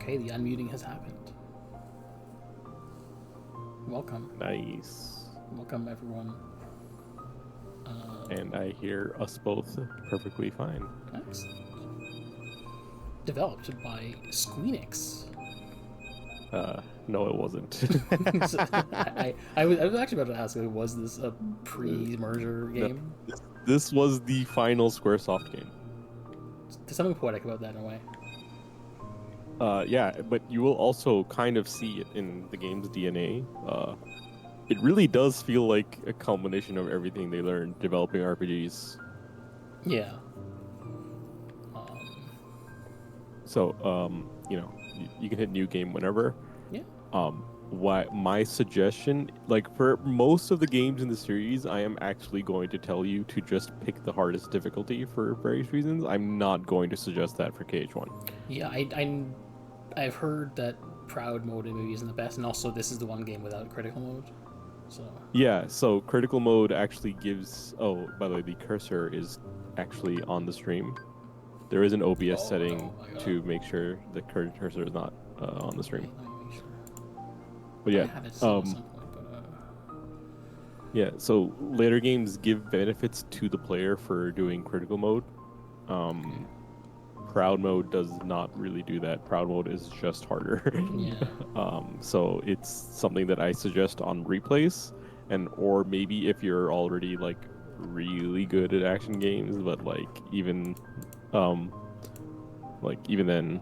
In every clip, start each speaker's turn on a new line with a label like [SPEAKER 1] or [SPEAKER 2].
[SPEAKER 1] Okay, the unmuting has happened. Welcome.
[SPEAKER 2] Nice.
[SPEAKER 1] Welcome, everyone.
[SPEAKER 2] And I hear us both perfectly fine.
[SPEAKER 1] Excellent. Developed by Squeenix.
[SPEAKER 2] No, it wasn't.
[SPEAKER 1] So, I was actually about to ask, was this a pre-merger
[SPEAKER 2] No,
[SPEAKER 1] game?
[SPEAKER 2] this was the final Squaresoft game.
[SPEAKER 1] There's something poetic about that in a way.
[SPEAKER 2] Yeah, but you will also kind of see it in the game's DNA. It really does feel like a culmination of everything they learned developing RPGs.
[SPEAKER 1] Yeah.
[SPEAKER 2] So, you can hit new game whenever.
[SPEAKER 1] Yeah.
[SPEAKER 2] Why my suggestion, like for most of the games in the series, I am actually going to tell you to just pick the hardest difficulty for various reasons. I'm not going to suggest that for KH1.
[SPEAKER 1] Yeah, I've heard that Proud mode maybe isn't the best, and also this is the one game without critical mode. So
[SPEAKER 2] Yeah, so critical mode actually gives. Oh, by the way, the cursor is actually on the stream. There is an OBS setting to make sure the cursor is not on the stream.
[SPEAKER 1] let me make sure.
[SPEAKER 2] But
[SPEAKER 1] I
[SPEAKER 2] yeah,
[SPEAKER 1] had it set at some point, but
[SPEAKER 2] yeah. So later games give benefits to the player for doing critical mode. Proud mode does not really do that. Proud mode is just harder.
[SPEAKER 1] yeah.
[SPEAKER 2] So it's something that I suggest on replays, or maybe if you're already like really good at action games, but even then,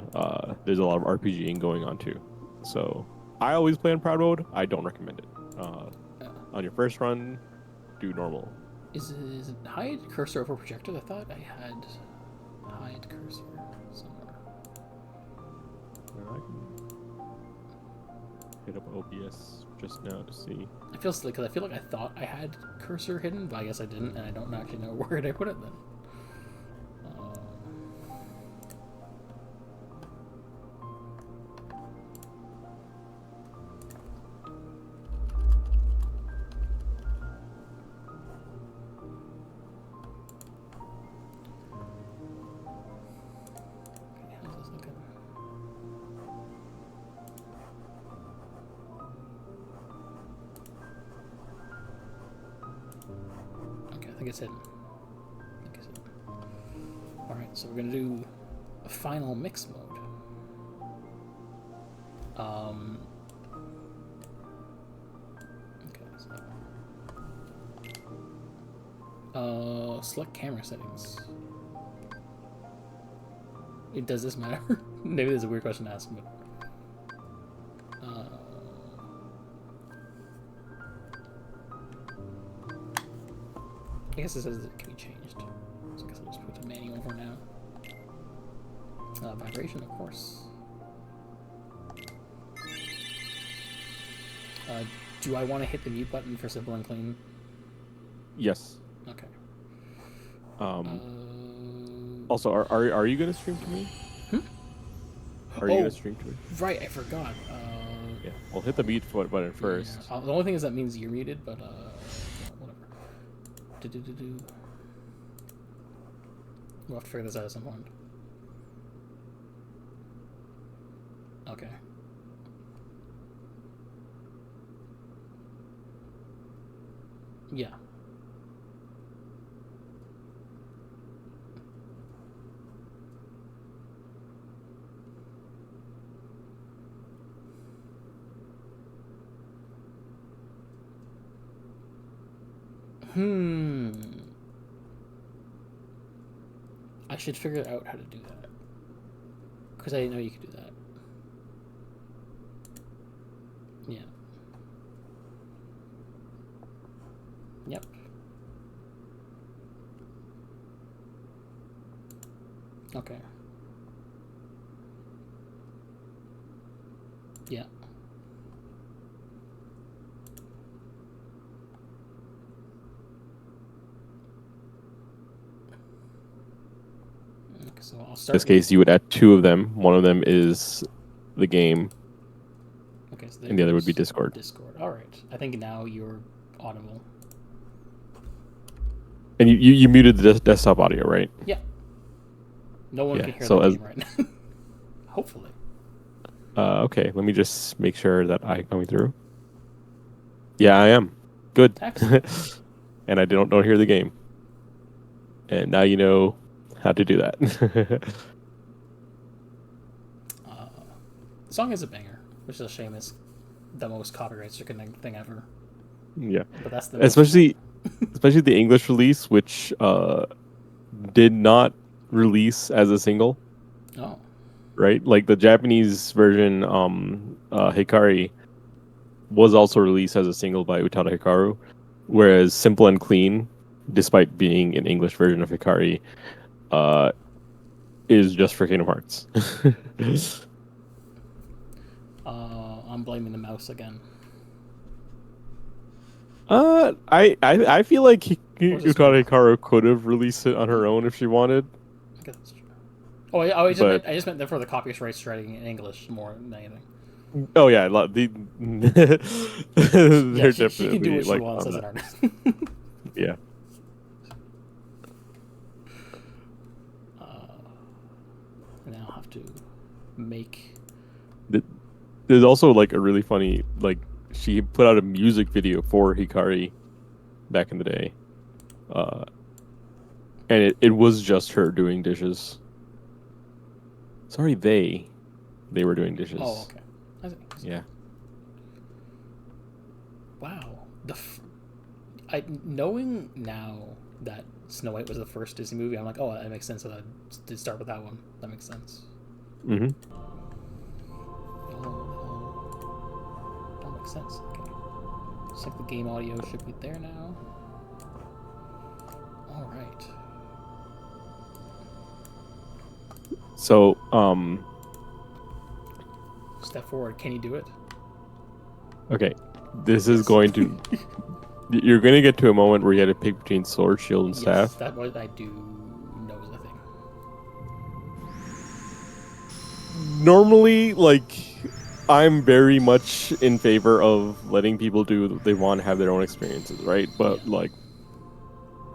[SPEAKER 2] there's a lot of RPGing going on too. So I always play on Proud mode. I don't recommend it. On your first run, do normal.
[SPEAKER 1] Is it hide cursor over projector? I thought I had hide cursor somewhere.
[SPEAKER 2] I can hit up OBS just now to see.
[SPEAKER 1] I feel like I thought I had cursor hidden, but I guess I didn't, and I don't actually know where did I put it then. How's this looking? Okay, I think it's hidden. Alright, so we're gonna do a final mix mode. Okay, so select camera settings. Does this matter? Maybe this is a weird question to ask, but I guess it says it can be changed. So I guess I'll just put the manual for now. Vibration, of course. Do I want to hit the mute button for simple and clean?
[SPEAKER 2] Yes.
[SPEAKER 1] Okay.
[SPEAKER 2] Also, are you gonna stream to me? Are you gonna stream to me?
[SPEAKER 1] Right, I forgot.
[SPEAKER 2] Yeah. Well, hit the mute button first.
[SPEAKER 1] Yeah. The only thing is that means you're muted, but whatever. We'll have to figure this out at some point. Okay. Yeah. I should figure out how to do that. Because I didn't know you could do that. Yeah. Yep. Okay. Yeah. Okay, so I'll start.
[SPEAKER 2] In this case, you would add two of them. One of them is the game.
[SPEAKER 1] Okay, so
[SPEAKER 2] and the other would be Discord.
[SPEAKER 1] Discord. All right. I think now you're audible.
[SPEAKER 2] And you muted the desktop audio, right?
[SPEAKER 1] Yeah. No one can hear
[SPEAKER 2] so
[SPEAKER 1] the game right now. Hopefully.
[SPEAKER 2] Okay, let me just make sure that I'm coming through. Yeah, I am. Good.
[SPEAKER 1] Excellent.
[SPEAKER 2] And I don't hear the game. And now you know how to do that.
[SPEAKER 1] The song is a banger, which is a shame. It's the most copyright-stricken thing ever.
[SPEAKER 2] Yeah.
[SPEAKER 1] But that's the most
[SPEAKER 2] Especially the English release, which did not release as a single,
[SPEAKER 1] Oh,
[SPEAKER 2] right? Like the Japanese version, Hikari was also released as a single by Utada Hikaru, whereas Simple and Clean, despite being an English version of Hikari, uh, is just for Kingdom Hearts.
[SPEAKER 1] I'm blaming the mouse again.
[SPEAKER 2] I feel like
[SPEAKER 1] Or is it
[SPEAKER 2] Utada
[SPEAKER 1] smooth?
[SPEAKER 2] Hikaru could have released it on her own if she wanted,
[SPEAKER 1] I guess that's true. Oh, I just
[SPEAKER 2] but
[SPEAKER 1] meant for the copyright striking in English more than anything.
[SPEAKER 2] oh yeah,
[SPEAKER 1] Yeah,
[SPEAKER 2] they're
[SPEAKER 1] she can do
[SPEAKER 2] definitely
[SPEAKER 1] what she
[SPEAKER 2] like
[SPEAKER 1] wants
[SPEAKER 2] on
[SPEAKER 1] as
[SPEAKER 2] that.
[SPEAKER 1] an artist.
[SPEAKER 2] Yeah.
[SPEAKER 1] Now I'll have to make.
[SPEAKER 2] There's also like a really funny like she put out a music video for Hikari back in the day, uh, and it was just her doing dishes. Sorry, they were doing dishes.
[SPEAKER 1] Oh, okay. I see.
[SPEAKER 2] Yeah.
[SPEAKER 1] Wow. I knowing now that Snow White was the first Disney movie, I'm like, oh, that makes sense. So I did start with that one. That makes sense.
[SPEAKER 2] Mm-hmm.
[SPEAKER 1] That makes sense. Okay. Looks like the game audio should be there now. All right.
[SPEAKER 2] So,
[SPEAKER 1] Step forward. Can you do it?
[SPEAKER 2] okay, this is
[SPEAKER 1] Yes.
[SPEAKER 2] going to. You're going to get to a moment where you had to pick between sword, shield, and
[SPEAKER 1] Yes,
[SPEAKER 2] staff.
[SPEAKER 1] that what I do know is a thing.
[SPEAKER 2] Normally, like, I'm very much in favor of letting people do what they want to have their own experiences, right? But,
[SPEAKER 1] Yeah.
[SPEAKER 2] like,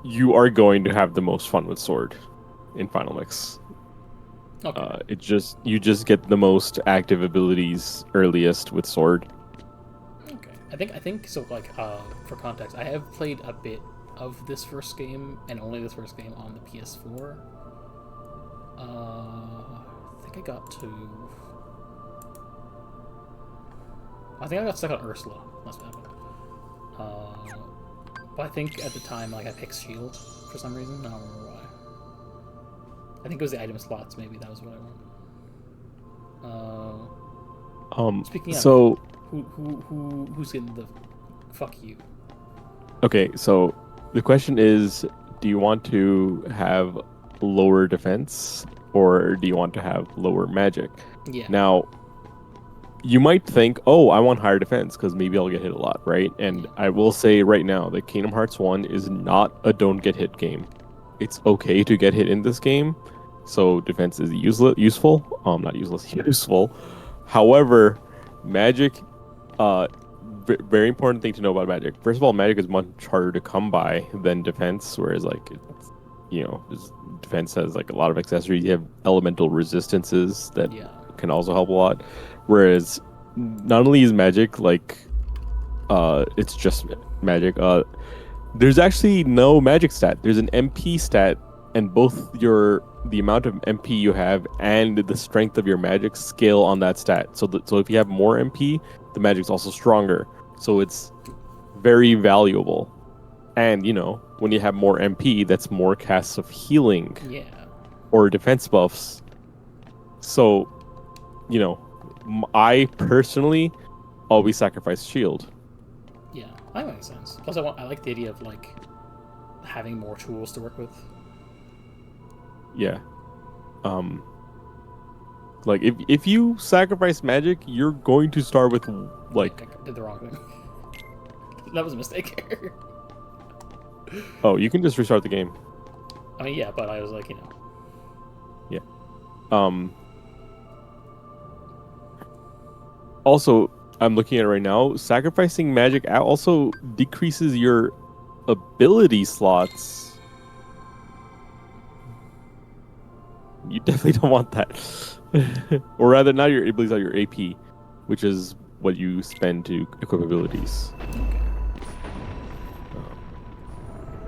[SPEAKER 2] you are going to have the most fun with sword in Final Mix.
[SPEAKER 1] Okay.
[SPEAKER 2] You just get the most active abilities earliest with sword.
[SPEAKER 1] Okay. I think so. Like, for context, I have played a bit of this first game and only this first game on the PS4. I think I got to. I think I got stuck on Ursula. That's what happened. But I think at the time, like, I picked Shield for some reason. I don't remember why. I think it was the item slots. Maybe that was what I want. Speaking of,
[SPEAKER 2] So
[SPEAKER 1] who's getting the fuck you?
[SPEAKER 2] okay, so the question is, do you want to have lower defense or do you want to have lower magic?
[SPEAKER 1] Yeah.
[SPEAKER 2] Now, you might think, oh, I want higher defense because maybe I'll get hit a lot, right? And I will say right now that Kingdom Hearts 1 is not a don't get hit game. It's okay to get hit in this game, so defense is useful. Not useless, useful. However, magic, very important thing to know about magic. First of all, magic is much harder to come by than defense, whereas like, defense has like a lot of accessories. You have elemental resistances that
[SPEAKER 1] Yeah.
[SPEAKER 2] can also help a lot. Whereas not only is magic like it's just magic, there's actually no magic stat. There's an MP stat, and both the amount of MP you have and the strength of your magic scale on that stat. So if you have more MP, the magic's also stronger. So it's very valuable. And when you have more MP, that's more casts of healing
[SPEAKER 1] Yeah.
[SPEAKER 2] or defense buffs. So, I personally always sacrifice shield.
[SPEAKER 1] Yeah. That makes sense. Plus, I like the idea of like having more tools to work with.
[SPEAKER 2] Yeah. Like if you sacrifice magic, you're going to start with like
[SPEAKER 1] I did the wrong thing. That was a mistake.
[SPEAKER 2] oh, you can just restart the game.
[SPEAKER 1] I mean, yeah, but I was like,
[SPEAKER 2] Yeah. Also, I'm looking at it right now. Sacrificing magic also decreases your ability slots. You definitely don't want that. Or rather, not your abilities, are your AP, which is what you spend to equip abilities.
[SPEAKER 1] Okay.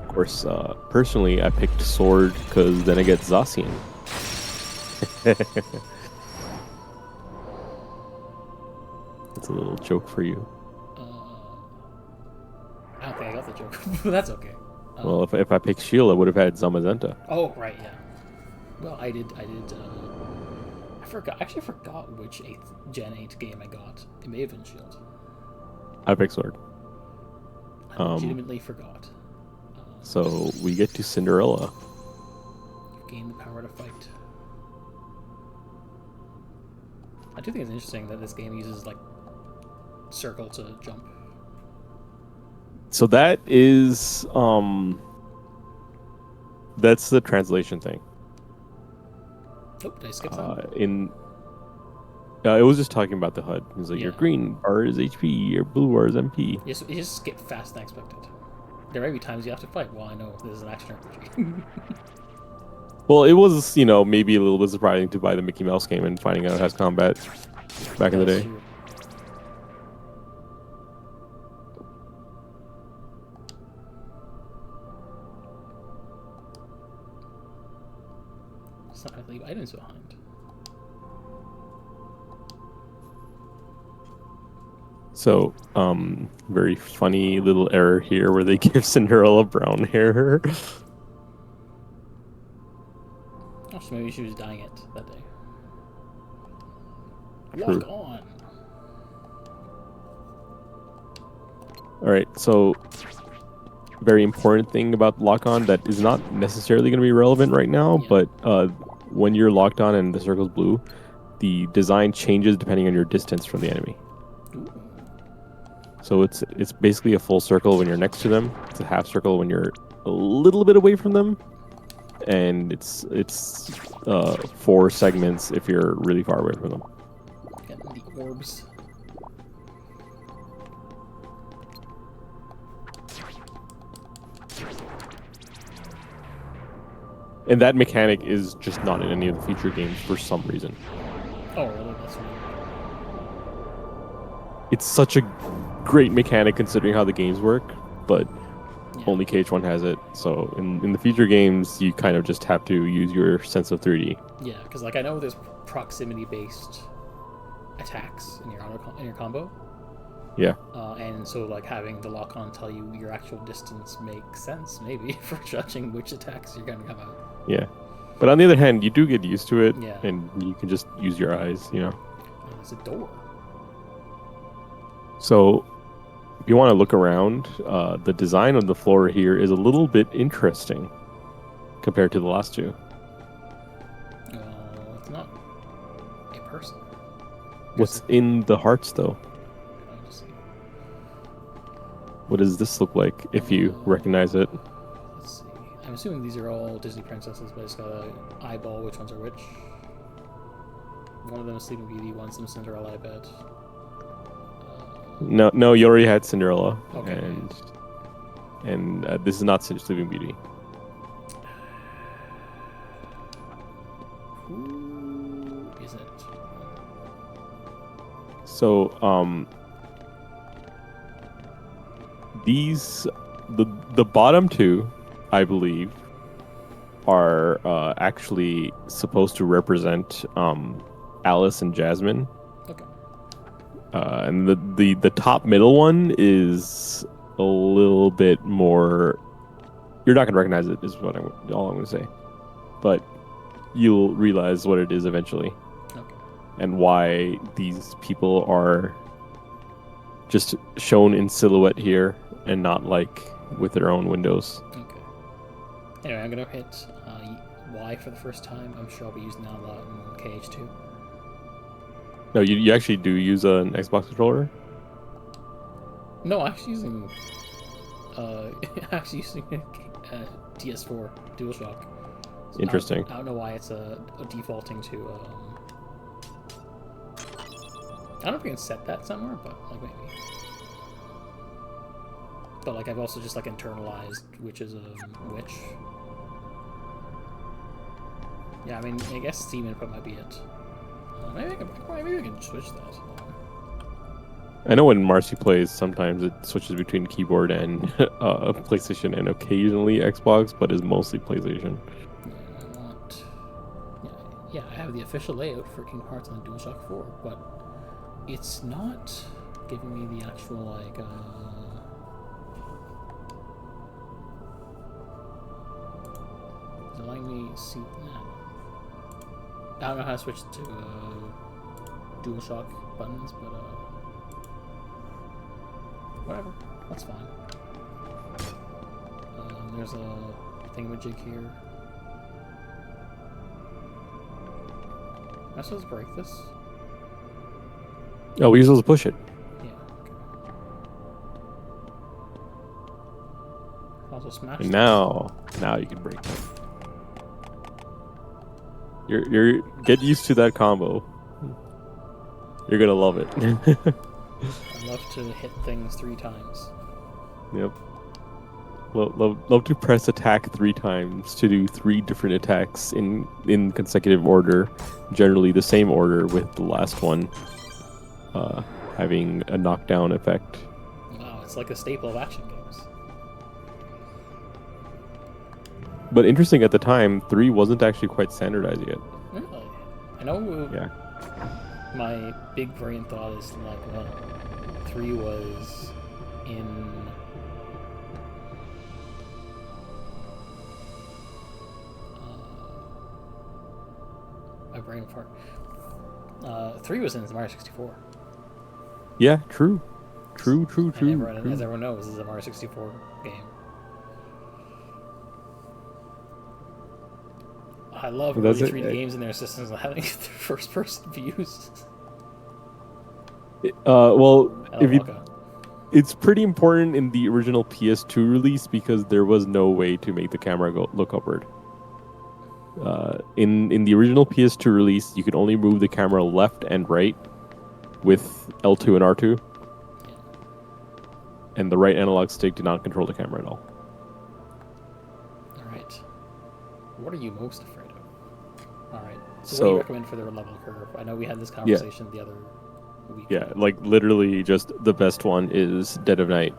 [SPEAKER 2] Of course, personally, I picked sword because then I get Zacian. That's a little joke for you.
[SPEAKER 1] I don't think I got the joke, but that's okay.
[SPEAKER 2] Well, if I picked shield, I would have had Zamazenta.
[SPEAKER 1] Oh right, yeah. Well, I did. I forgot. I actually forgot which Gen 8 game I got. It may have been Shield.
[SPEAKER 2] I picked sword.
[SPEAKER 1] I legitimately forgot.
[SPEAKER 2] So we get to Cinderella.
[SPEAKER 1] Gain the power to fight. I do think it's interesting that this game uses like circle to jump.
[SPEAKER 2] So that is that's the translation thing.
[SPEAKER 1] Oh, did I skip that?
[SPEAKER 2] It was just talking about the HUD. It's like your green bar is HP, your blue bar is MP.
[SPEAKER 1] Yes, it just skipped faster than expected. There may be times you have to fight. Well, I know this is an action RPG.
[SPEAKER 2] Well, it was, maybe a little bit surprising to buy the Mickey Mouse game and finding out it has combat back in the day.
[SPEAKER 1] True. It's not gonna leave items behind.
[SPEAKER 2] So, very funny little error here where they give Cinderella brown hair.
[SPEAKER 1] Oh, so maybe she was dyeing it that day.
[SPEAKER 2] True.
[SPEAKER 1] Walk on.
[SPEAKER 2] All right, so very important thing about lock on that is not necessarily going to be relevant right now, but when you're locked on and the circle's blue, the design changes depending on your distance from the enemy.
[SPEAKER 1] Ooh.
[SPEAKER 2] So it's basically a full circle when you're next to them. It's a half circle when you're a little bit away from them, and it's 4 segments if you're really far away from them.
[SPEAKER 1] Getting the orbs.
[SPEAKER 2] And that mechanic is just not in any of the feature games for some reason.
[SPEAKER 1] Oh, really? That's weird.
[SPEAKER 2] It's such a great mechanic considering how the games work, but only KH1 has it. So in the feature games, you kind of just have to use your sense of 3D.
[SPEAKER 1] Yeah, because like I know there's proximity-based attacks in your combo.
[SPEAKER 2] Yeah.
[SPEAKER 1] And so like having the lock-on tell you your actual distance makes sense, maybe, for judging which attacks you're gonna come out.
[SPEAKER 2] Yeah. But on the other hand, you do get used to it,
[SPEAKER 1] Yeah.
[SPEAKER 2] and you can just use your eyes,
[SPEAKER 1] Oh, there's a door.
[SPEAKER 2] So if you want to look around, the design of the floor here is a little bit interesting compared to the last two.
[SPEAKER 1] It's not a person.
[SPEAKER 2] What's in the hearts, though? What does this look like if you recognize it?
[SPEAKER 1] Let's see. I'm assuming these are all Disney princesses, but it's got an eyeball. Which ones are which? One of them is Sleeping Beauty, one's them Cinderella, I bet.
[SPEAKER 2] No, you already had Cinderella.
[SPEAKER 1] Okay.
[SPEAKER 2] And this is not Sleeping Beauty.
[SPEAKER 1] Who is it?
[SPEAKER 2] So, the bottom two, I believe, are actually supposed to represent Alice and Jasmine.
[SPEAKER 1] Okay.
[SPEAKER 2] And the top middle one is a little bit more. You're not gonna recognize it, is all I'm gonna say, but you'll realize what it is eventually, and why these people are just shown in silhouette here and not like with their own windows.
[SPEAKER 1] Okay. Anyway, I'm gonna hit Y for the first time. I'm sure I'll be using that a lot in KH2.
[SPEAKER 2] No, you actually do use an Xbox controller?
[SPEAKER 1] No, I'm actually using DS4 DualShock. So
[SPEAKER 2] Interesting.
[SPEAKER 1] I don't know why it's defaulting to. I don't know if we can set that somewhere, but like maybe. But like I've also just like internalized which is which. Yeah, I mean I guess Steam input might be it. Maybe I can switch that.
[SPEAKER 2] I know when Marcy plays, sometimes it switches between keyboard and PlayStation and occasionally Xbox, but is mostly PlayStation.
[SPEAKER 1] Yeah, I have the official layout for Kingdom Hearts on the DualShock 4, but it's not giving me the actual, like, allowing me to see that. I don't know how to switch to DualShock buttons, but whatever, that's fine. There's a thingamajig here. Am I supposed to break this?
[SPEAKER 2] Oh, we're supposed to push it.
[SPEAKER 1] Yeah, okay. Also smash
[SPEAKER 2] And now you can break it. You're get used to that combo. You're gonna love it.
[SPEAKER 1] I love to hit things 3 times.
[SPEAKER 2] Yep. Love to press attack 3 times to do 3 different attacks in consecutive order, generally the same order, with the last one having a knockdown effect.
[SPEAKER 1] Wow, it's like a staple of action games.
[SPEAKER 2] But interesting, at the time, 3 wasn't actually quite standardized yet.
[SPEAKER 1] Really? I know.
[SPEAKER 2] Yeah.
[SPEAKER 1] My big brain thought is like, well, 3 was in. My brain fart. 3 was in Mario 64.
[SPEAKER 2] Yeah, true. True.
[SPEAKER 1] As everyone knows, this is a Mario 64 game. I love early 3D games and their systems having first-person views.
[SPEAKER 2] Well, it's pretty important in the original PS2 release because there was no way to make the camera look upward. In the original PS2 release, you could only move the camera left and right with L2 and R2. And the right analog stick did not control the camera at all.
[SPEAKER 1] Alright. What are you most afraid of? Alright. So what do you recommend for the level curve? I know we had this conversation the other week.
[SPEAKER 2] Yeah, like literally just the best one is Dead of Night.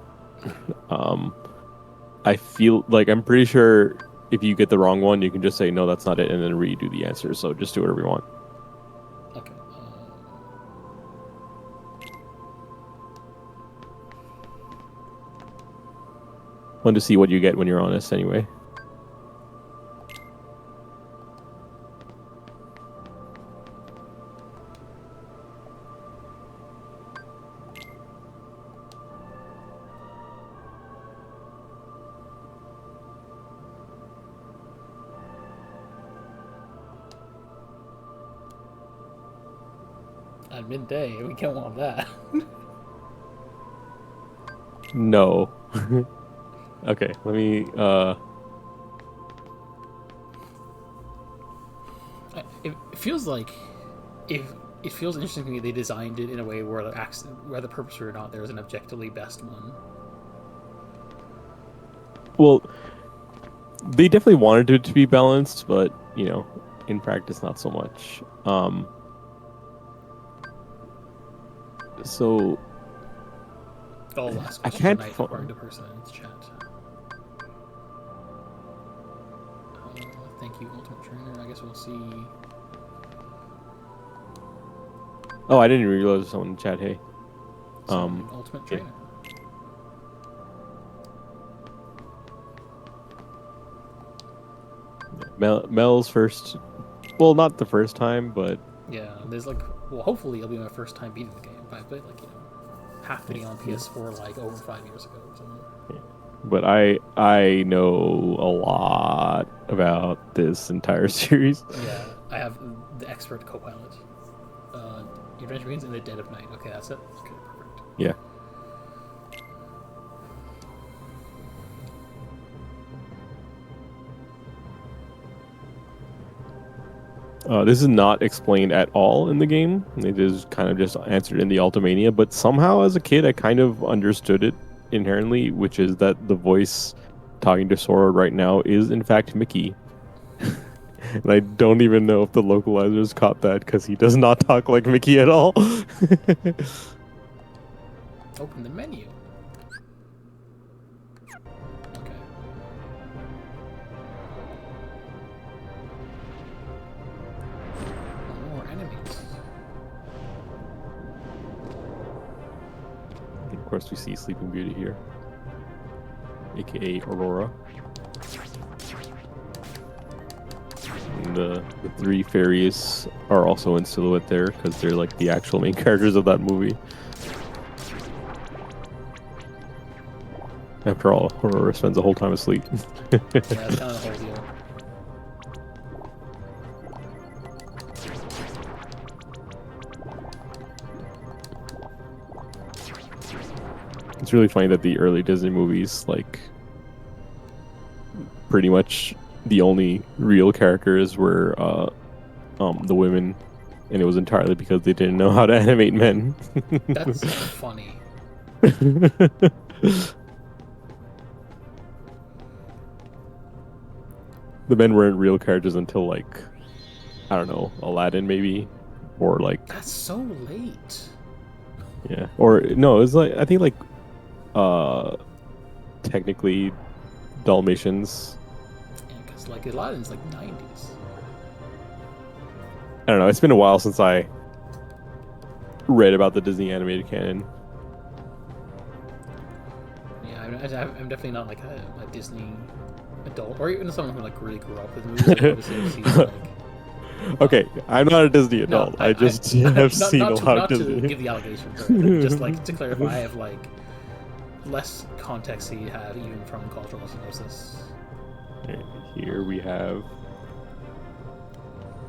[SPEAKER 2] I feel like I'm pretty sure if you get the wrong one, you can just say, no, that's not it, and then redo the answer. So just do whatever you want.
[SPEAKER 1] Okay.
[SPEAKER 2] Fun to see what you get when you're honest, anyway.
[SPEAKER 1] At midday, we can't want that.
[SPEAKER 2] No. Okay, let me
[SPEAKER 1] It feels like it feels interesting to me they designed it in a way where whether purposefully or not, there's an objectively best one.
[SPEAKER 2] Well, they definitely wanted it to be balanced, but you know, in practice, not so much. So
[SPEAKER 1] last
[SPEAKER 2] I can't.
[SPEAKER 1] According to person in its chat. Thank you, Ultimate Trainer. I guess we'll see.
[SPEAKER 2] Oh, I didn't realize someone in the chat. Hey.
[SPEAKER 1] Ultimate Trainer.
[SPEAKER 2] Mel's first. Well, not the first time, but
[SPEAKER 1] yeah. There's like, well, hopefully it'll be my first time beating the game. But I played like half the game on PS4 like over 5 years ago or something.
[SPEAKER 2] Yeah. But I know a lot about this entire series.
[SPEAKER 1] Yeah, I have the expert co-pilot. Your adventure begins in the dead of night. Okay, that's it. Okay, perfect.
[SPEAKER 2] Yeah. This is not explained at all in the game. It is kind of just answered in the Ultimania, but somehow as a kid I kind of understood it inherently, which is that the voice talking to Sora right now is in fact Mickey. And I don't even know if the localizers caught that because he does not talk like Mickey at all.
[SPEAKER 1] Open the menu. Okay. More enemies.
[SPEAKER 2] Of course, we see Sleeping Beauty here, aka Aurora. And the three fairies are also in silhouette there because they're like the actual main characters of that movie. After all, Aurora spends the whole time asleep.
[SPEAKER 1] Yeah, that's kind of the whole deal.
[SPEAKER 2] It's really funny that the early Disney movies, like, pretty much the only real characters were the women, and it was entirely because they didn't know how to animate men.
[SPEAKER 1] That's funny.
[SPEAKER 2] The men weren't real characters until, like, I don't know, Aladdin maybe, or like.
[SPEAKER 1] That's so late.
[SPEAKER 2] Yeah, or no, it was like I think like technically Dalmatians.
[SPEAKER 1] Yeah, because like Aladdin's like 90s.
[SPEAKER 2] I don't know. It's been a while since I read about the Disney animated canon.
[SPEAKER 1] Yeah, I'm definitely not like a Disney adult, or even someone who like really grew up with movies. Like,
[SPEAKER 2] okay, I'm not a Disney adult.
[SPEAKER 1] No,
[SPEAKER 2] I just have seen a lot of Disney.
[SPEAKER 1] Not to give the allegations, right? Just like to clarify, I have like less context that you have even from cultural osmosis.
[SPEAKER 2] And here we have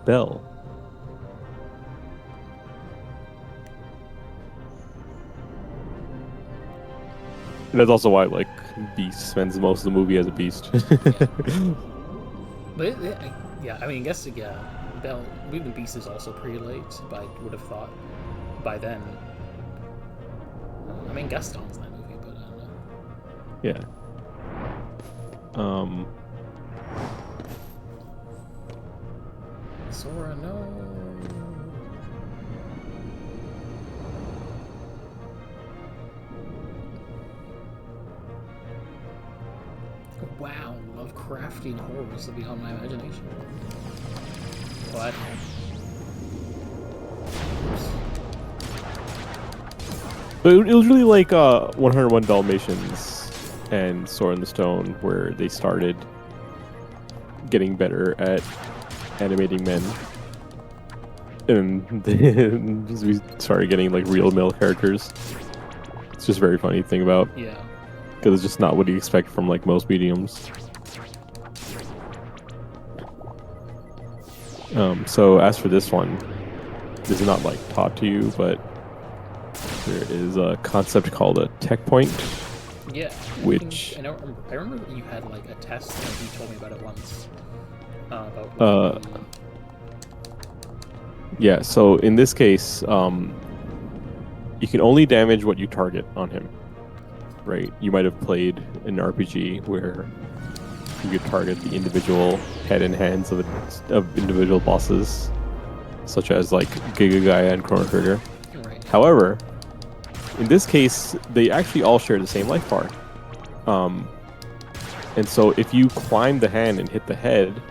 [SPEAKER 2] Belle. And that's also why like Beast spends most of the movie as a beast.
[SPEAKER 1] But yeah, I mean, I guess yeah, Belle, even Beast is also pretty late, but I would have thought by then. I mean, Gaston's in that movie, but I don't know.
[SPEAKER 2] Yeah.
[SPEAKER 1] Sora, no. Wow, Lovecraftian horrors are beyond my imagination. What?
[SPEAKER 2] But it was really like 101 Dalmatians and Sword in the Stone, where they started getting better at animating men, and then we started getting like real male characters. It's just a very funny thing about.
[SPEAKER 1] Yeah.
[SPEAKER 2] Because it's just not what you expect from like most mediums. So as for this one, this is not like taught to you, but there is a concept called a tech point.
[SPEAKER 1] Yeah.
[SPEAKER 2] Which
[SPEAKER 1] I remember you had like a test and you told me about it once. About
[SPEAKER 2] yeah. So in this case, you can only damage what you target on him. Right, you might have played an RPG where you could target the individual head and hands of individual bosses, such as like Giga Gaia and Chrono Trigger.
[SPEAKER 1] Right.
[SPEAKER 2] However, in this case, they actually all share the same life bar. And so if you climb the hand and hit the head,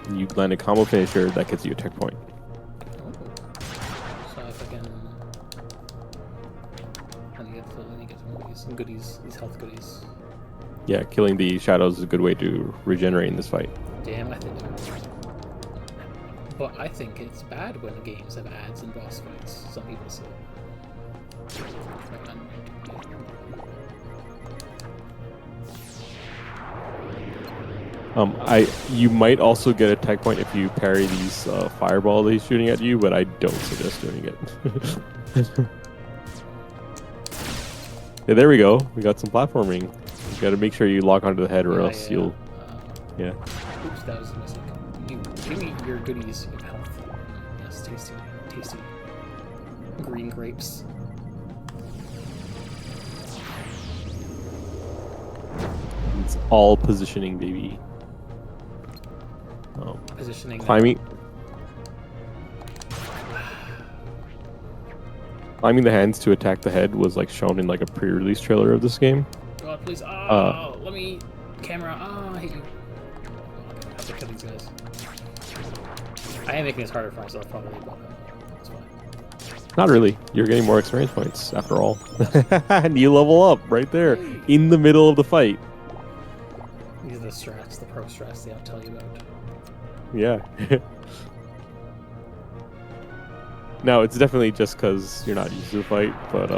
[SPEAKER 2] and you land a combo finisher, that gets you a tech point.
[SPEAKER 1] So if I can... some goodies, these health goodies.
[SPEAKER 2] Yeah, killing the shadows is a good way to regenerate in this fight.
[SPEAKER 1] Damn, but I think it's bad when games have ads in boss fights. Some people say.
[SPEAKER 2] You might also get a tech point if you parry these fireball that he's shooting at you, but I don't suggest doing it. Yeah, there we go. We got some platforming. You got to make sure you lock onto the head, or else you'll. Yeah.
[SPEAKER 1] Oops, that was a mistake. Give me your goodies of health. Yes, tasty, tasty. Green grapes.
[SPEAKER 2] It's all positioning, baby.
[SPEAKER 1] Positioning.
[SPEAKER 2] Climbing the hands to attack the head was like shown in like a pre-release trailer of this game.
[SPEAKER 1] God, please. Oh, let me. Camera. Oh, I hate you. I have to kill these guys. I am making this harder for myself, probably, but it's fine.
[SPEAKER 2] Not really. You're getting more experience points after all. And you level up right there in the middle of the fight.
[SPEAKER 1] These are the strats, the pro strats they don't tell you about.
[SPEAKER 2] Yeah. Now, it's definitely just because you're not used to the fight, but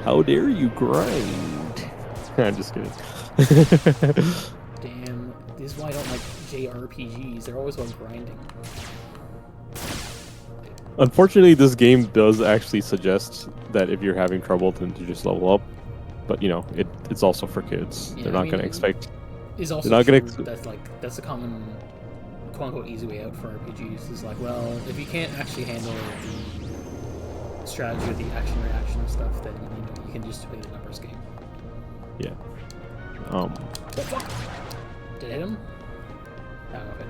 [SPEAKER 2] how dare you grind? I'm just kidding.
[SPEAKER 1] Damn, this is why I don't like JRPGs. They're always about grinding.
[SPEAKER 2] Unfortunately, this game does actually suggest that if you're having trouble, then to just level up. But, you know, it's also for kids.
[SPEAKER 1] Yeah,
[SPEAKER 2] they're not going to expect...
[SPEAKER 1] Is also
[SPEAKER 2] they're not
[SPEAKER 1] true. That's a common quote-unquote easy way out for RPGs. Is like, well, if you can't actually handle the strategy or the action-reaction stuff, then you can just play the numbers game.
[SPEAKER 2] Yeah.
[SPEAKER 1] Oh, fuck. Did I hit him? I don't know if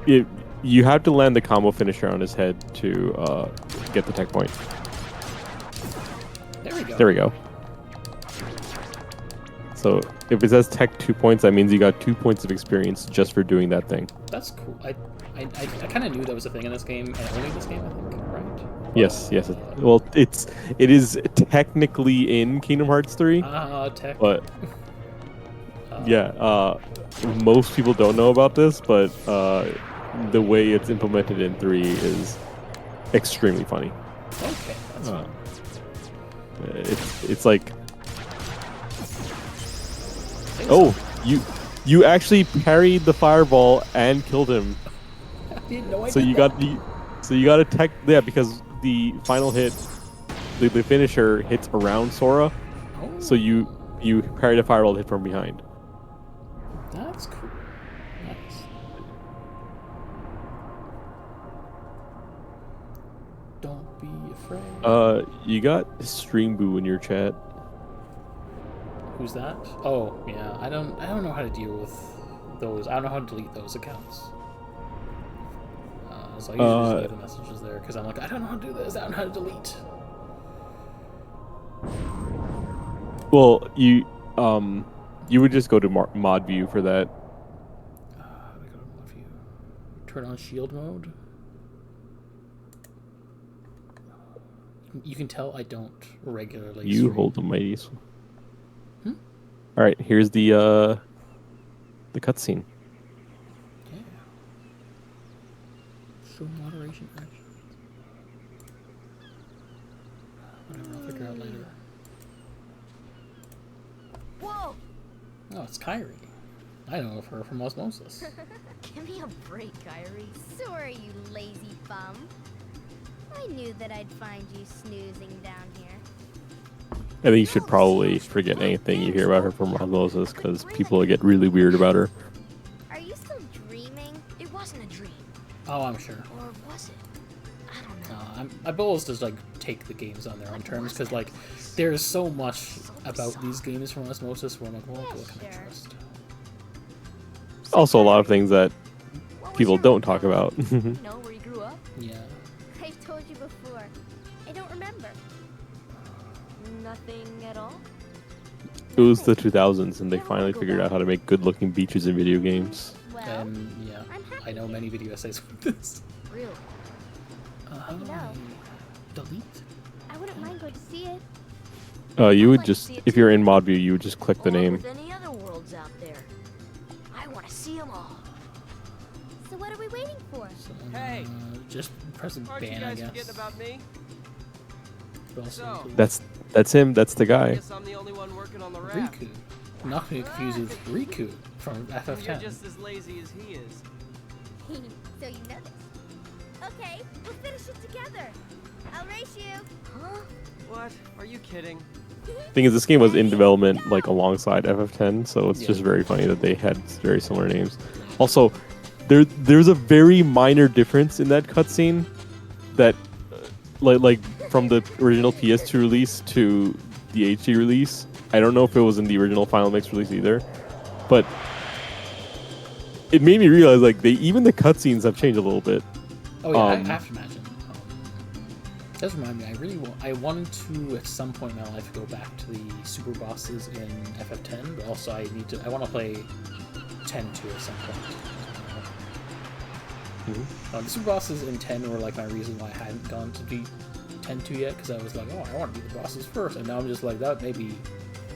[SPEAKER 1] I did.
[SPEAKER 2] You have to land the combo finisher on his head to get the tech point.
[SPEAKER 1] There we go.
[SPEAKER 2] There we go. So if it says tech 2 points, that means you got 2 points of experience just for doing that thing.
[SPEAKER 1] That's cool. I kind of knew that was a thing in this game, and only this game, I think, right?
[SPEAKER 2] Yes. Well, it is technically in Kingdom Hearts 3.
[SPEAKER 1] Tech.
[SPEAKER 2] But yeah, most people don't know about this, but the way it's implemented in 3 is extremely funny.
[SPEAKER 1] Okay, that's fine.
[SPEAKER 2] It's like, oh, you actually parried the fireball and killed him.
[SPEAKER 1] I didn't know I
[SPEAKER 2] So
[SPEAKER 1] did
[SPEAKER 2] you
[SPEAKER 1] that.
[SPEAKER 2] got a tech, yeah, because the final hit, the finisher hits around Sora.
[SPEAKER 1] Oh.
[SPEAKER 2] So you parried a fireball hit from behind.
[SPEAKER 1] That's cool. Nice. Don't be afraid.
[SPEAKER 2] You got Stream Boo in your chat.
[SPEAKER 1] Who's that? Oh, yeah. I don't know how to deal with those. I don't know how to delete those accounts. So I usually just leave the messages there because I'm like, I don't know how to do this. I don't know how to delete.
[SPEAKER 2] Well, you would just go to mod view for that.
[SPEAKER 1] How do I go to mod view? Turn on shield mode. You can tell I don't regularly.
[SPEAKER 2] You hold the mighties.
[SPEAKER 1] Hmm?
[SPEAKER 2] All right, here's the cutscene.
[SPEAKER 1] Yeah. Show moderation action. Whatever, I'll figure out later.
[SPEAKER 3] Whoa!
[SPEAKER 1] Oh, it's Kairi. I know of her from Osmosis.
[SPEAKER 3] Give me a break, Kyrie. Sorry, you lazy bum. I knew that I'd find you snoozing down here.
[SPEAKER 2] I think you should probably forget anything you hear about her from Osmosis because people get really weird about her.
[SPEAKER 3] Are you still dreaming? It wasn't a dream.
[SPEAKER 1] Oh, I'm sure.
[SPEAKER 3] Or was it? I don't know.
[SPEAKER 1] I'm always just like take the games on their own terms because like there's so much about these games from Osmosis where I'm like, well, what can I trust?
[SPEAKER 2] Also, a lot of things that people don't talk about.
[SPEAKER 3] You know where you grew up?
[SPEAKER 1] Yeah.
[SPEAKER 3] I've told you before. I don't remember. Nothing at all?
[SPEAKER 2] It was the 2000s, and they finally figured out how to make good-looking beaches in video games.
[SPEAKER 3] Well,
[SPEAKER 1] And yeah,
[SPEAKER 3] I'm happy
[SPEAKER 1] I know
[SPEAKER 3] to
[SPEAKER 1] many video essays with this.
[SPEAKER 3] Really?
[SPEAKER 1] How do I delete?
[SPEAKER 3] I wouldn't mind going to see it.
[SPEAKER 2] You would just, if you're in mod view, you would just click the name.
[SPEAKER 3] With any other worlds out there. I want to see them all. So what are we waiting for?
[SPEAKER 1] So,
[SPEAKER 4] Hey!
[SPEAKER 1] Just press
[SPEAKER 4] Aren't you
[SPEAKER 1] ban, I
[SPEAKER 4] guys
[SPEAKER 1] guess.
[SPEAKER 4] forgetting about me?
[SPEAKER 1] But also
[SPEAKER 4] So-
[SPEAKER 1] include
[SPEAKER 2] That's him. That's the
[SPEAKER 4] I
[SPEAKER 2] guy.
[SPEAKER 4] guess I'm the only one working on the raft.
[SPEAKER 1] Riku. Not to be confused with Riku from
[SPEAKER 4] You're
[SPEAKER 1] FF10.
[SPEAKER 4] just as lazy as he is.
[SPEAKER 3] So you know this. Okay, we'll finish it together. I'll race you. Huh?
[SPEAKER 4] What? Are you kidding?
[SPEAKER 2] Thing is, this game was in development like alongside FF10, so it's
[SPEAKER 1] Yeah.
[SPEAKER 2] just very funny that they had very similar names. Also, there's a very minor difference in that cutscene that, like from the original PS2 release to the HD release. I don't know if it was in the original Final Mix release either, but it made me realize like even the cutscenes have changed a little bit.
[SPEAKER 1] Oh yeah, I have to imagine. It does remind me. I wanted to at some point in my life go back to the super bosses in FF10, but also I want to play 10 2 at some point. The super bosses in 10 were like my reason why I hadn't gone to beat 10 2 yet, because I was like, oh, I want to beat the bosses first, and now I'm just like, that may be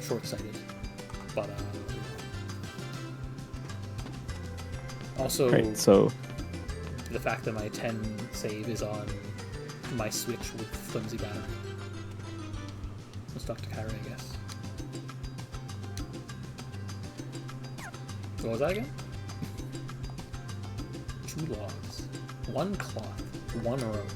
[SPEAKER 1] short-sighted. But also,
[SPEAKER 2] Right, so
[SPEAKER 1] the fact that my 10 save is on my Switch with flimsy battery. Let's talk to Kyrie, I guess. What was that again? 2 logs, 1 cloth, 1 rope.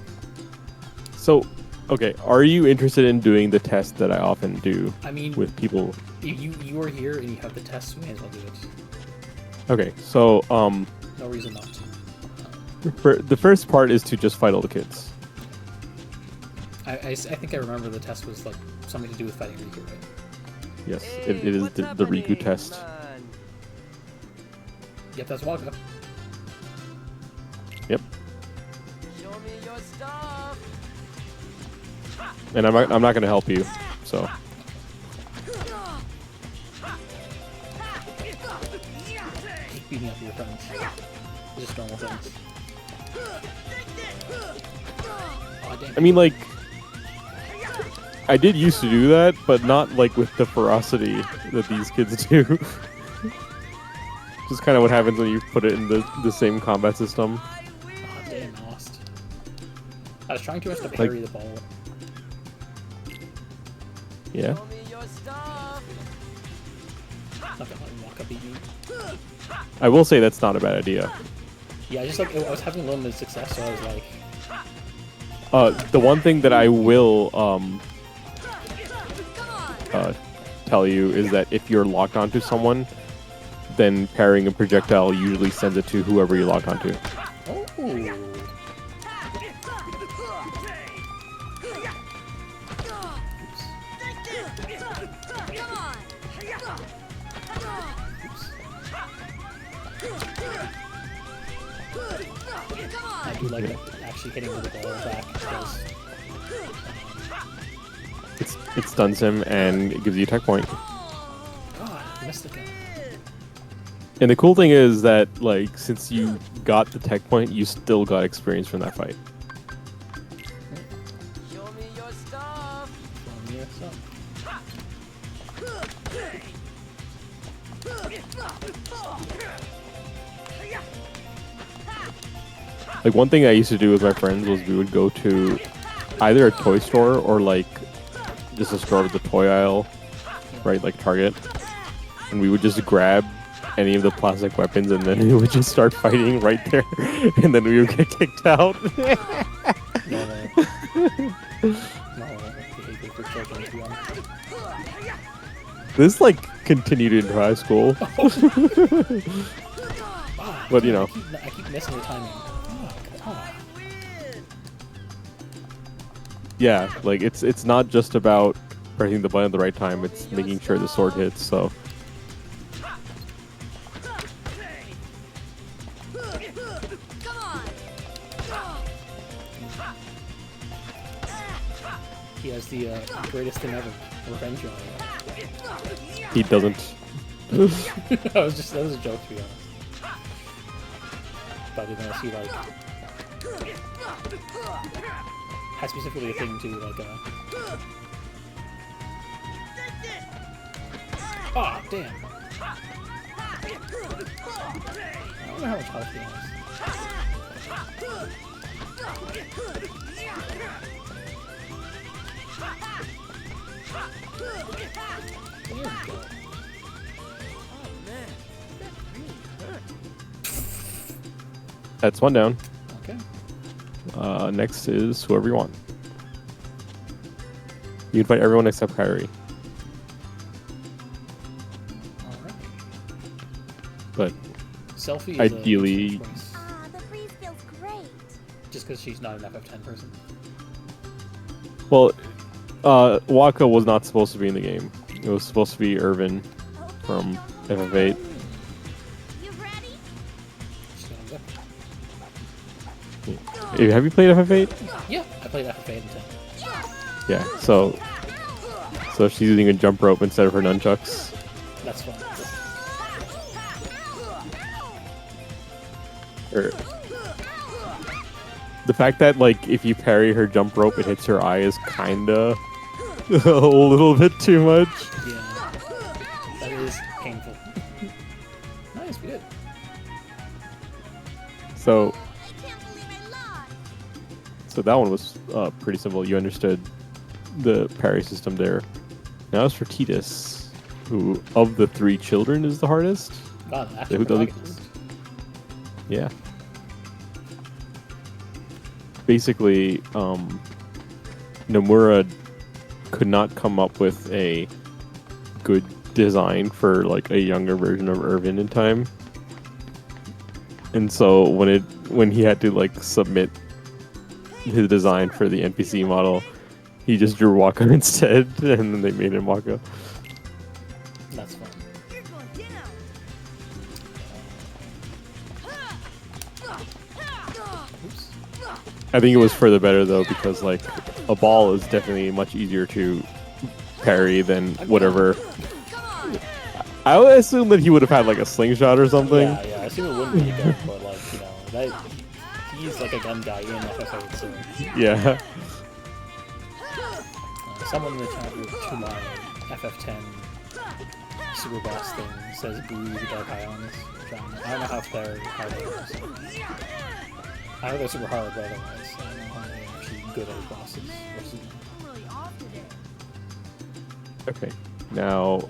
[SPEAKER 2] so okay, are you interested in doing the test that I often do
[SPEAKER 1] I mean,
[SPEAKER 2] with people?
[SPEAKER 1] you are here and you have the test, so we may as well do it.
[SPEAKER 2] Okay, so
[SPEAKER 1] No reason not to.
[SPEAKER 2] for the first part is to just fight all the kids.
[SPEAKER 1] I think I remember the test was like something to do with fighting Riku, right?
[SPEAKER 2] Yes,
[SPEAKER 4] Hey,
[SPEAKER 2] it is
[SPEAKER 4] what's
[SPEAKER 2] the
[SPEAKER 4] happening?
[SPEAKER 2] Riku test.
[SPEAKER 4] Come on.
[SPEAKER 1] Yep, that's Waka.
[SPEAKER 2] Yep,
[SPEAKER 4] Show me your stuff.
[SPEAKER 2] and I'm not going to help you. So
[SPEAKER 1] Keep beating up your friends. It's just normal things. Aw, damn.
[SPEAKER 2] I mean, like, I did used to do that, but not like with the ferocity that these kids do. Just kind of what happens when you put it in the same combat system.
[SPEAKER 1] Aw, damn, I lost. I was trying too much to parry the ball.
[SPEAKER 2] Yeah.
[SPEAKER 4] Show me your stuff.
[SPEAKER 1] Not gonna let Waka beat me.
[SPEAKER 2] I will say that's not a bad idea.
[SPEAKER 1] Yeah, I just like I was having limited success, so I was like,
[SPEAKER 2] The one thing that I will tell you is that if you're locked onto someone, then parrying a projectile usually sends it to whoever you're locked onto.
[SPEAKER 1] oh. I do like actually hitting with the ball back because
[SPEAKER 2] It stuns him and it gives you a tech point.
[SPEAKER 1] God, I missed again.
[SPEAKER 2] And the cool thing is that, like, since you got the tech point, you still got experience from that fight.
[SPEAKER 4] Show me your stuff.
[SPEAKER 1] Yeah, so.
[SPEAKER 2] Like, one thing I used to do with my friends was we would go to either a toy store or, like, just a store with the toy aisle, right, like Target. And we would just grab any of the plastic weapons and then we would just start fighting right there. And then we would get kicked out.
[SPEAKER 1] Normal behavior for children, to be honest.
[SPEAKER 2] This, like, continued into high school.
[SPEAKER 1] Ah,
[SPEAKER 2] But, you know.
[SPEAKER 1] I keep missing the timing. Oh,
[SPEAKER 2] Yeah, like, it's not just about pressing the button at the right time, it's making sure the sword hits, so...
[SPEAKER 1] he has the greatest thing ever, revenge on
[SPEAKER 2] He doesn't.
[SPEAKER 1] that was a joke, to be honest. But you're gonna see, like, has specifically a thing to, like, ah, damn. I don't know how much health he has. There we go.
[SPEAKER 2] That's one down.
[SPEAKER 1] Okay.
[SPEAKER 2] Next is whoever you want. You can fight everyone except Kyrie.
[SPEAKER 1] Alright.
[SPEAKER 2] But
[SPEAKER 1] Selfie is
[SPEAKER 2] Ideally-
[SPEAKER 1] a good choice,
[SPEAKER 3] The breeze feels great.
[SPEAKER 1] just because she's not an FF10 person.
[SPEAKER 2] well, Waka was not supposed to be in the game. It was supposed to be Irvin from FF8.
[SPEAKER 3] You ready?
[SPEAKER 2] Have you played FF8?
[SPEAKER 1] Yeah, I played FF8 and 10.
[SPEAKER 2] Yeah. So she's using a jump rope instead of her nunchucks.
[SPEAKER 1] That's fun.
[SPEAKER 2] Or the fact that like if you parry her jump rope, it hits her eye is kinda a little bit too much.
[SPEAKER 1] Yeah, that is painful. Nice, good.
[SPEAKER 2] So
[SPEAKER 3] I can't believe I lost.
[SPEAKER 2] so that one was pretty simple. You understood the parry system there. Now it's for Tidus, who of the 3 children is the hardest.
[SPEAKER 1] God,
[SPEAKER 2] Who
[SPEAKER 1] actually,
[SPEAKER 2] the-
[SPEAKER 1] protagonist.
[SPEAKER 2] Yeah. Basically, Nomura could not come up with a good design for like a younger version of Irvin in time. And so when he had to like submit his design for the NPC model, he just drew Waka instead, and then they made him Waka.
[SPEAKER 1] That's fun.
[SPEAKER 3] You're going down.
[SPEAKER 1] Oops.
[SPEAKER 2] I think it was for the better though, because like a ball is definitely much easier to parry than whatever. I would assume that he would have had like a slingshot or something.
[SPEAKER 1] Yeah, I assume it wouldn't be good, but like, you know, that he's like a gun guy in FF8, so
[SPEAKER 2] Yeah.
[SPEAKER 1] someone in the chat group to my FF10 super boss thing says boo the Dark Ions, which I don't know how they're hard they are, so. I know they're super hard, but otherwise, I don't know how they're actually good as bosses versus
[SPEAKER 3] I'm really off today.
[SPEAKER 2] Okay. Now,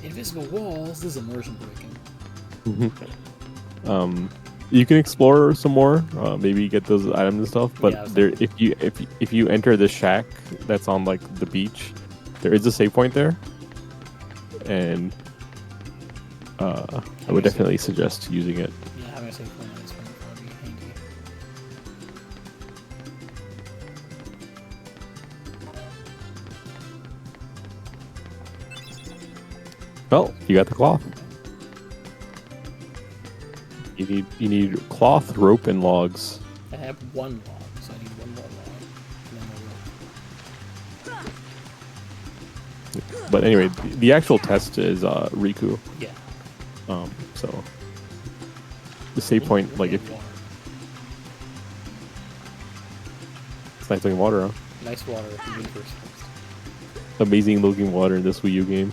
[SPEAKER 1] invisible walls. This is immersion breaking.
[SPEAKER 2] you can explore some more. Maybe get those items and stuff. But
[SPEAKER 1] Yeah, I was
[SPEAKER 2] there,
[SPEAKER 1] thinking.
[SPEAKER 2] if you enter the shack that's on like the beach, there is a save point there, and I would definitely suggest using it.
[SPEAKER 1] Yeah, having a save point is probably handy.
[SPEAKER 2] Well, you got the cloth. You need cloth, rope, and logs.
[SPEAKER 1] I have one log, so I need one more log. And then a rope.
[SPEAKER 2] But anyway, the actual test is Riku.
[SPEAKER 1] Yeah.
[SPEAKER 2] So the save point, like if
[SPEAKER 1] Water.
[SPEAKER 2] it's nice looking water, huh?
[SPEAKER 1] Nice water at the universe.
[SPEAKER 2] Amazing looking water in this Wii U game.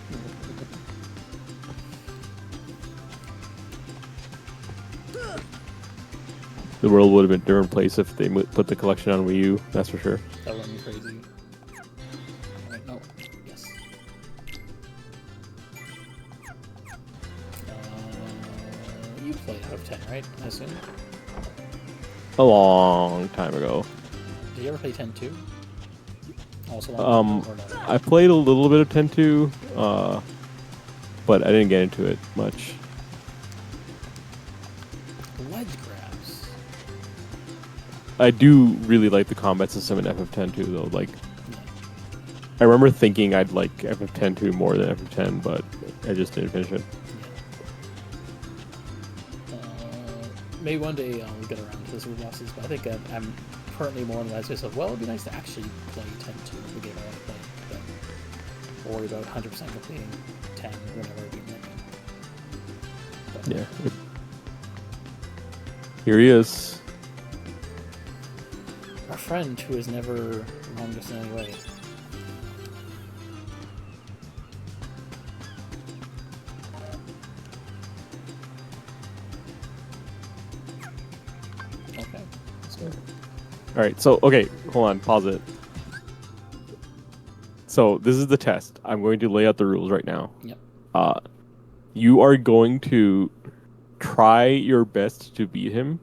[SPEAKER 2] The world would have been a different place if they put the collection on Wii U. That's for sure.
[SPEAKER 1] That would be crazy. Alright, no. Yes. You played out of 10, right? I assume.
[SPEAKER 2] A long time ago.
[SPEAKER 1] Did you ever play 10 2? Also long or no?
[SPEAKER 2] I played a little bit of 10-2, but I didn't get into it much.
[SPEAKER 1] Ledge grabs.
[SPEAKER 2] I do really like the combat system in FF10 though. Like,
[SPEAKER 1] Yeah.
[SPEAKER 2] I remember thinking I'd like FF10 more than FF10, but I just didn't finish it.
[SPEAKER 1] Maybe one day I'll get around to the super bosses, but I think I'm currently more in the space of, well, it'd be nice to actually play 10 2 the game I want to play, than worry about 100% completing 10 whenever I beat that game. But,
[SPEAKER 2] Yeah. Here he is.
[SPEAKER 1] Our friend who has never wronged us in any way. Okay, let's go.
[SPEAKER 2] All right. So, okay, hold on. Pause it. So, this is the test. I'm going to lay out the rules right now.
[SPEAKER 1] Yep.
[SPEAKER 2] You are going to try your best to beat him.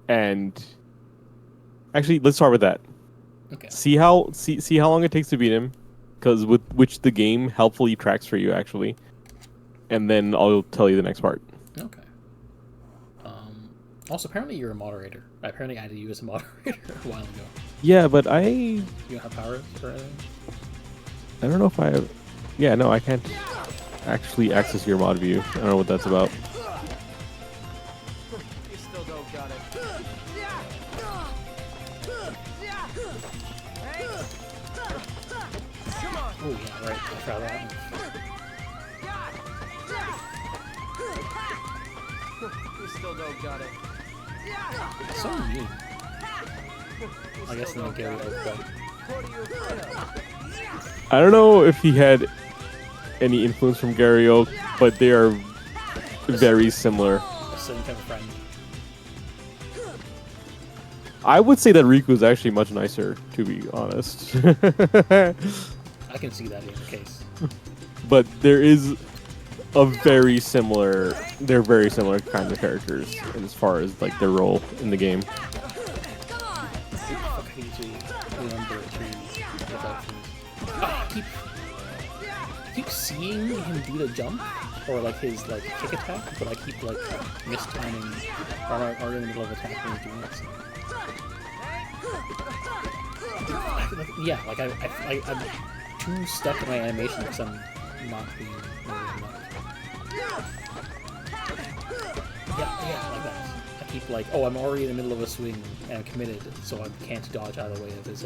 [SPEAKER 2] And actually, let's start with that.
[SPEAKER 1] Okay.
[SPEAKER 2] See how long it takes to beat him, because with which the game helpfully tracks for you actually, and then I'll tell you the next part.
[SPEAKER 1] Okay. Also, apparently you're a moderator. I apparently added you as a moderator a while ago.
[SPEAKER 2] Yeah, but
[SPEAKER 1] You don't have powers or anything?
[SPEAKER 2] I don't know if I have. Yeah, no, I can't. actually access your mod view. I don't know what that's about.
[SPEAKER 4] You still don't got it. Come on.
[SPEAKER 1] Oh yeah, right. I forgot that.
[SPEAKER 4] You still don't got it.
[SPEAKER 1] So mean.
[SPEAKER 4] You
[SPEAKER 1] I guess
[SPEAKER 4] still
[SPEAKER 1] then
[SPEAKER 4] don't
[SPEAKER 1] Gary
[SPEAKER 4] got it.
[SPEAKER 1] Oak, but
[SPEAKER 4] What are you afraid of?
[SPEAKER 2] I don't know if he had any influence from Gary Oak, but they are very similar.
[SPEAKER 1] a certain type of friend.
[SPEAKER 2] I would say that Riku is actually much nicer, to be honest.
[SPEAKER 1] I can see that being the case.
[SPEAKER 2] But there is a very similar. They're very similar kinds of characters as far as like their role in the game.
[SPEAKER 1] Fuck, I need to remember to look out for this. I keep seeing him do the jump or like his like kick attack, but I keep like mistiming or in the middle of attack when he's doing it. So. Yeah, like I'm too stuck in my animation because I'm not being really enough. Yeah, like that. I keep like, oh, I'm already in the middle of a swing and I'm committed, so I can't dodge out of the way of his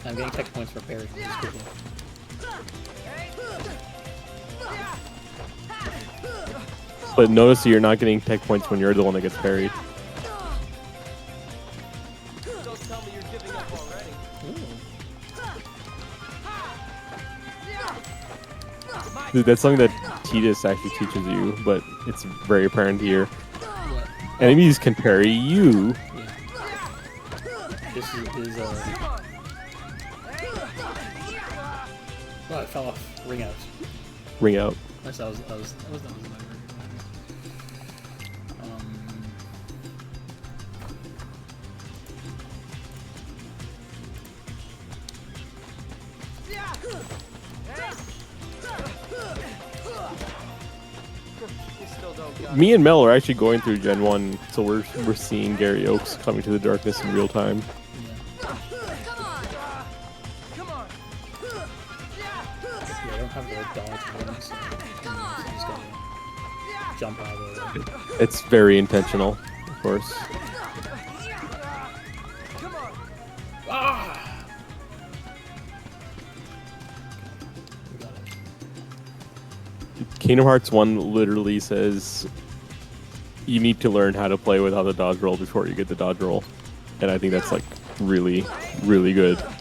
[SPEAKER 1] I'm getting tech points for parrying, which is cool.
[SPEAKER 2] But notice that you're not getting tech points when you're the one that gets parried.
[SPEAKER 4] Don't tell me you're giving up already.
[SPEAKER 2] Dude, that's something that Tidus actually teaches you, but it's very apparent here.
[SPEAKER 1] What?
[SPEAKER 2] Enemies can parry you.
[SPEAKER 1] Yeah. This is oh, it fell off. Ring out.
[SPEAKER 2] Ring out.
[SPEAKER 1] Nice, that was my word.
[SPEAKER 4] You still don't got
[SPEAKER 2] Me and Mel are actually going through Gen 1, so we're seeing Gary Oaks coming to the darkness in real time.
[SPEAKER 1] Yeah.
[SPEAKER 4] Come on.
[SPEAKER 1] Yeah, I don't have the dodge one, so I just gotta jump out of the way.
[SPEAKER 2] It's very intentional, of course.
[SPEAKER 4] Come on.
[SPEAKER 1] Ah! We got it.
[SPEAKER 2] Kingdom Hearts 1 literally says you need to learn how to play without the dodge roll before you get the dodge roll. And I think that's like really, really good.
[SPEAKER 4] You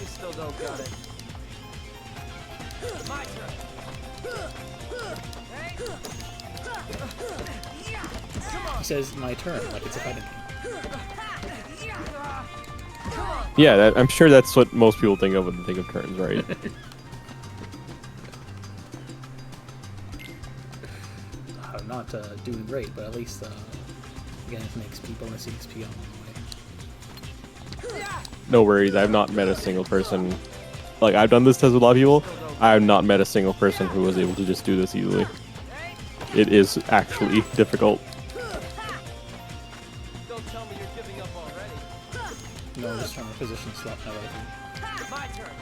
[SPEAKER 4] still don't got it. My turn.
[SPEAKER 1] He says my turn, like it's a fighting game.
[SPEAKER 2] Yeah, I'm sure that's what most people think of when they think of turns, right?
[SPEAKER 1] I'm not doing great, but at least again, it makes people bonus XP on the way.
[SPEAKER 2] No worries, I've not met a single person. Like, I've done this test with a lot of people. I have not met a single person who was able to just do this easily. It is actually difficult.
[SPEAKER 4] Don't tell me you're giving up already.
[SPEAKER 1] No, I'm just trying to position swap my way.
[SPEAKER 4] My turn.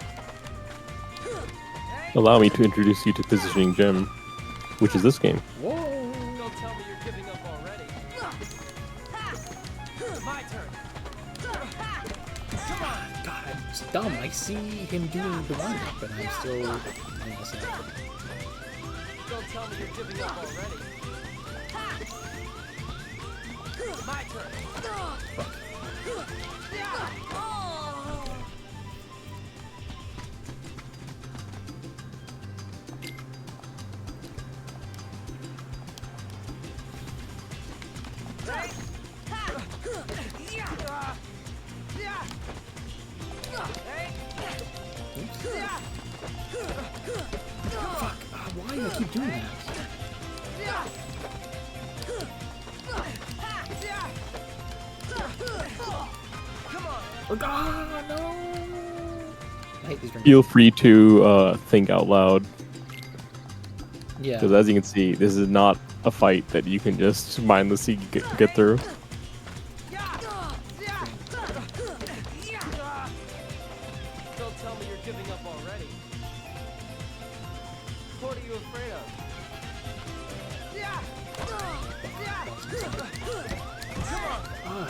[SPEAKER 2] Allow me to introduce you to Positioning Gem, which is this game.
[SPEAKER 1] Whoa!
[SPEAKER 4] Don't tell me you're giving up already. My turn.
[SPEAKER 1] God, it's dumb. I see him doing the one up, and I'm still.
[SPEAKER 4] Don't tell me you're giving up already. My turn.
[SPEAKER 1] Fuck. Fuck! Why do I keep doing that? Oh God, no! I hate these rings.
[SPEAKER 2] Feel free to think out loud,
[SPEAKER 1] Yeah.
[SPEAKER 2] because as you can see, this is not a fight that you can just mindlessly get through.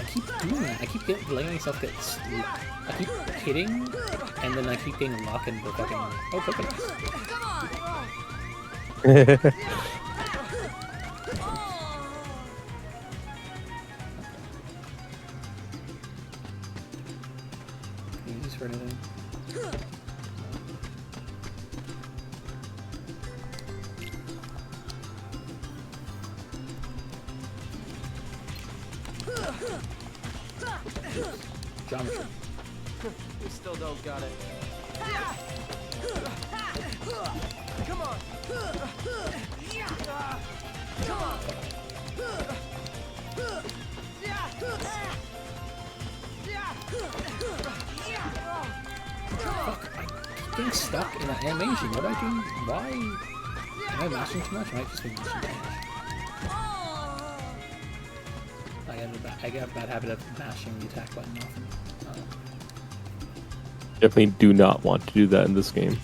[SPEAKER 1] keep doing that. I keep letting myself get. I keep hitting, and then I keep getting luck and the fucking. Oh, coconuts. Can you use this for anything? Geometry.
[SPEAKER 4] You still don't got it. Come on. Come on.
[SPEAKER 1] Fuck, I keep getting stuck in an animation. What do I do? Why? Am I mashing too much? I might just be mashing too much. I get a bad habit of mashing the attack button often.
[SPEAKER 2] Definitely do not want to do that in this game.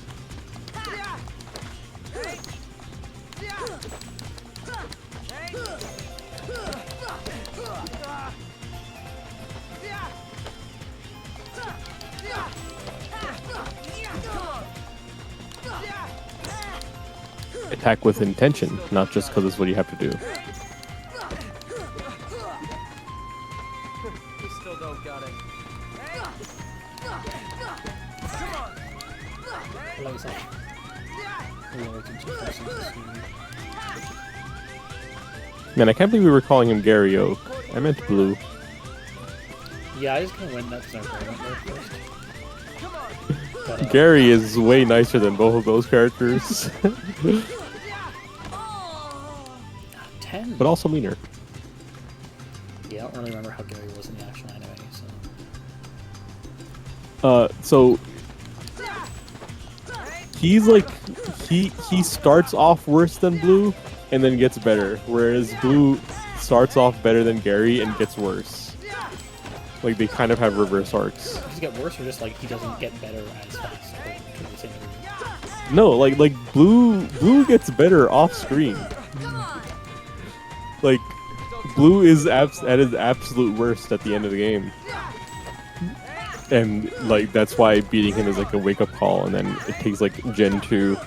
[SPEAKER 2] Attack with intention, not just because it's what you have to do.
[SPEAKER 4] You still don't got it.
[SPEAKER 1] Allow yourself.
[SPEAKER 2] Man, I can't believe we were calling him Gary Oak. I meant Blue.
[SPEAKER 1] Yeah, I just kind of went nuts because I went there first. But,
[SPEAKER 2] Gary is way nicer than both of those characters,
[SPEAKER 1] 10.
[SPEAKER 2] but also meaner.
[SPEAKER 1] Yeah, I don't really remember how Gary was in the actual anime, so.
[SPEAKER 2] So he's like he starts off worse than Blue and then gets better, whereas Blue starts off better than Gary and gets worse. Like they kind of have reverse arcs.
[SPEAKER 1] Does he get worse, or just like he doesn't get better as fast? Or can we say that?
[SPEAKER 2] No, like Blue gets better off screen. Like Blue is at his absolute worst at the end of the game. And like that's why beating him is like a wake up call, and then it takes like Gen 2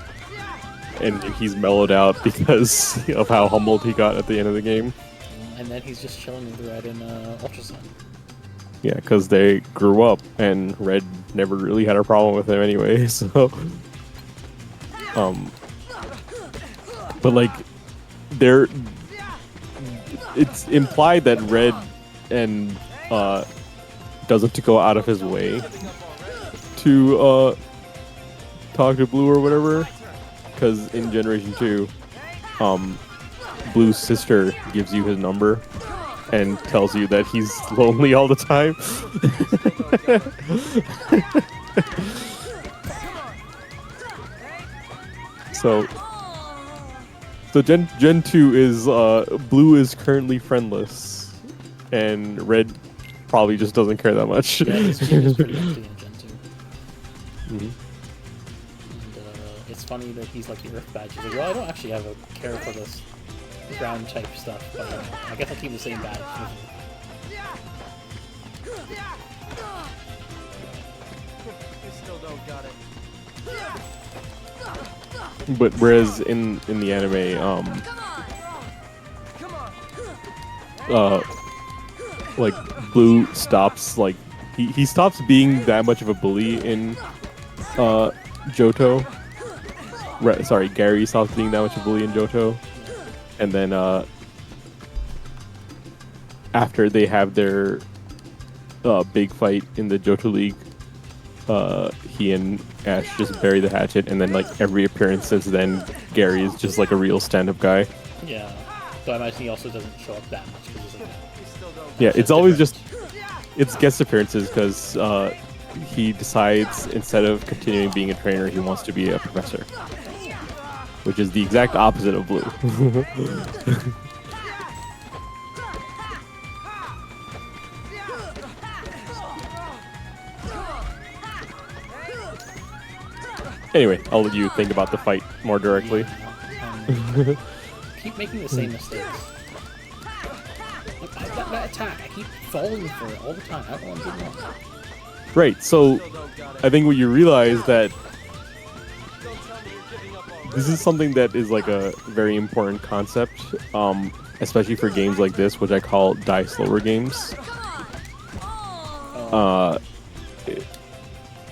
[SPEAKER 2] and he's mellowed out because of how humbled he got at the end of the game.
[SPEAKER 1] And then he's just chilling with Red in Ultra Sun.
[SPEAKER 2] Yeah, because they grew up and Red never really had a problem with him anyway, so but like it's implied that Red and doesn't go out of his way to talk to Blue or whatever, because in Generation 2 Blue's sister gives you his number and tells you that he's lonely all the time. So Gen 2 is Blue is currently friendless, and Red probably just doesn't care that much.
[SPEAKER 1] Yeah, it's pretty empty in Gen 2.
[SPEAKER 2] Mhm.
[SPEAKER 1] And it's funny that he's like the Earth badge. He's like, well, I don't actually have a care for this ground type stuff, but I guess I'll keep the same badge.
[SPEAKER 4] You still don't got it.
[SPEAKER 2] But whereas in the anime, like Blue stops, like he stops being that much of a bully in Johto. Sorry, Gary stops being that much of a bully in Johto, and then after they have their big fight in the Johto League, he and Ash just bury the hatchet, and then like every appearance since then, Gary is just like a real stand-up guy.
[SPEAKER 1] Yeah. So I imagine he also doesn't show up that much because he's like,
[SPEAKER 4] You still don't
[SPEAKER 2] Yeah,
[SPEAKER 1] That's
[SPEAKER 2] it's
[SPEAKER 1] just
[SPEAKER 2] always
[SPEAKER 1] different.
[SPEAKER 2] just it's guest appearances because he decides instead of continuing being a trainer, he wants to be a professor, which is the exact opposite of Blue. Anyway, I'll let you think about the fight more directly.
[SPEAKER 1] keep making the same mistakes. That attack, I keep falling for it all the time. I don't want to get off.
[SPEAKER 2] Right. So
[SPEAKER 4] Still don't got it.
[SPEAKER 2] I think what you realize that
[SPEAKER 4] Don't tell me you're giving up already.
[SPEAKER 2] this is something that is like a very important concept, especially for games like this, which I call die slower games.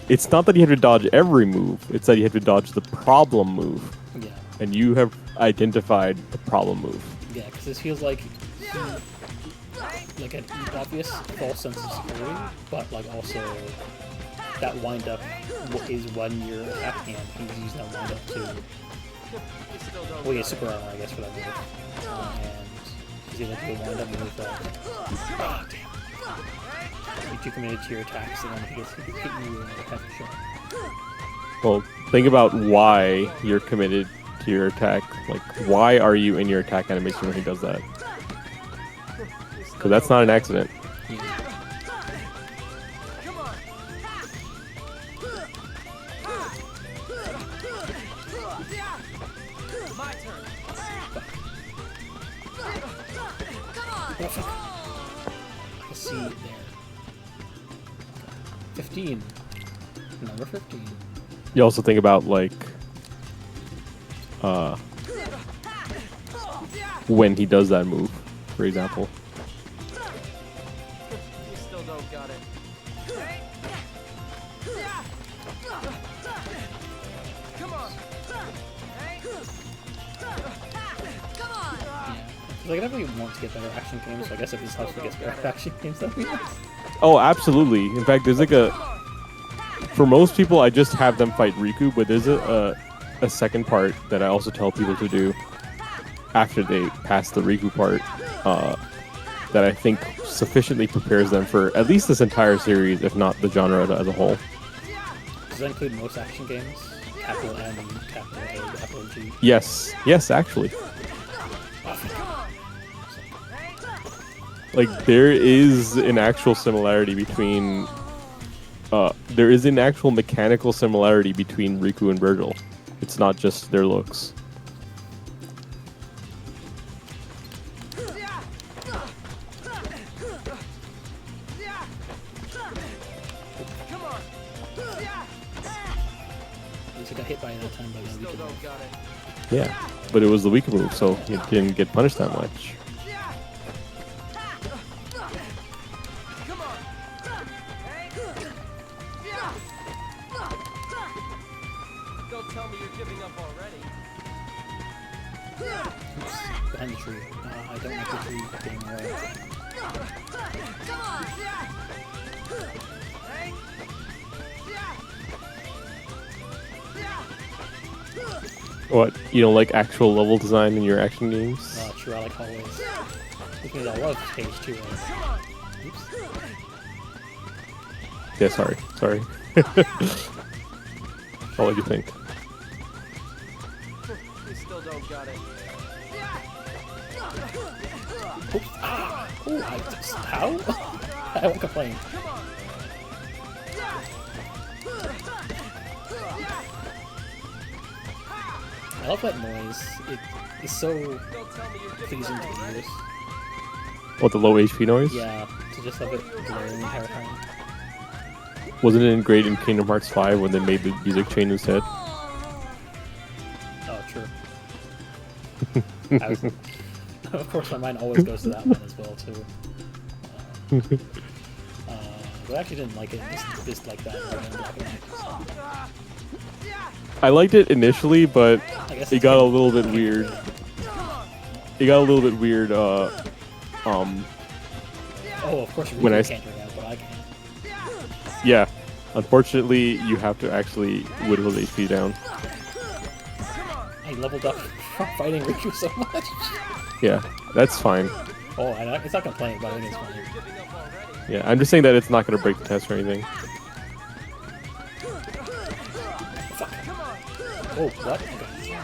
[SPEAKER 2] It's not that you have to dodge every move; it's that you have to dodge the problem move,
[SPEAKER 1] Yeah,
[SPEAKER 2] and you have identified the problem move.
[SPEAKER 1] yeah, because this feels like an obvious false sense of security, but like also that wind up is when you're attacking him. He's using that wind up to.
[SPEAKER 4] You still don't
[SPEAKER 1] Well, he has
[SPEAKER 4] got
[SPEAKER 1] super armor, I guess, for that move, and he's able to do a wind up move that. Ah, damn. You're too committed to your attacks, and then he can hit you with a heavy shot.
[SPEAKER 2] Well, think about why you're committed to your attack. Like, why are you in your attack animation when he does that? Because that's not an accident.
[SPEAKER 1] Yeah.
[SPEAKER 4] Come on. My turn.
[SPEAKER 1] Oh, fuck. I see it there. 15. Number 15.
[SPEAKER 2] You also think about like when he does that move, for example.
[SPEAKER 4] You still don't got it. Come on.
[SPEAKER 1] Yeah. Like, I definitely want to get better action games, so I guess if this helps me get better action games, that'd be nice.
[SPEAKER 2] Oh, absolutely. In fact, there's like a for most people, I just have them fight Riku, but there's a second part that I also tell people to do after they pass the Riku part that I think sufficiently prepares them for at least this entire series, if not the genre as a whole.
[SPEAKER 1] Does that include most action games? Capital M, capital A, capital G.
[SPEAKER 2] Yes, actually. Like, there is an actual similarity between there is an actual mechanical similarity between Riku and Virgil. It's not just their looks.
[SPEAKER 4] Come on.
[SPEAKER 1] At least I got hit by it that time, but I
[SPEAKER 4] Still
[SPEAKER 1] weakened.
[SPEAKER 4] don't got it.
[SPEAKER 2] Yeah, but it was the weaker move, so you didn't get punished that much.
[SPEAKER 4] Come on. Don't tell me you're giving up already.
[SPEAKER 1] Oops, behind the tree. I don't like the tree getting away.
[SPEAKER 2] What? You don't like actual level design in your action games?
[SPEAKER 1] True, I like hallways. Because I love stage 2. Right? Oops.
[SPEAKER 2] Yeah, sorry. I'll let you think.
[SPEAKER 4] You still don't got it.
[SPEAKER 1] Oops. Ah! Ooh, how? I won't complain. I love that noise. It's so
[SPEAKER 4] Don't tell me you're giving
[SPEAKER 1] pleasing
[SPEAKER 4] up
[SPEAKER 1] to the
[SPEAKER 4] already.
[SPEAKER 1] ears.
[SPEAKER 2] What, the low HP noise?
[SPEAKER 1] Yeah, to just have it blaring the entire time.
[SPEAKER 2] Wasn't it great in Kingdom Hearts 5 when they made the music change instead?
[SPEAKER 1] Oh, true. Of course, my mind always goes to that one as well, too. But I actually didn't like it just like that. In black and white.
[SPEAKER 2] I liked it initially, but
[SPEAKER 1] I guess
[SPEAKER 2] it
[SPEAKER 1] it's
[SPEAKER 2] got a
[SPEAKER 1] been-
[SPEAKER 2] little bit weird. It got a little bit weird,
[SPEAKER 1] Oh, of course, you
[SPEAKER 2] when I
[SPEAKER 1] can't do that, but I can.
[SPEAKER 2] yeah. Unfortunately, you have to actually whittle his HP down.
[SPEAKER 1] I leveled up from fighting Riku so much.
[SPEAKER 2] Yeah, that's fine.
[SPEAKER 1] Oh, it's not complaining, but I think it's funny.
[SPEAKER 4] Giving up already.
[SPEAKER 2] Yeah, I'm just saying that it's not going to break the test or anything.
[SPEAKER 1] Fuck. Oh, what? Okay.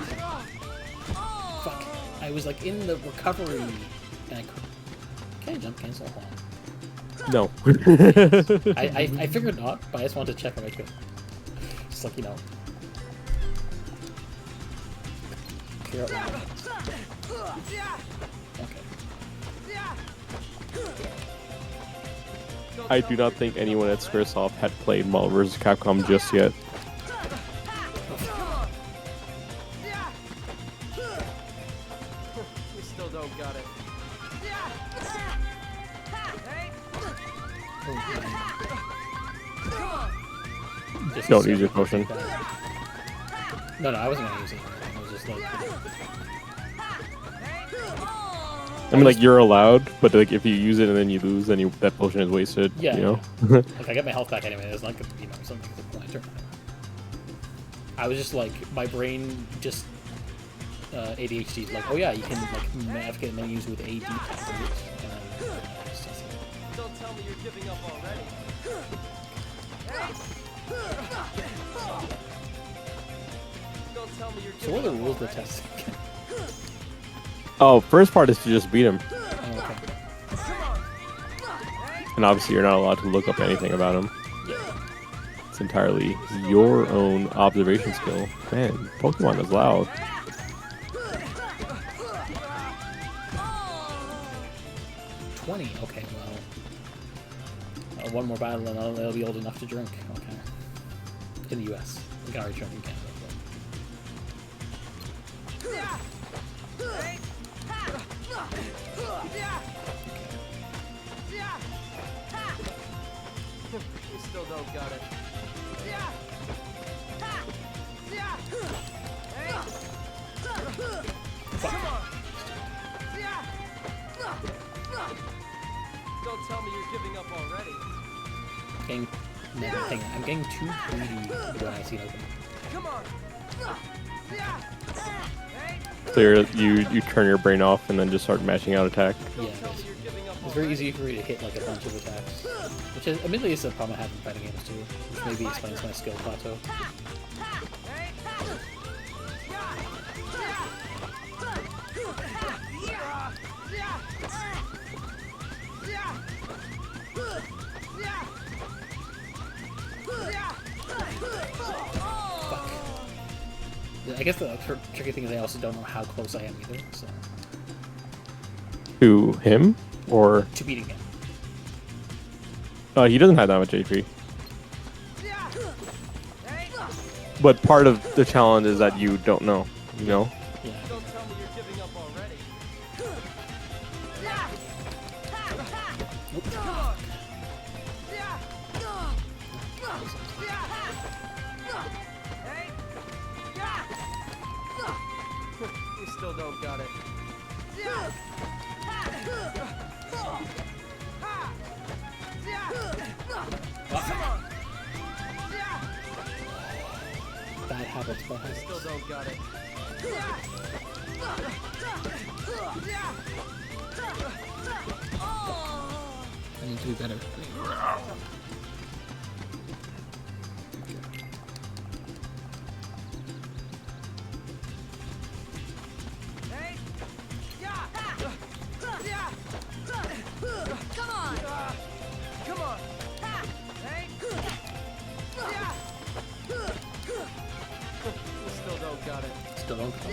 [SPEAKER 1] Fuck. I was like in the recovery, and I couldn't. Can I jump cancel? Hold on.
[SPEAKER 2] No.
[SPEAKER 1] I figured not, but I just wanted to check if I could. Just like, you know. Clear out my weapons. Okay.
[SPEAKER 2] I do not think anyone at Squaresoft had played Marvel vs. Capcom just yet.
[SPEAKER 4] We still don't got it.
[SPEAKER 1] Just
[SPEAKER 2] Don't
[SPEAKER 1] so
[SPEAKER 2] use your
[SPEAKER 1] I can
[SPEAKER 2] potion.
[SPEAKER 1] take that. No, I wasn't gonna use it. I was just like,
[SPEAKER 2] I mean, like, you're allowed, but like if you use it and then you lose, then that potion is wasted.
[SPEAKER 1] yeah,
[SPEAKER 2] You know.
[SPEAKER 1] like I get my health back anyway. It's not, something to the point. Or I was just like, my brain just ADHD. Like, oh yeah, you can like navigate menus with AD tab.
[SPEAKER 4] Don't tell me you're giving up already. Don't tell me you're
[SPEAKER 1] So what are the
[SPEAKER 4] giving up
[SPEAKER 1] rules of the
[SPEAKER 4] already.
[SPEAKER 1] test?
[SPEAKER 2] Oh, first part is to just beat him,
[SPEAKER 1] Oh, okay.
[SPEAKER 2] and obviously you're not allowed to look up anything about him.
[SPEAKER 1] Yeah.
[SPEAKER 2] It's entirely your own observation skill. Man, Pokemon is loud.
[SPEAKER 1] $20. Okay, well, one more battle and they'll be old enough to drink. Okay. In the U.S. We can already drink in Canada.
[SPEAKER 4] We still don't got it. Don't tell me you're giving up already.
[SPEAKER 1] Getting, hang on, I'm getting too greedy when I see it open.
[SPEAKER 4] Come on.
[SPEAKER 2] So you turn your brain off and then just start mashing out attack.
[SPEAKER 1] Yeah,
[SPEAKER 4] Don't tell me you're giving up
[SPEAKER 1] it's very
[SPEAKER 4] already.
[SPEAKER 1] easy for me to hit like a bunch of attacks, which is admittedly is a problem I have in fighting games too, which maybe explains my skill plateau. Fuck. I guess the tricky thing is I also don't know how close I am either, so
[SPEAKER 2] To him, or
[SPEAKER 1] to beating him.
[SPEAKER 2] he doesn't have that much HP. But part of the challenge is that you don't know. You know.
[SPEAKER 1] Yeah.
[SPEAKER 4] Don't tell me you're giving up already. We still don't got it.
[SPEAKER 1] Bad habits, bad
[SPEAKER 4] We
[SPEAKER 1] habits.
[SPEAKER 4] still don't got it.
[SPEAKER 1] I need to be better.
[SPEAKER 3] Come on!
[SPEAKER 4] Come on. We still don't got it.
[SPEAKER 1] Still don't come.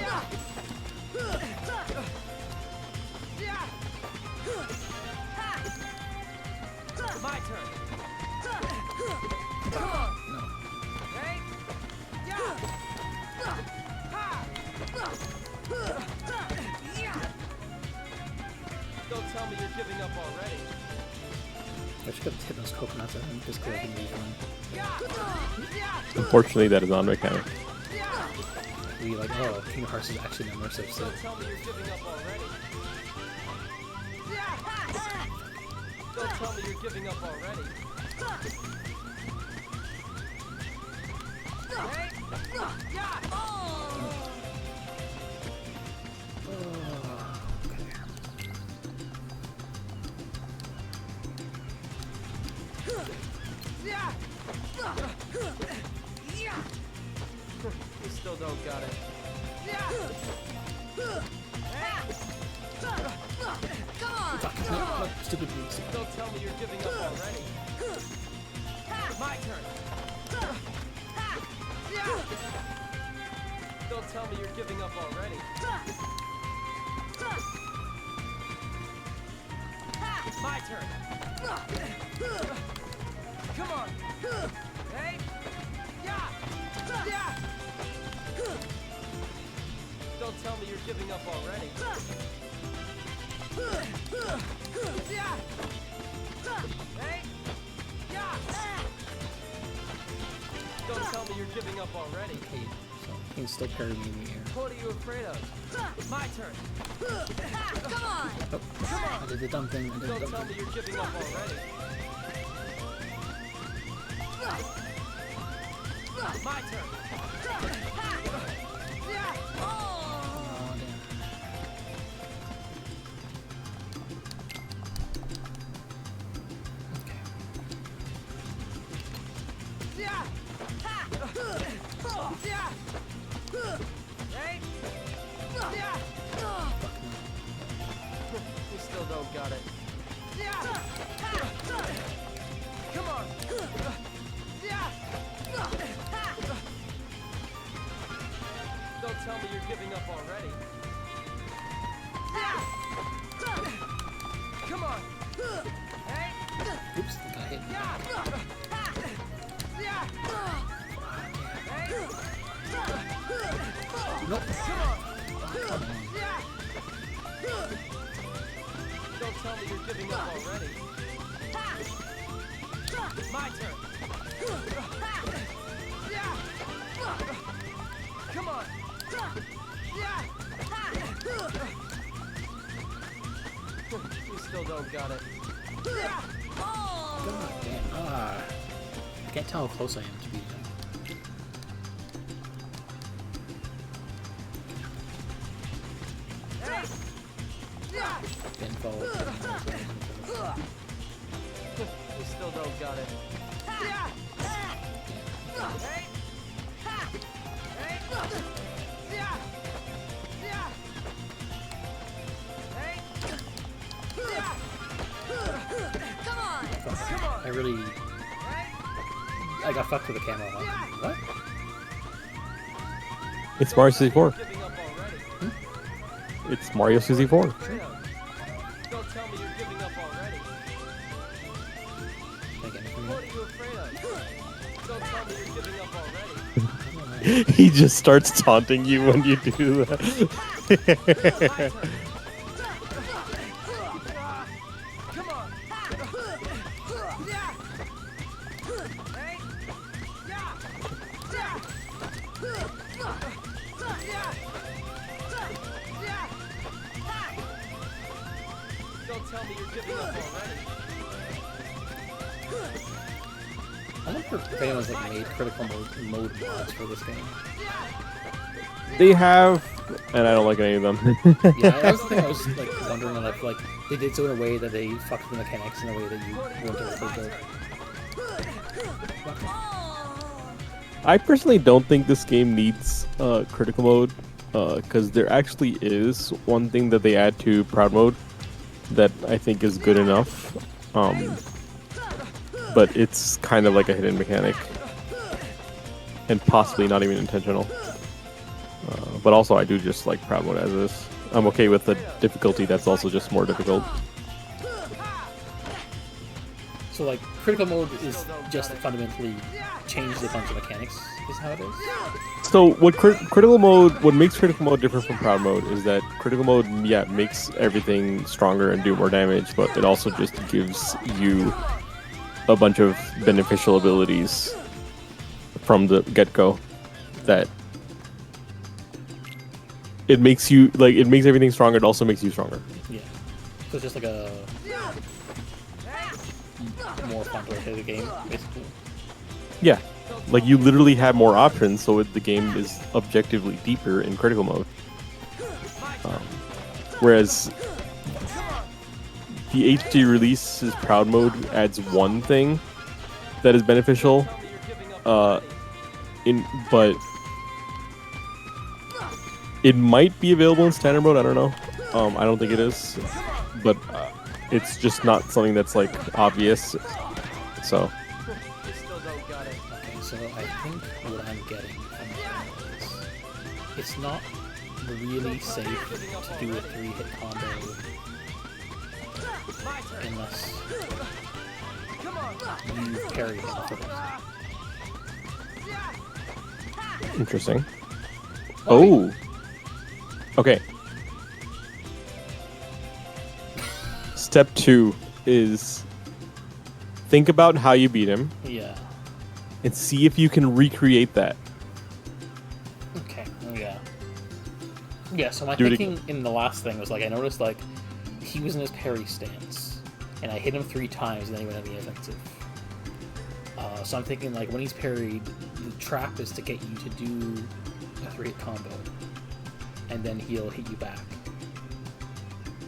[SPEAKER 4] My turn.
[SPEAKER 1] No.
[SPEAKER 4] Don't tell me you're giving up already.
[SPEAKER 1] I should have hit those coconuts and just go ahead and leave one.
[SPEAKER 2] Unfortunately, that is not mechanic.
[SPEAKER 1] Be like, oh, King of Hearts is actually an immersive sim.
[SPEAKER 4] Don't tell me you're giving up already. Don't tell me you're giving up already. We still don't got it.
[SPEAKER 3] Come on!
[SPEAKER 1] No, stupid beats.
[SPEAKER 4] Don't tell me you're giving up already. My turn. Don't tell me you're giving up already. My My turn. Come on. Hey. Yeah. Yeah. Don't tell me you're giving up already. Yeah. Hey. Yeah. Don't tell me you're giving up already.
[SPEAKER 1] Okay, so he can still parry me in the air.
[SPEAKER 4] What are you afraid of? My turn.
[SPEAKER 3] Come on!
[SPEAKER 1] Oh, I did the dumb thing. I did the
[SPEAKER 4] Don't
[SPEAKER 1] dumb
[SPEAKER 4] tell me
[SPEAKER 1] thing.
[SPEAKER 4] you're giving up already. My turn.
[SPEAKER 1] Oh, damn. Okay.
[SPEAKER 4] Yeah. Yeah. Hey. Yeah.
[SPEAKER 1] Fuck no.
[SPEAKER 4] We still don't got it. Yeah. Come on. Yeah. Don't tell me you're giving up already. Yeah. Come on. Hey.
[SPEAKER 1] Oops, got hit.
[SPEAKER 4] Yeah. Yeah. Hey.
[SPEAKER 1] Nope.
[SPEAKER 4] Come on. Yeah. Don't tell me you're giving up already. My turn. Yeah. Come on. Yeah. We still don't got it. Yeah.
[SPEAKER 1] God damn. Ah. I can't tell how close I am to beating him.
[SPEAKER 4] Hey. Yeah.
[SPEAKER 1] Didn't fall.
[SPEAKER 4] We still don't got it. Yeah. Hey. Hey. Yeah. Yeah. Hey. Yeah.
[SPEAKER 3] Come on!
[SPEAKER 4] Come on.
[SPEAKER 1] I really.
[SPEAKER 4] Hey.
[SPEAKER 1] I got fucked with the camera. Huh? What?
[SPEAKER 2] It's Mario 64.
[SPEAKER 4] Giving up already.
[SPEAKER 2] It's Mario 64.
[SPEAKER 4] Afraid of. Don't tell me you're giving up already.
[SPEAKER 1] Can I get anything
[SPEAKER 4] What
[SPEAKER 1] more?
[SPEAKER 4] are you afraid of? Don't tell me you're giving up already.
[SPEAKER 2] He just starts taunting you when you do that.
[SPEAKER 4] My turn. Come on. Yeah. Hey. Yeah. Yeah. Yeah. Don't tell me you're giving up already.
[SPEAKER 1] I wonder if anyone's like made critical mode mods for this game.
[SPEAKER 2] They have, and I don't like any of them.
[SPEAKER 1] Yeah, that was the thing I was like wondering if like they did so in a way that they fucked the mechanics in a way that you wouldn't have
[SPEAKER 4] My
[SPEAKER 1] approved of.
[SPEAKER 4] turn.
[SPEAKER 2] I personally don't think this game needs critical mode, because there actually is one thing that they add to Proud Mode that I think is good enough. But it's kind of like a hidden mechanic, and possibly not even intentional. But also, I do just like Proud Mode as is. I'm okay with the difficulty that's also just more difficult.
[SPEAKER 1] So like critical mode is just fundamentally changed a bunch of mechanics. Is how it is.
[SPEAKER 2] So what what makes critical mode different from Proud Mode is that critical mode, yeah, makes everything stronger and do more damage, but it also just gives you a bunch of beneficial abilities from the get-go that it makes you like it makes everything stronger. It also makes you stronger.
[SPEAKER 1] Yeah. So it's just like a more fun way to play the game, basically.
[SPEAKER 2] Yeah, like you literally have more options, so the game is objectively deeper in critical mode. Whereas the HD release's Proud Mode adds one thing that is beneficial, but it might be available in standard mode. I don't know. I don't think it is, but it's just not something that's like obvious. So
[SPEAKER 4] We still don't got it.
[SPEAKER 1] Okay, so I think what I'm getting from that is it's not really safe to do a 3-hit combo unless
[SPEAKER 4] Come on.
[SPEAKER 1] you parry him first.
[SPEAKER 2] Interesting. Oh. Okay. Step 2 is think about how you beat him
[SPEAKER 1] Yeah.
[SPEAKER 2] and see if you can recreate that.
[SPEAKER 1] Okay. Oh, yeah. Yeah, so my
[SPEAKER 2] Do it
[SPEAKER 1] thinking in the last thing was like, I noticed like he was in his parry stance, and I hit him 3 times, and then he went on the offensive. So I'm thinking like when he's parried, the trap is to get you to do a 3-hit combo, and then he'll hit you back.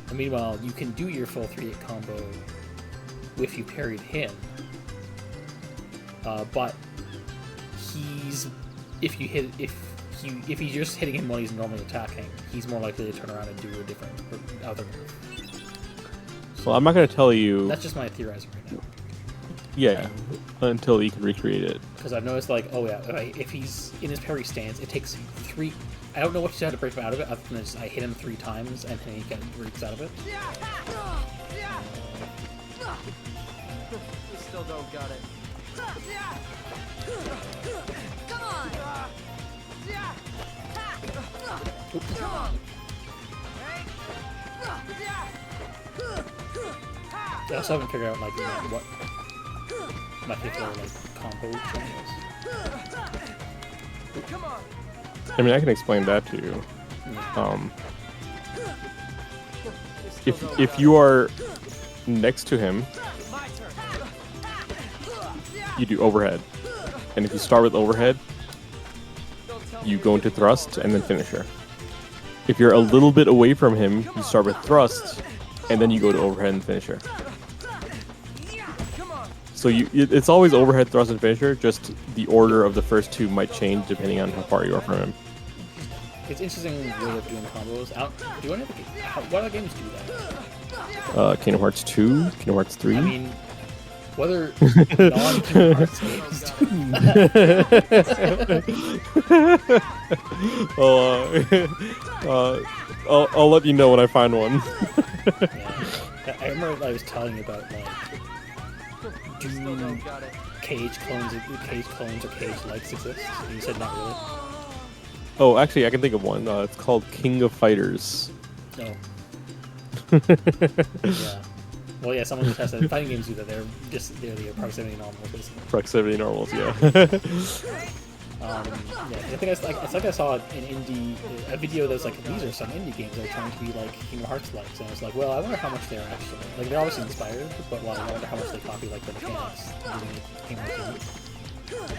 [SPEAKER 1] And meanwhile, you can do your full 3-hit combo if you parried him, but if he's just hitting him while he's normally attacking, he's more likely to turn around and do a different other move.
[SPEAKER 2] Well, I'm not going to tell you.
[SPEAKER 1] That's just my theorizing right now.
[SPEAKER 2] Yeah, until you can recreate it.
[SPEAKER 1] Because I've noticed, like, oh yeah, if he's in his parry stance, it takes 3. I don't know what to how to break him out of it, other than just I hit him 3 times and then he kind of breaks out of it.
[SPEAKER 4] We still don't got it.
[SPEAKER 3] Come on!
[SPEAKER 4] Come on.
[SPEAKER 1] I also haven't figured out like what my particular like combo chain is.
[SPEAKER 4] Come on.
[SPEAKER 2] I mean, I can explain that to you.
[SPEAKER 4] We still don't
[SPEAKER 2] If
[SPEAKER 4] got
[SPEAKER 2] you are next to him,
[SPEAKER 4] it. My turn.
[SPEAKER 2] you do overhead. And if you start with overhead,
[SPEAKER 4] Don't tell
[SPEAKER 2] you
[SPEAKER 4] me
[SPEAKER 2] go into thrust and then finisher. If you're a little bit away from him, you start with thrust, and then you go to overhead and finisher.
[SPEAKER 4] Come on.
[SPEAKER 2] So it's always overhead, thrust, and finisher. Just the order of the first 2 might change depending on how far you are from him.
[SPEAKER 1] It's interesting way of doing combos. Do any of what other games do that?
[SPEAKER 2] Kingdom Hearts 2, Kingdom Hearts 3.
[SPEAKER 1] I mean, whether non-Kingdom Hearts games do
[SPEAKER 2] I'll let you know when I find one.
[SPEAKER 1] Yeah. I remember I was telling you about like do
[SPEAKER 4] Still don't got it.
[SPEAKER 1] cage clones or cage likes exist? And you said not really.
[SPEAKER 2] Oh, actually, I can think of one. It's called King of Fighters.
[SPEAKER 1] No. Yeah. Well, yeah. Someone who tested fighting games do that. They're the proximity normals, basically.
[SPEAKER 2] Proximity normals, yeah.
[SPEAKER 1] Yeah, I think it's like I saw a video that's like these are some indie games that are trying to be like Kingdom Hearts likes, and I was like, well, I wonder how much they're actually like. They're obviously inspired, but like, I wonder how much they copy like the mechanics using Kingdom Hearts games.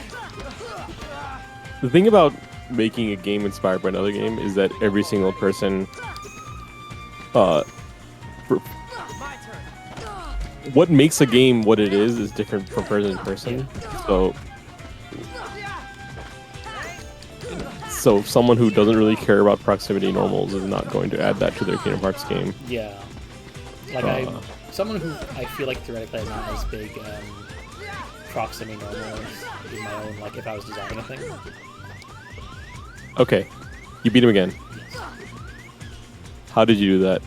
[SPEAKER 2] The thing about making a game inspired by another game is that every single person,
[SPEAKER 4] My turn.
[SPEAKER 2] what makes a game what it is different from person to person. So someone who doesn't really care about proximity normals is not going to add that to their Kingdom Hearts game.
[SPEAKER 1] Yeah, like someone who I feel like theoretically I'm not as big proximity normals in my own like if I was designing a thing.
[SPEAKER 2] Okay, you beat him again. How did you do that?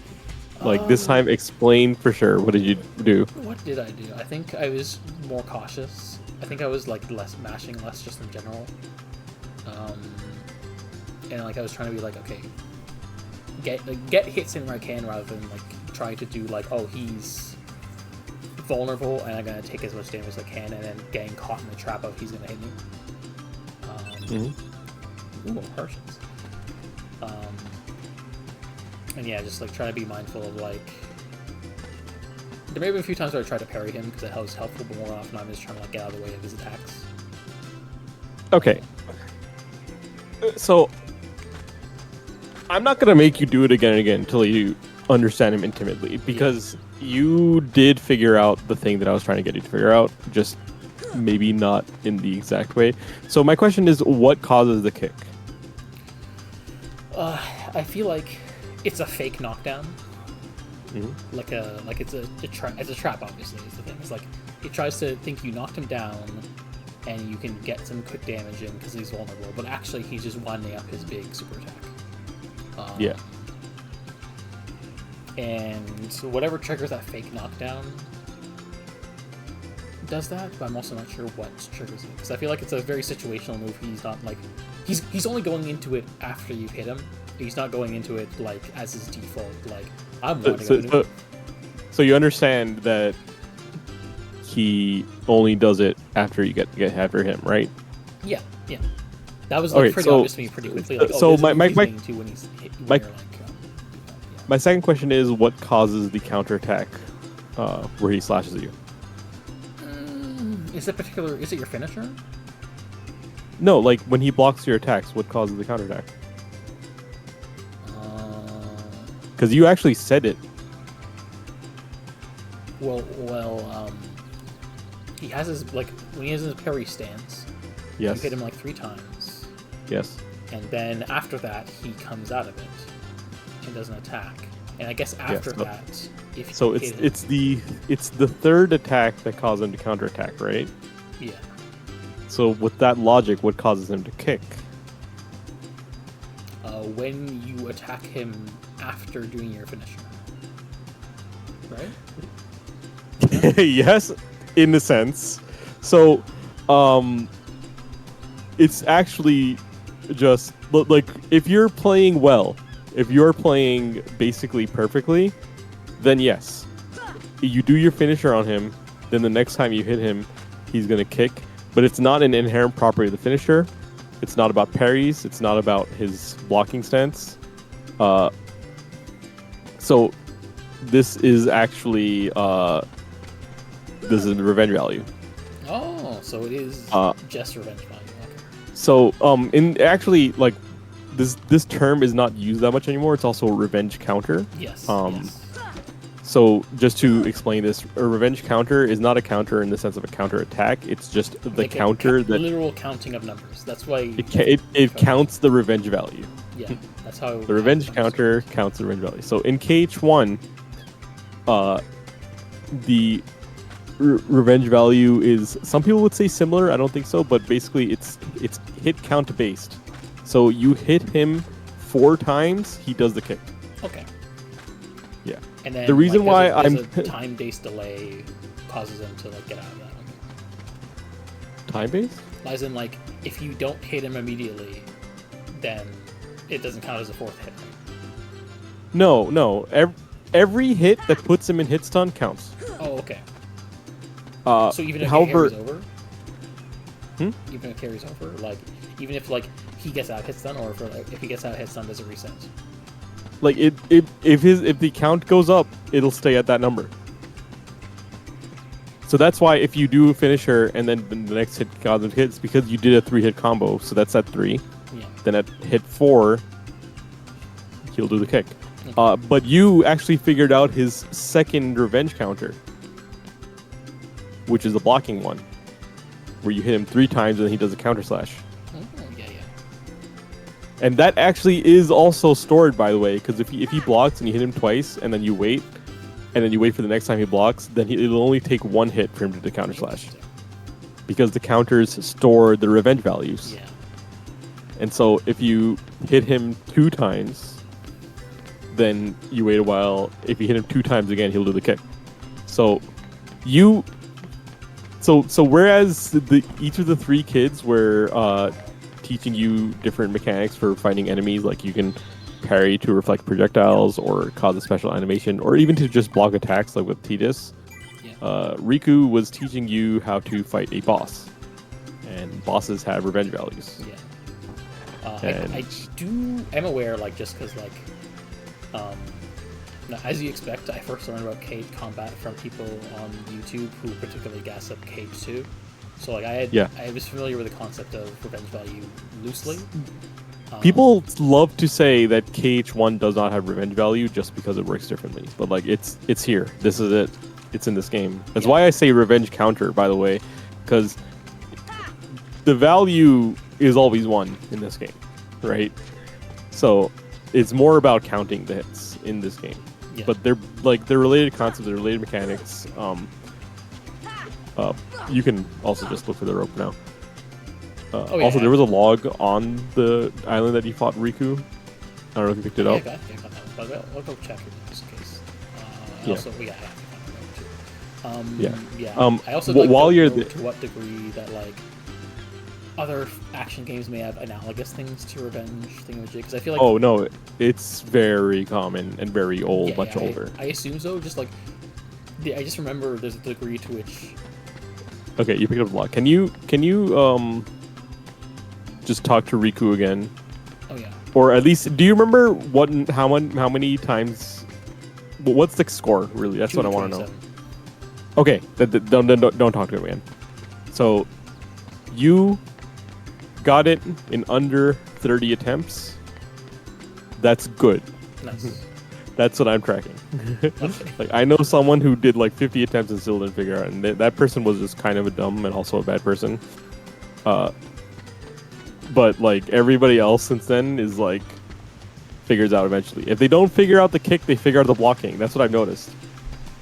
[SPEAKER 2] Like this time, explain for sure. What did you do?
[SPEAKER 1] What did I do? I think I was more cautious. I think I was like less mashing, less just in general. And like I was trying to be like, okay, get hits in where I can rather than like try to do like, oh, he's vulnerable and I'm gonna take as much damage as I can, and then getting caught in the trap of he's gonna hit me. Ooh, Harshes. And yeah, just like trying to be mindful of like. There may have been a few times where I tried to parry him because that was helpful, but more often I'm just trying to like get out of the way of his attacks.
[SPEAKER 2] Okay. So I'm not gonna make you do it again and again until you understand him intimately, because you did figure out the thing that I was trying to get you to figure out, just maybe not in the exact way. So my question is, what causes the kick?
[SPEAKER 1] I feel like it's a fake knockdown. Like it's a trap. Obviously, is the thing. It's like it tries to think you knocked him down, and you can get some quick damage in because he's vulnerable. But actually, he's just winding up his big super attack.
[SPEAKER 2] Yeah.
[SPEAKER 1] and whatever triggers that fake knockdown does that, but I'm also not sure what triggers it. Because I feel like it's a very situational move. He's not like he's only going into it after you've hit him. He's not going into it like as his default. Like I'm wanting to.
[SPEAKER 2] So you understand that he only does it after you get after him, right?
[SPEAKER 1] Yeah. That was like, pretty obvious to me pretty quickly. Like,
[SPEAKER 2] so my
[SPEAKER 1] my
[SPEAKER 2] second question is, what causes the counterattack where he slashes you?
[SPEAKER 1] Is it your finisher?
[SPEAKER 2] No, like when he blocks your attacks, what causes the counterattack? Because you actually said it.
[SPEAKER 1] Well, he has his, like, when he has his parry stance,
[SPEAKER 2] Yes.
[SPEAKER 1] you hit him like 3 times,
[SPEAKER 2] Yes.
[SPEAKER 1] and then after that, he comes out of it and doesn't attack. And I guess after that, if
[SPEAKER 2] So
[SPEAKER 1] you hit him,
[SPEAKER 2] it's the third attack that causes him to counterattack, right?
[SPEAKER 1] yeah.
[SPEAKER 2] So with that logic, what causes him to kick?
[SPEAKER 1] When you attack him after doing your finisher, right?
[SPEAKER 2] Yes, in a sense. So, it's actually just like if you're playing well, if you're playing basically perfectly, then yes, you do your finisher on him. Then the next time you hit him, he's gonna kick. But it's not an inherent property of the finisher. It's not about parries. It's not about his blocking stance. So this is actually this is the revenge value.
[SPEAKER 1] Oh, so it is just revenge value. Okay.
[SPEAKER 2] So in actually like this term is not used that much anymore. It's also a revenge counter.
[SPEAKER 1] Yes.
[SPEAKER 2] Yes. So just to explain this, a revenge counter is not a counter in the sense of a counter attack. It's just the
[SPEAKER 1] like
[SPEAKER 2] counter that
[SPEAKER 1] literal counting of numbers. That's why
[SPEAKER 2] it counts the revenge value.
[SPEAKER 1] Yeah, that's how
[SPEAKER 2] The revenge counter counts the revenge value. So in KH1, the revenge value is, some people would say similar. I don't think so, but basically it's hit count based. So you hit him 4 times, he does the kick.
[SPEAKER 1] Okay.
[SPEAKER 2] Yeah.
[SPEAKER 1] And then
[SPEAKER 2] The reason why
[SPEAKER 1] there's
[SPEAKER 2] I'm
[SPEAKER 1] a time-based delay causes him to like get out of that. Okay.
[SPEAKER 2] Time based?
[SPEAKER 1] As in, like, if you don't hit him immediately, then it doesn't count as a 4th hit.
[SPEAKER 2] No. Every hit that puts him in hit stun counts.
[SPEAKER 1] Oh, okay.
[SPEAKER 2] So
[SPEAKER 1] So even if
[SPEAKER 2] however,
[SPEAKER 1] it carries over? Even if it carries over? Like, even if, like, he gets out hit stun, or if he gets out hit stun, does it reset?
[SPEAKER 2] like if the count goes up, it'll stay at that number. So that's why if you do a finisher and then the next hit causes hits, because you did a 3-hit combo, so that's at 3.
[SPEAKER 1] Yeah.
[SPEAKER 2] Then at hit 4, he'll do the kick.
[SPEAKER 1] Okay.
[SPEAKER 2] But you actually figured out his second revenge counter, which is the blocking one, where you hit him 3 times and then he does a counter slash.
[SPEAKER 1] Oh, yeah.
[SPEAKER 2] And that actually is also stored, by the way, because if he blocks and you hit him twice and then you wait, and then you wait for the next time he blocks, then it'll only take 1 hit for him to do counter slash, because the counters store the revenge values.
[SPEAKER 1] Yeah.
[SPEAKER 2] And so if you hit him 2 times, then you wait a while. If you hit him 2 times again, he'll do the kick. So whereas each of the 3 kids were teaching you different mechanics for fighting enemies, like you can parry to reflect projectiles or cause a special animation, or even to just block attacks like with Tidus, Riku was teaching you how to fight a boss, and bosses have revenge values.
[SPEAKER 1] Yeah. I'm aware, like, just because, like, now, as you expect, I first learned about Cage Combat from people on YouTube who particularly gas up Cage 2. So, like, I was familiar with the concept of revenge value loosely.
[SPEAKER 2] People love to say that KH1 does not have revenge value just because it works differently, but like it's here. This is it. It's in this game. That's why I say revenge counter, by the way, because the value is always 1 in this game, right? So it's more about counting the hits in this game.
[SPEAKER 1] Yeah.
[SPEAKER 2] But they're related concepts, they're related mechanics. You can also just look for the rope now. Also, there was a log on the island that you fought Riku. I don't know if you picked it up.
[SPEAKER 1] Yeah, I got that one. But I'll go check it just in case.
[SPEAKER 2] Yeah.
[SPEAKER 1] Also, yeah, I have to find a way too.
[SPEAKER 2] Yeah.
[SPEAKER 1] I also
[SPEAKER 2] while you're
[SPEAKER 1] to what degree that like other action games may have analogous things to Revenge thingamajig, because I feel like
[SPEAKER 2] Oh no, it's very common and very old,
[SPEAKER 1] yeah,
[SPEAKER 2] much older.
[SPEAKER 1] I assume so. Just like I just remember there's a degree to which
[SPEAKER 2] Okay, you picked up a lot. Can you just talk to Riku again,
[SPEAKER 1] oh yeah,
[SPEAKER 2] or at least do you remember how many times? What's the score really? That's what I want to know.
[SPEAKER 1] 227.
[SPEAKER 2] Okay, don't talk to him again. So you got it in under 30 attempts. That's good.
[SPEAKER 1] Nice.
[SPEAKER 2] That's what I'm tracking.
[SPEAKER 1] Okay.
[SPEAKER 2] Like I know someone who did like 50 attempts and still didn't figure out, and that person was just kind of a dumb and also a bad person. But like everybody else since then is like figures out eventually. If they don't figure out the kick, they figure out the blocking. That's what I've noticed.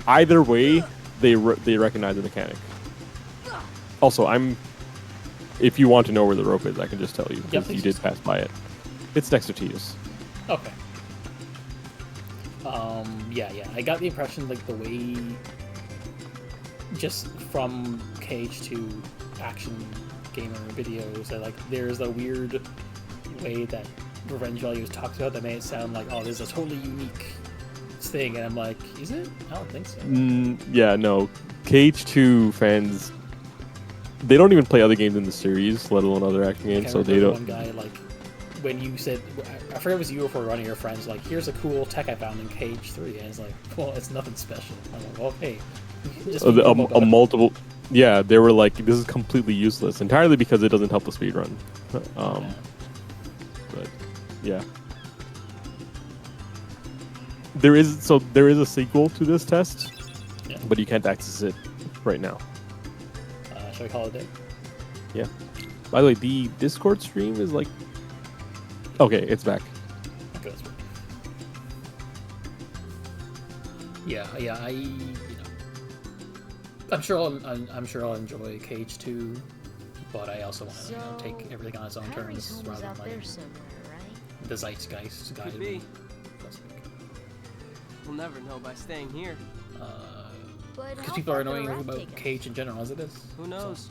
[SPEAKER 2] Either way, they recognize the mechanic. Also, if you want to know where the rope is, I can just tell you because you did pass by it. It's next to Tia's.
[SPEAKER 1] Okay. Yeah. I got the impression like the way, just from KH2 action gamer videos, that like there's a weird way that Revenge Value is talked about that made it sound like, oh, this is a totally unique thing, and I'm like, is it? I don't think so.
[SPEAKER 2] Yeah, no. KH2 fans, they don't even play other games in the series, let alone other action games, so they don't.
[SPEAKER 1] One guy, like, when you said, I forget if it was you or for one of your friends, like, here's a cool tech I found in KH3, and it's like, well, it's nothing special. I'm like, well, hey, just
[SPEAKER 2] a multiple. Yeah, they were like, this is completely useless, entirely because it doesn't help the speedrun.
[SPEAKER 1] Yeah.
[SPEAKER 2] But yeah, there is a sequel to this test,
[SPEAKER 1] Yeah.
[SPEAKER 2] but you can't access it right now.
[SPEAKER 1] Shall we call it a day?
[SPEAKER 2] Yeah. By the way, the Discord stream is like, okay, it's back.
[SPEAKER 1] Okay, that's weird. Yeah, I'm sure I'll enjoy KH2, but I also want to take everything on its own
[SPEAKER 5] Harry's
[SPEAKER 1] terms
[SPEAKER 5] home is
[SPEAKER 1] rather
[SPEAKER 5] out
[SPEAKER 1] than
[SPEAKER 5] there
[SPEAKER 1] like
[SPEAKER 5] somewhere, right?
[SPEAKER 1] the Zeitgeist guide.
[SPEAKER 4] Could be. We'll never know by staying here.
[SPEAKER 5] But
[SPEAKER 1] Because
[SPEAKER 5] how
[SPEAKER 1] people are
[SPEAKER 5] far
[SPEAKER 1] annoying
[SPEAKER 5] will
[SPEAKER 1] about
[SPEAKER 5] that take us?
[SPEAKER 1] KH in general as it is.
[SPEAKER 4] Who knows?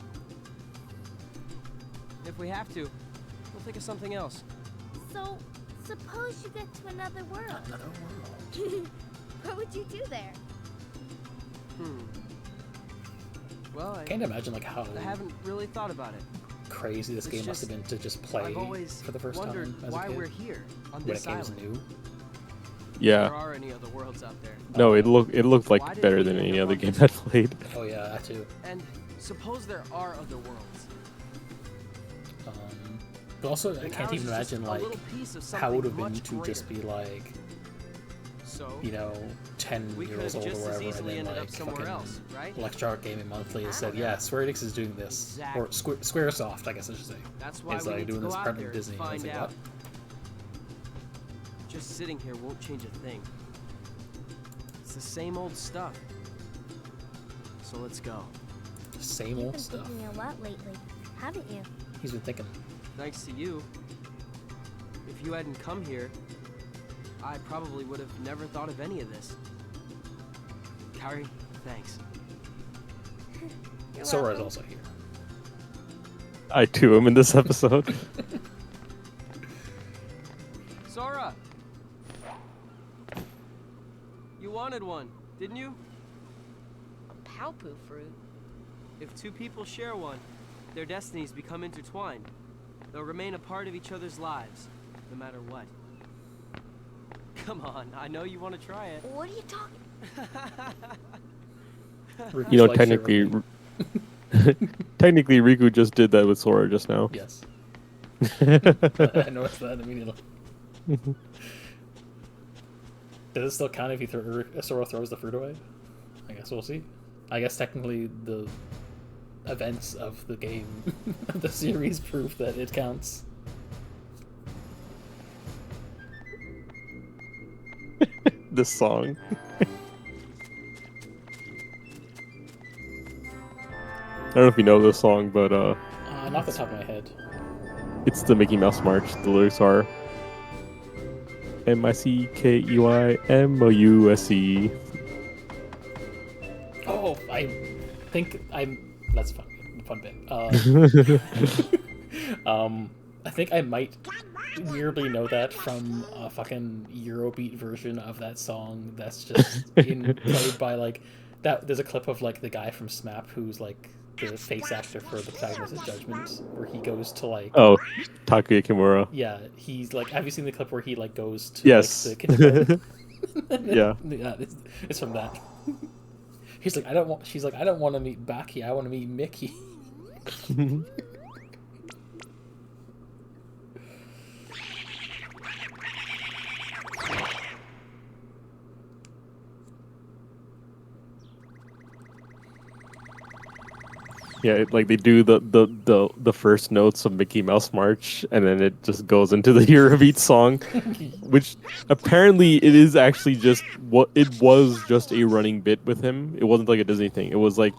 [SPEAKER 4] If we have to, we'll think of something else.
[SPEAKER 3] So, suppose you get to another world.
[SPEAKER 1] Another world.
[SPEAKER 3] What would you do there?
[SPEAKER 4] Well,
[SPEAKER 1] I can't imagine like how
[SPEAKER 4] I haven't really thought about it.
[SPEAKER 1] crazy this
[SPEAKER 4] It's
[SPEAKER 1] game must have
[SPEAKER 4] just-
[SPEAKER 1] been to just play
[SPEAKER 4] I've always
[SPEAKER 1] for the first
[SPEAKER 4] wondered
[SPEAKER 1] time as a
[SPEAKER 4] why
[SPEAKER 1] kid
[SPEAKER 4] we're here on
[SPEAKER 1] when
[SPEAKER 4] this
[SPEAKER 1] a game's
[SPEAKER 4] island.
[SPEAKER 1] new.
[SPEAKER 2] Yeah.
[SPEAKER 4] There are any other worlds out there.
[SPEAKER 2] No, it looked
[SPEAKER 4] Why
[SPEAKER 2] like
[SPEAKER 4] did
[SPEAKER 2] better
[SPEAKER 4] we
[SPEAKER 2] than
[SPEAKER 4] end
[SPEAKER 2] any
[SPEAKER 4] up
[SPEAKER 2] other
[SPEAKER 4] on
[SPEAKER 2] game
[SPEAKER 4] this?
[SPEAKER 2] I played.
[SPEAKER 1] Oh yeah, that too.
[SPEAKER 4] And suppose there are other worlds.
[SPEAKER 1] But also, I
[SPEAKER 4] Then
[SPEAKER 1] can't
[SPEAKER 4] ours
[SPEAKER 1] even
[SPEAKER 4] is just
[SPEAKER 1] imagine
[SPEAKER 4] a
[SPEAKER 1] like
[SPEAKER 4] little piece of
[SPEAKER 1] how it would have
[SPEAKER 4] something
[SPEAKER 1] been
[SPEAKER 4] much
[SPEAKER 1] to just be
[SPEAKER 4] greater.
[SPEAKER 1] like,
[SPEAKER 4] So,
[SPEAKER 1] 10
[SPEAKER 4] we could
[SPEAKER 1] years
[SPEAKER 4] have
[SPEAKER 1] old or
[SPEAKER 4] just as
[SPEAKER 1] wherever, and
[SPEAKER 4] easily
[SPEAKER 1] then
[SPEAKER 4] ended
[SPEAKER 1] like
[SPEAKER 4] up somewhere
[SPEAKER 1] fucking
[SPEAKER 4] else, right?
[SPEAKER 1] Electronic Gaming Monthly has
[SPEAKER 5] I
[SPEAKER 1] said,
[SPEAKER 5] don't
[SPEAKER 1] yeah,
[SPEAKER 5] know.
[SPEAKER 1] Square Enix is doing this, or
[SPEAKER 4] Exactly.
[SPEAKER 1] Squaresoft, I guess I should say,
[SPEAKER 4] That's why
[SPEAKER 1] is
[SPEAKER 4] we
[SPEAKER 1] like
[SPEAKER 4] need to
[SPEAKER 1] doing
[SPEAKER 4] go
[SPEAKER 1] this
[SPEAKER 4] out
[SPEAKER 1] partner
[SPEAKER 4] there
[SPEAKER 1] with Disney.
[SPEAKER 4] and
[SPEAKER 1] And I was
[SPEAKER 4] find
[SPEAKER 1] like,
[SPEAKER 4] out.
[SPEAKER 1] what?
[SPEAKER 4] Just sitting here won't change a thing. It's the same old stuff. So let's go.
[SPEAKER 1] Same
[SPEAKER 3] You've
[SPEAKER 1] old
[SPEAKER 3] been
[SPEAKER 1] stuff.
[SPEAKER 3] thinking a lot lately, haven't you?
[SPEAKER 1] He's been thinking.
[SPEAKER 4] Thanks to you. If you hadn't come here, I probably would have never thought of any of this. Kari, thanks.
[SPEAKER 3] You're
[SPEAKER 1] Sora is
[SPEAKER 3] welcome.
[SPEAKER 1] also here.
[SPEAKER 2] I too am in this episode.
[SPEAKER 4] Sora! You wanted one, didn't you?
[SPEAKER 5] A Palpu fruit?
[SPEAKER 4] If two people share one, their destinies become intertwined. They'll remain a part of each other's lives, no matter what. Come on, I know you want to try it.
[SPEAKER 5] What are you talking?
[SPEAKER 1] Riku's
[SPEAKER 2] You know,
[SPEAKER 1] like
[SPEAKER 2] technically,
[SPEAKER 1] Shiro.
[SPEAKER 2] technically, Riku just did that with Sora just now.
[SPEAKER 1] Yes. I noticed that immediately. Does it still count if you Sora throws the fruit away? I guess we'll see. I guess technically the events of the game, the series, prove that it counts.
[SPEAKER 2] This song. I don't know if you know this song, but
[SPEAKER 1] Not off the top of my head.
[SPEAKER 2] it's the Mickey Mouse March. The lyrics are MICKEYMOUSE.
[SPEAKER 1] Oh, I think I'm. That's fun. Fun bit. I think I might weirdly know that from a fucking Eurobeat version of that song. That's just played by like that. There's a clip of like the guy from SMAP who's like the face actor for the protagonist of Judgment, where he goes to like.
[SPEAKER 2] Oh, Takuya Kimura.
[SPEAKER 1] Yeah, he's like. Have you seen the clip where he like goes to
[SPEAKER 2] Yes.
[SPEAKER 1] like the kindergarten?
[SPEAKER 2] Yeah.
[SPEAKER 1] Yeah, it's from that. He's like, I don't want. She's like, I don't want to meet Baki. I want to meet Mickey.
[SPEAKER 2] Yeah, like they do the first notes of Mickey Mouse March, and then it just goes into the Eurobeat song, which apparently it is actually just what it was just a running bit with him. It wasn't like a Disney thing. It was like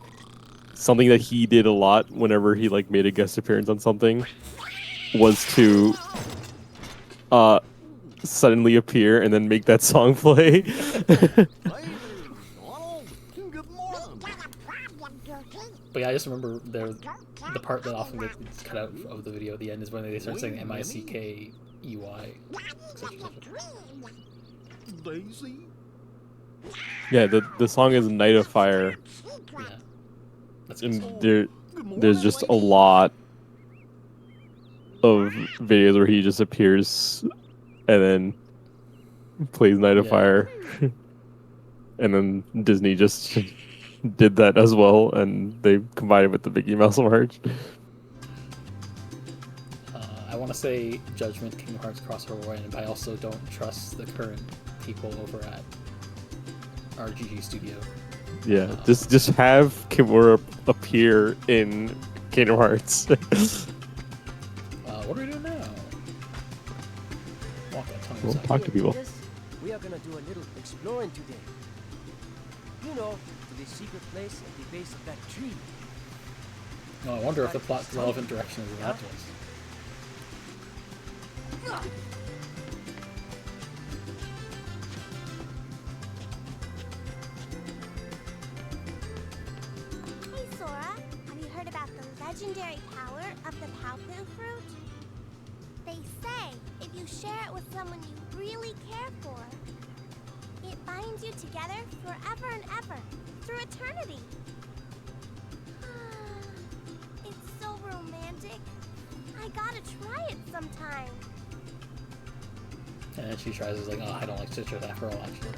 [SPEAKER 2] something that he did a lot whenever he like made a guest appearance on something, was to suddenly appear and then make that song play.
[SPEAKER 1] But yeah, I just remember the part that often gets cut out of the video at the end is when they start saying M-I-C-K-E-Y.
[SPEAKER 6] Lazy.
[SPEAKER 2] Yeah, the song is Night of Fire,
[SPEAKER 1] Yeah. That's
[SPEAKER 2] and
[SPEAKER 1] good.
[SPEAKER 2] there's just a lot of videos where he just appears and then plays Night of
[SPEAKER 1] Yeah.
[SPEAKER 2] Fire, and then Disney just did that as well, and they combined it with the Mickey Mouse March.
[SPEAKER 1] I want to say Judgment, Kingdom Hearts crossover win, but I also don't trust the current people over at RGG Studio.
[SPEAKER 2] Yeah, just have Kimura appear in Kingdom Hearts.
[SPEAKER 1] What are we doing now? Walk that tongue
[SPEAKER 2] Well,
[SPEAKER 1] aside.
[SPEAKER 2] talk to people.
[SPEAKER 4] We are gonna do a little exploring today. You know, to the secret place at the base of that tree.
[SPEAKER 1] No, I wonder if the plot relevant direction is in that place.
[SPEAKER 3] Hey Sora, have you heard about the legendary power of the Palpu fruit? They say if you share it with someone you really care for, it binds you together forever and ever, through eternity. It's so romantic. I gotta try it sometime.
[SPEAKER 1] And then she tries, is like, oh, I don't like citrus after all, actually.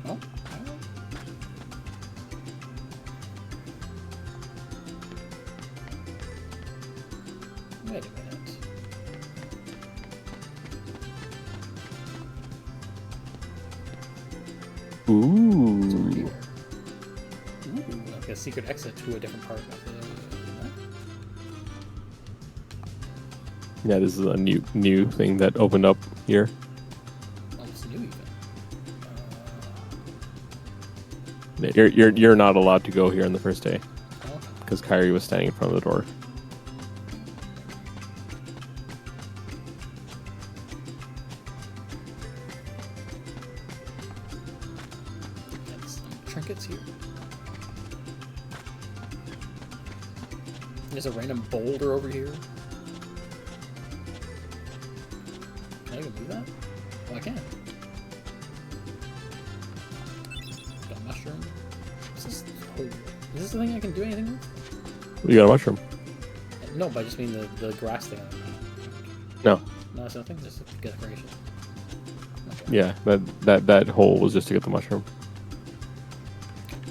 [SPEAKER 1] Oh, I don't know. Wait a minute.
[SPEAKER 2] Ooh.
[SPEAKER 1] Here. Ooh, like a secret exit to a different part of the map.
[SPEAKER 2] Yeah, this is a new thing that opened up here.
[SPEAKER 1] Oh, it's new even.
[SPEAKER 2] You're not allowed to go here on the first day
[SPEAKER 1] Okay.
[SPEAKER 2] because Kyrie was standing in front of the door.
[SPEAKER 1] Got some trinkets here. There's a random boulder over here. Can I even do that? Oh, I can. Got a mushroom. Is this the thing I can do anything with?
[SPEAKER 2] You got a mushroom?
[SPEAKER 1] No, but I just mean the grass thing.
[SPEAKER 2] No.
[SPEAKER 1] No, it's nothing. Just a decoration. Okay.
[SPEAKER 2] Yeah, that hole was just to get the mushroom.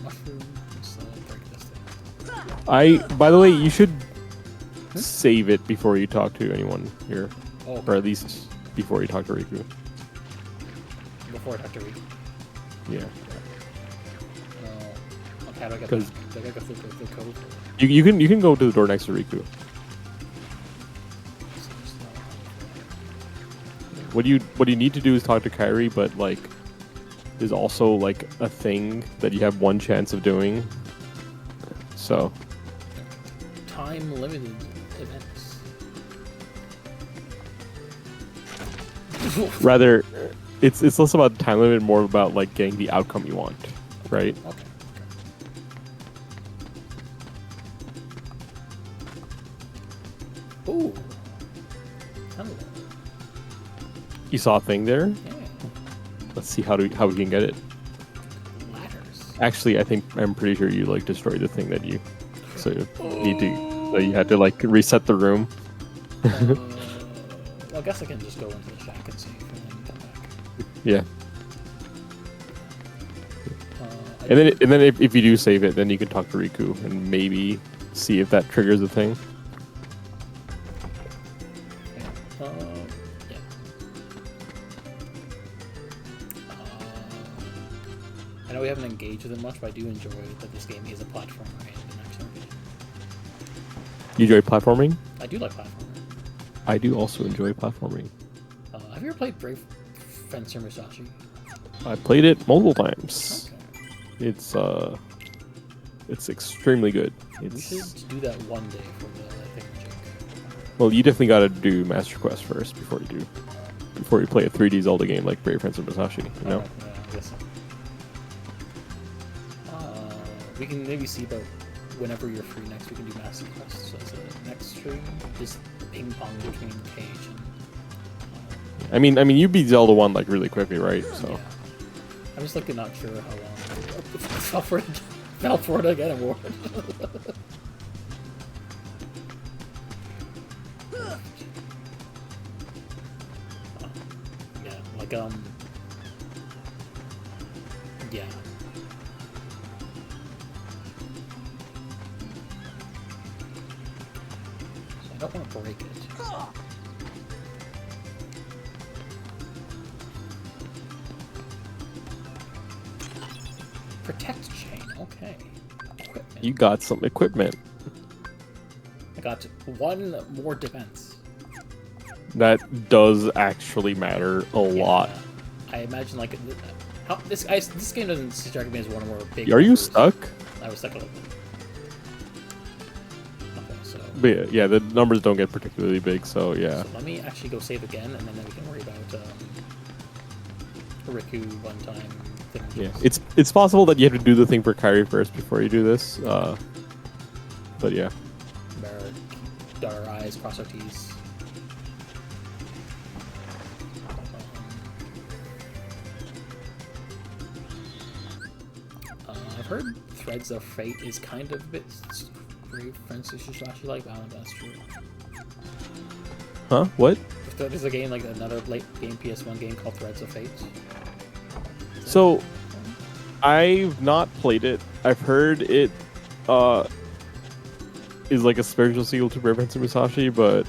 [SPEAKER 1] Mushrooms. Break this thing.
[SPEAKER 2] By the way, you should save it before you talk to anyone here,
[SPEAKER 1] Oh,
[SPEAKER 2] or at least before you talk to Riku.
[SPEAKER 1] before I talk to Riku.
[SPEAKER 2] Yeah.
[SPEAKER 1] Okay, how do I get
[SPEAKER 2] 'Cause-
[SPEAKER 1] back? Do I gotta go through the code?
[SPEAKER 2] You can go to the door next to Riku. What you need to do is talk to Kyrie, but like there's also like a thing that you have one chance of doing. So
[SPEAKER 1] Time limited events.
[SPEAKER 2] rather it's less about time limit, more about like getting the outcome you want, right?
[SPEAKER 1] Okay. Ooh. Hello.
[SPEAKER 2] You saw a thing there.
[SPEAKER 1] Yeah.
[SPEAKER 2] Let's see how we can get it.
[SPEAKER 1] Ladders.
[SPEAKER 2] Actually, I'm pretty sure you like destroyed the thing that you so need to. So you had to like reset the room.
[SPEAKER 1] Well, I guess I can just go into the shack and save and then come back.
[SPEAKER 2] Yeah.
[SPEAKER 1] I
[SPEAKER 2] And then if you do save it, then you can talk to Riku and maybe see if that triggers the thing.
[SPEAKER 1] Yeah. Yeah. I know we haven't engaged with it much, but I do enjoy that this game is a platformer and an action RPG.
[SPEAKER 2] You enjoy platforming?
[SPEAKER 1] I do like platformer.
[SPEAKER 2] I do also enjoy platforming.
[SPEAKER 1] Have you ever played Brave Fencer Musashi?
[SPEAKER 2] I played it multiple times.
[SPEAKER 1] Okay.
[SPEAKER 2] It's extremely good.
[SPEAKER 1] We
[SPEAKER 2] It's
[SPEAKER 1] should do that one day for the thingamajig.
[SPEAKER 2] well, you definitely got to do Master Quest first before you play a 3D Zelda game like Brave Fencer Musashi. You know.
[SPEAKER 1] Oh, yeah, I guess so. We can maybe see about whenever you're free next. We can do Master Quest. So it's a next stream, just ping pong between Cage and.
[SPEAKER 2] I mean, you beat Zelda 1 like really quickly, right? So
[SPEAKER 1] Yeah. I'm just like not sure how long. Fell for it again, award. Yeah, like yeah. So I don't want to break it. Protect chain, okay. Equipment.
[SPEAKER 2] you got some equipment
[SPEAKER 1] I got one more defense.
[SPEAKER 2] that does actually matter a lot.
[SPEAKER 1] I imagine like how this game doesn't strike me as one where big.
[SPEAKER 2] Are you
[SPEAKER 1] numbers-
[SPEAKER 2] stuck?
[SPEAKER 1] I was stuck a little bit. Okay, so,
[SPEAKER 2] But yeah, the numbers don't get particularly big, so yeah.
[SPEAKER 1] so let me actually go save again, and then we can worry about Riku one time.
[SPEAKER 2] Yeah, it's possible that you have to do the thing for Kairi first before you do this. But yeah,
[SPEAKER 1] Dot our eyes, cross our T's. I've heard Threads of Fate is kind of a bit Brave Fencer Musashi like. I don't know if that's true.
[SPEAKER 2] huh? What?
[SPEAKER 1] There's a game like another late game PS1 game called Threads of Fate.
[SPEAKER 2] So I've not played it. I've heard it is like a spiritual sequel to Brave Fencer Musashi, but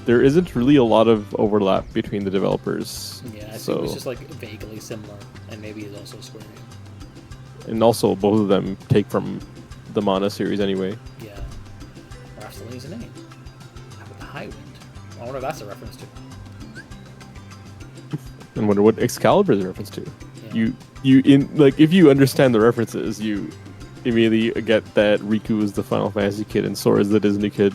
[SPEAKER 2] there isn't really a lot of overlap between the developers.
[SPEAKER 1] Yeah, I
[SPEAKER 2] so
[SPEAKER 1] think it's just like vaguely similar, and maybe it's also a Square game.
[SPEAKER 2] and also both of them take from the Mana series anyway.
[SPEAKER 1] Yeah. Perhaps the lady's a name. How about the High Wind? I wonder if that's a reference to.
[SPEAKER 2] And wonder what Excalibur is a reference to.
[SPEAKER 1] Yeah.
[SPEAKER 2] You in like if you understand the references, you immediately get that Riku is the Final Fantasy kid and Sora is the Disney kid.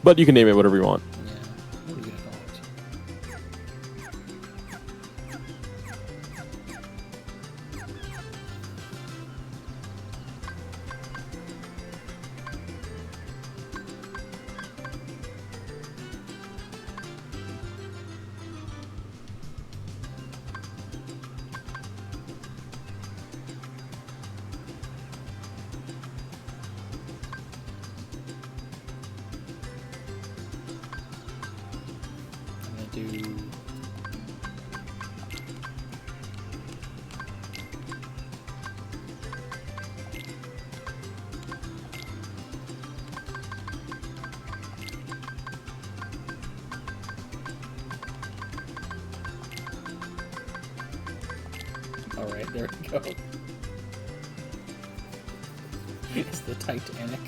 [SPEAKER 2] But you can name it whatever you want.
[SPEAKER 1] Yeah. What are you gonna call it? I'm gonna do. Alright, there we go. It's the Titanic.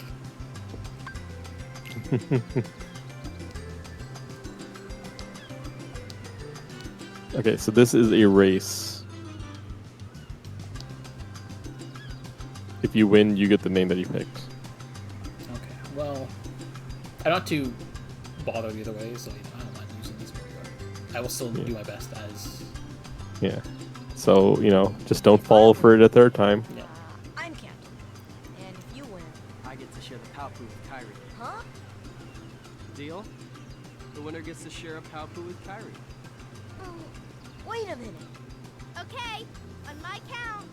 [SPEAKER 2] Okay, so this is a race. If you win, you get the name that you picked.
[SPEAKER 1] Okay, well, I'm not too bothered either way, so I don't mind using this one. But I will still do my best as.
[SPEAKER 2] Yeah. So, you know, just don't fall for it a third time.
[SPEAKER 1] Yeah.
[SPEAKER 5] I'm captain. And if you win,
[SPEAKER 4] I get to share the Palpu with Kyrie.
[SPEAKER 5] huh?
[SPEAKER 4] Deal? The winner gets to share a Palpu with Kyrie.
[SPEAKER 5] Wait a minute.
[SPEAKER 3] Okay, on my count.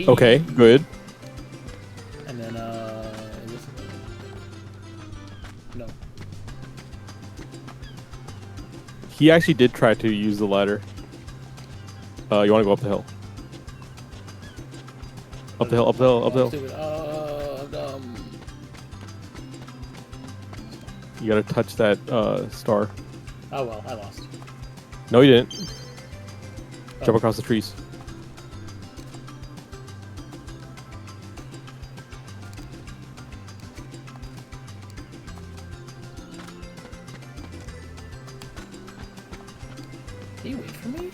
[SPEAKER 2] Okay, good.
[SPEAKER 1] And then, is this... No.
[SPEAKER 2] He actually did try to use the ladder. You want to go up the hill? Up the hill, up the hill, up the hill.
[SPEAKER 1] Stupid.
[SPEAKER 2] You gotta touch that star.
[SPEAKER 1] Oh well, I lost.
[SPEAKER 2] No, you didn't.
[SPEAKER 1] Oh.
[SPEAKER 2] Jump across the trees.
[SPEAKER 1] Can you wait for me?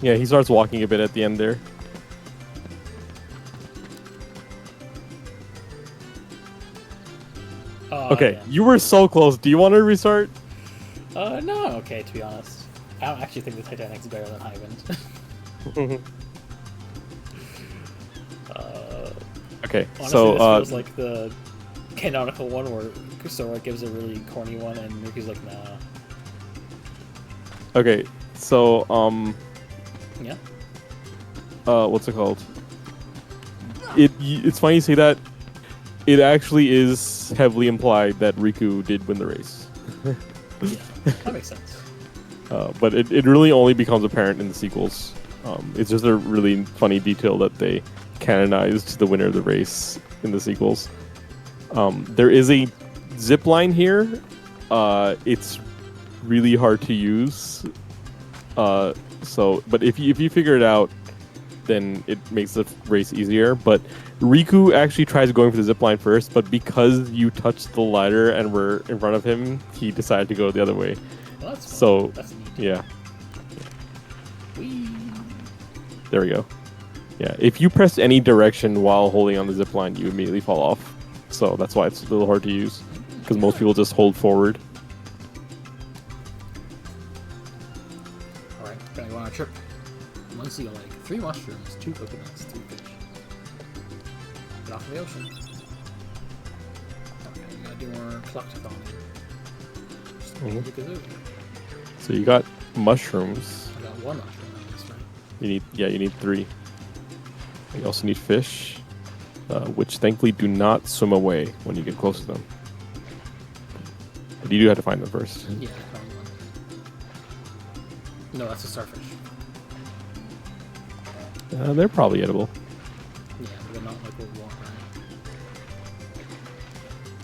[SPEAKER 2] Yeah, he starts walking a bit at the end there. Okay,
[SPEAKER 1] Yeah.
[SPEAKER 2] you were so close. Do you want to restart?
[SPEAKER 1] No, I'm okay, to be honest. I don't actually think the Titanic's better than Highwind.
[SPEAKER 2] Okay,
[SPEAKER 1] Honestly,
[SPEAKER 2] so
[SPEAKER 1] this feels like the canonical one where Sora gives a really corny one and Riku's like, nah.
[SPEAKER 2] okay, so
[SPEAKER 1] Yeah?
[SPEAKER 2] what's it called? It's funny you say that. It actually is heavily implied that Riku did win the race.
[SPEAKER 1] Yeah, that makes sense.
[SPEAKER 2] But it really only becomes apparent in the sequels. It's just a really funny detail that they canonized the winner of the race in the sequels. There is a zip line here. It's really hard to use. But if you figure it out, then it makes the race easier. But Riku actually tries going for the zip line first, but because you touched the ladder and were in front of him, he decided to go the other way.
[SPEAKER 1] Well, that's fun.
[SPEAKER 2] So
[SPEAKER 1] That's neat.
[SPEAKER 2] yeah,
[SPEAKER 1] Whee!
[SPEAKER 2] there we go. Yeah, if you press any direction while holding on the zip line, you immediately fall off. So that's why it's a little hard to use, because most people just hold forward.
[SPEAKER 1] Alright, gonna go on a trip. One seal egg, 3 mushrooms, 2 coconuts, 3 fish. Get off in the ocean. Okay, we gotta do more collectathon. Just
[SPEAKER 2] Mhm.
[SPEAKER 1] the kazoo.
[SPEAKER 2] So you got mushrooms.
[SPEAKER 1] I got 1 mushroom at least, right?
[SPEAKER 2] You need 3. You also need fish, which thankfully do not swim away when you get close to them. But you do have to find them first.
[SPEAKER 1] Yeah, I found one. No, that's a starfish.
[SPEAKER 2] They're probably edible.
[SPEAKER 1] Yeah, but they're not like what we want,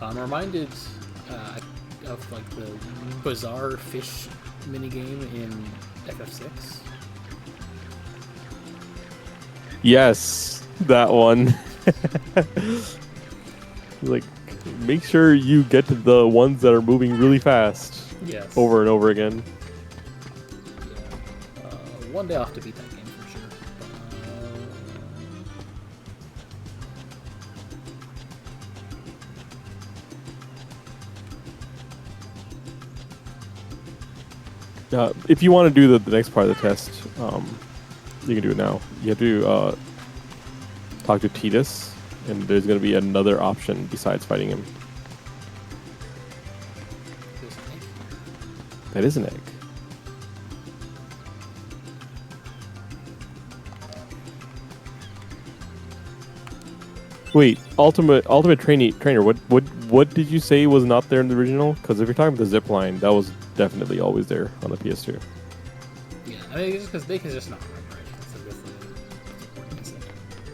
[SPEAKER 1] right? I'm reminded of like the bizarre fish minigame in FF6.
[SPEAKER 2] Yes, that one. Like, make sure you get to the ones that are moving really fast
[SPEAKER 1] Yes.
[SPEAKER 2] over and over again.
[SPEAKER 1] Yeah. One day I'll have to beat that game for sure.
[SPEAKER 2] If you want to do the next part of the test, you can do it now. You have to talk to Tidus, and there's going to be another option besides fighting him.
[SPEAKER 1] There's an egg here.
[SPEAKER 2] That is an egg. Wait, ultimate trainer. What did you say was not there in the original? Because if you're talking about the zip line, that was definitely always there on the PS2.
[SPEAKER 1] Yeah, I mean, just because they can just not remember it. That's a good thing. That's important to say.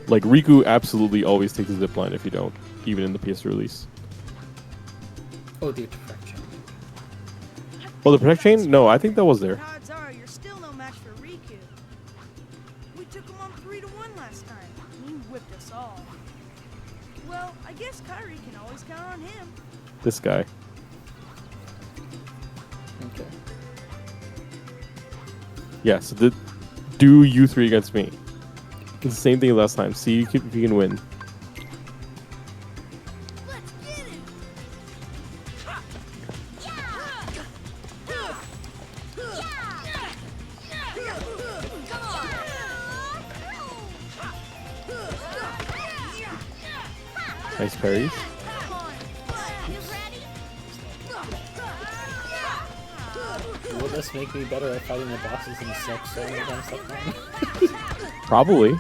[SPEAKER 2] Like Riku absolutely always takes the zip line if you don't, even in the PS2 release.
[SPEAKER 1] Oh, the protect chain.
[SPEAKER 2] Oh, the protect chain? No, I think that was there.
[SPEAKER 6] Odds are you're still no match for Riku. We took him on 3-1 last time. He whipped us all. Well, I guess Kyrie can always count on him.
[SPEAKER 2] This guy.
[SPEAKER 1] Okay.
[SPEAKER 2] Yeah, so do you three against me. It's the same thing as last time. See if you can win.
[SPEAKER 6] Let's get it.
[SPEAKER 2] Nice parries.
[SPEAKER 1] Will this make me better at fighting the bosses in the Silk Zone against that one?
[SPEAKER 2] Probably.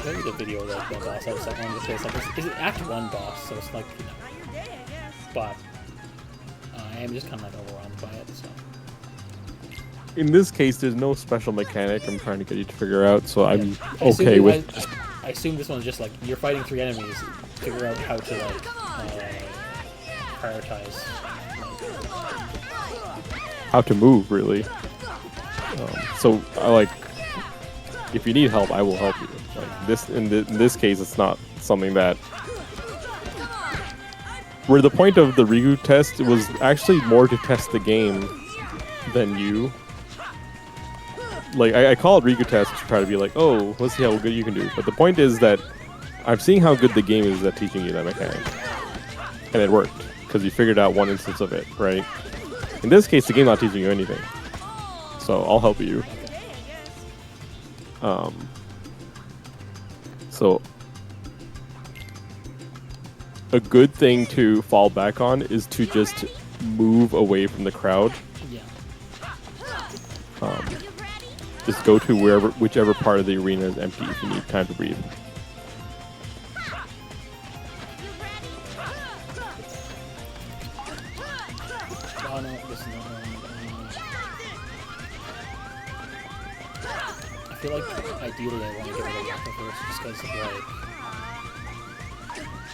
[SPEAKER 1] Maybe the video of that boss I was like, it's like it's Act 1 boss, so it's like, you know,
[SPEAKER 6] Not your day, I guess.
[SPEAKER 1] but I am just kind of like overwhelmed by it, so.
[SPEAKER 2] In this case, there's no special mechanic I'm trying to get you to figure out, so I'm
[SPEAKER 1] I assume
[SPEAKER 2] okay with
[SPEAKER 1] I assume this one's just like, you're fighting 3 enemies, figure out how to like, prioritize.
[SPEAKER 2] how to move, really. So, like, if you need help, I will help you. Like this, in this case, it's not something that. Where the point of the Rigu test was actually more to test the game than you. Like, I call it Rigu test to try to be like, oh, let's see how good you can do. But the point is that I'm seeing how good the game is at teaching you that mechanic. And it worked, because you figured out one instance of it, right? In this case, the game's not teaching you anything. So I'll help you. So a good thing to fall back on is to just move away from the crowd.
[SPEAKER 1] Yeah.
[SPEAKER 2] Just go to whichever part of the arena is empty if you need time to breathe.
[SPEAKER 1] Oh no, this is not I feel like ideally I want to get rid of Waka first just because of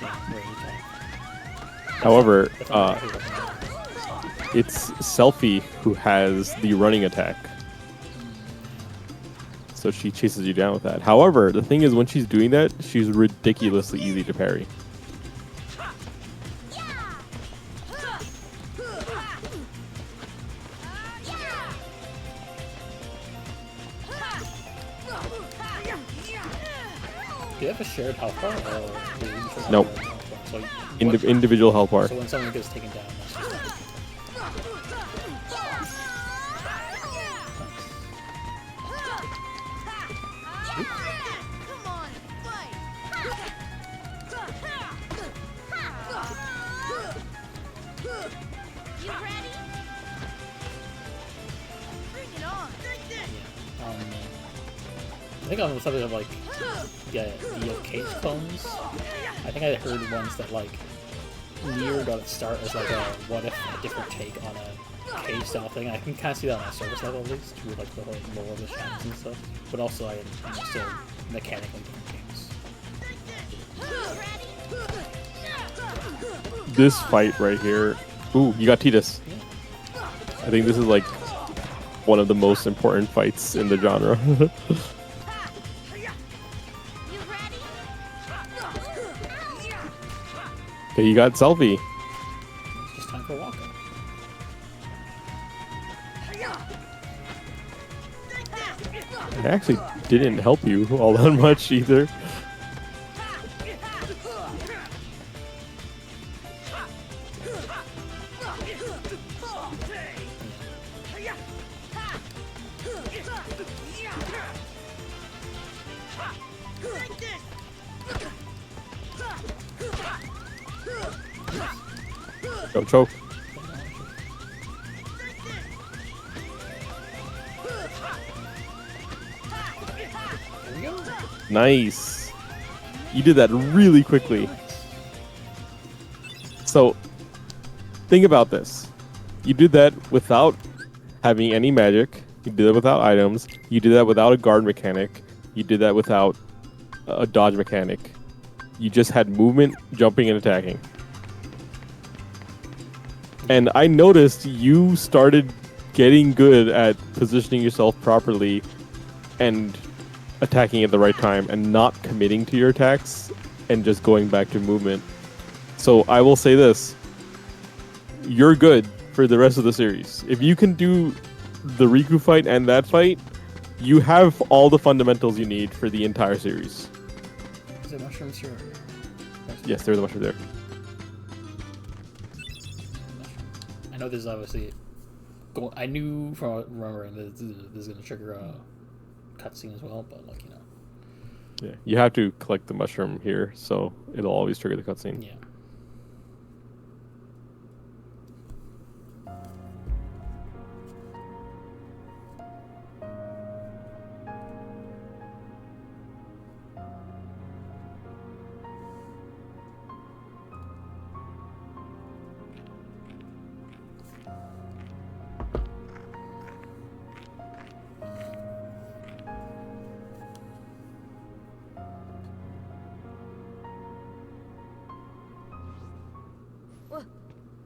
[SPEAKER 1] like range attack.
[SPEAKER 2] However,
[SPEAKER 1] That's not exactly what I want.
[SPEAKER 2] it's Selfie who has the running attack. So she chases you down with that. However, the thing is when she's doing that, she's ridiculously easy to parry.
[SPEAKER 1] Do you have a shared health bar? Or do you each have
[SPEAKER 2] Nope.
[SPEAKER 1] a health bar? So,
[SPEAKER 2] Individual health bar.
[SPEAKER 1] so when someone gets taken down, that's just like,
[SPEAKER 6] Come on, fight.
[SPEAKER 3] You ready?
[SPEAKER 6] Bring it on.
[SPEAKER 1] yeah. I think on something of like, yeah, the cage clones. I think I heard ones that like Nier got its start as like a what if a different take on a cage style thing. I can kind of see that on a service level at least with like the whole lore of the shadows and stuff. But also I am still mechanically different games.
[SPEAKER 2] This fight right here. Ooh, you got Tidus. I think this is like one of the most important fights in the genre.
[SPEAKER 3] You ready?
[SPEAKER 2] Okay, you got Selfie.
[SPEAKER 1] It's just time for Waka.
[SPEAKER 2] It actually didn't help you all that much either. Don't choke.
[SPEAKER 1] There we go.
[SPEAKER 2] Nice. You did that really quickly. So, think about this. You did that without having any magic. You did that without items. You did that without a guard mechanic. You did that without a dodge mechanic. You just had movement, jumping, and attacking. And I noticed you started getting good at positioning yourself properly and attacking at the right time and not committing to your attacks and just going back to movement. So I will say this. You're good for the rest of the series. If you can do the Riku fight and that fight, you have all the fundamentals you need for the entire series.
[SPEAKER 1] Is it mushrooms here?
[SPEAKER 2] Yes, there's a mushroom there.
[SPEAKER 1] I know there's obviously. I knew from remembering that this is going to trigger a cutscene as well, but like, you know.
[SPEAKER 2] Yeah, you have to collect the mushroom here, so it'll always trigger the cutscene.
[SPEAKER 1] Yeah.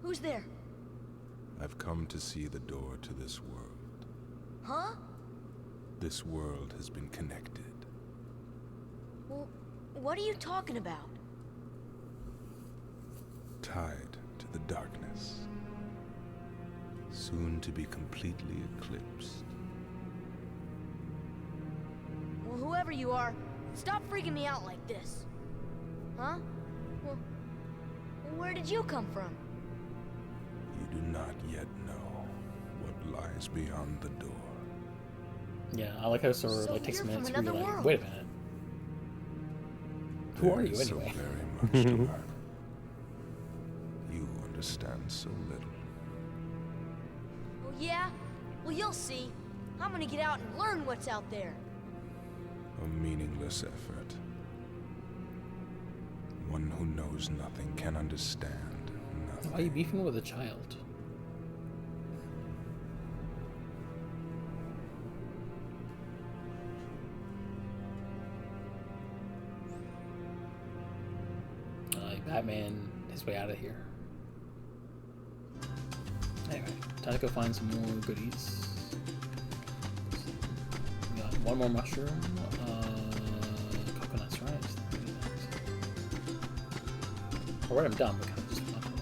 [SPEAKER 5] Who's there?
[SPEAKER 7] I've come to see the door to this world.
[SPEAKER 5] Huh?
[SPEAKER 7] This world has been connected.
[SPEAKER 5] Well, what are you talking about?
[SPEAKER 7] Tied to the darkness. Soon to be completely eclipsed.
[SPEAKER 5] Well, whoever you are, stop freaking me out like this. Huh? Well, where did you come from?
[SPEAKER 7] You do not yet know what lies beyond the door.
[SPEAKER 1] Yeah, I like how Sora
[SPEAKER 5] So
[SPEAKER 1] like takes a
[SPEAKER 5] you're
[SPEAKER 1] minute
[SPEAKER 5] from
[SPEAKER 1] to be
[SPEAKER 5] another
[SPEAKER 1] like,
[SPEAKER 5] world.
[SPEAKER 1] wait a minute. Who are
[SPEAKER 7] There
[SPEAKER 1] you
[SPEAKER 7] is
[SPEAKER 1] anyway?
[SPEAKER 7] So very much to learn. You understand so little.
[SPEAKER 5] Oh, yeah? Well, you'll see. I'm gonna get out and learn what's out there.
[SPEAKER 7] A meaningless effort. One who knows nothing can understand nothing.
[SPEAKER 1] Why are you beefing with a child? Batman his way out of here. Anyway, time to go find some more goodies. We got one more mushroom. Coconuts, right? Or what I'm done, but kind of just not one.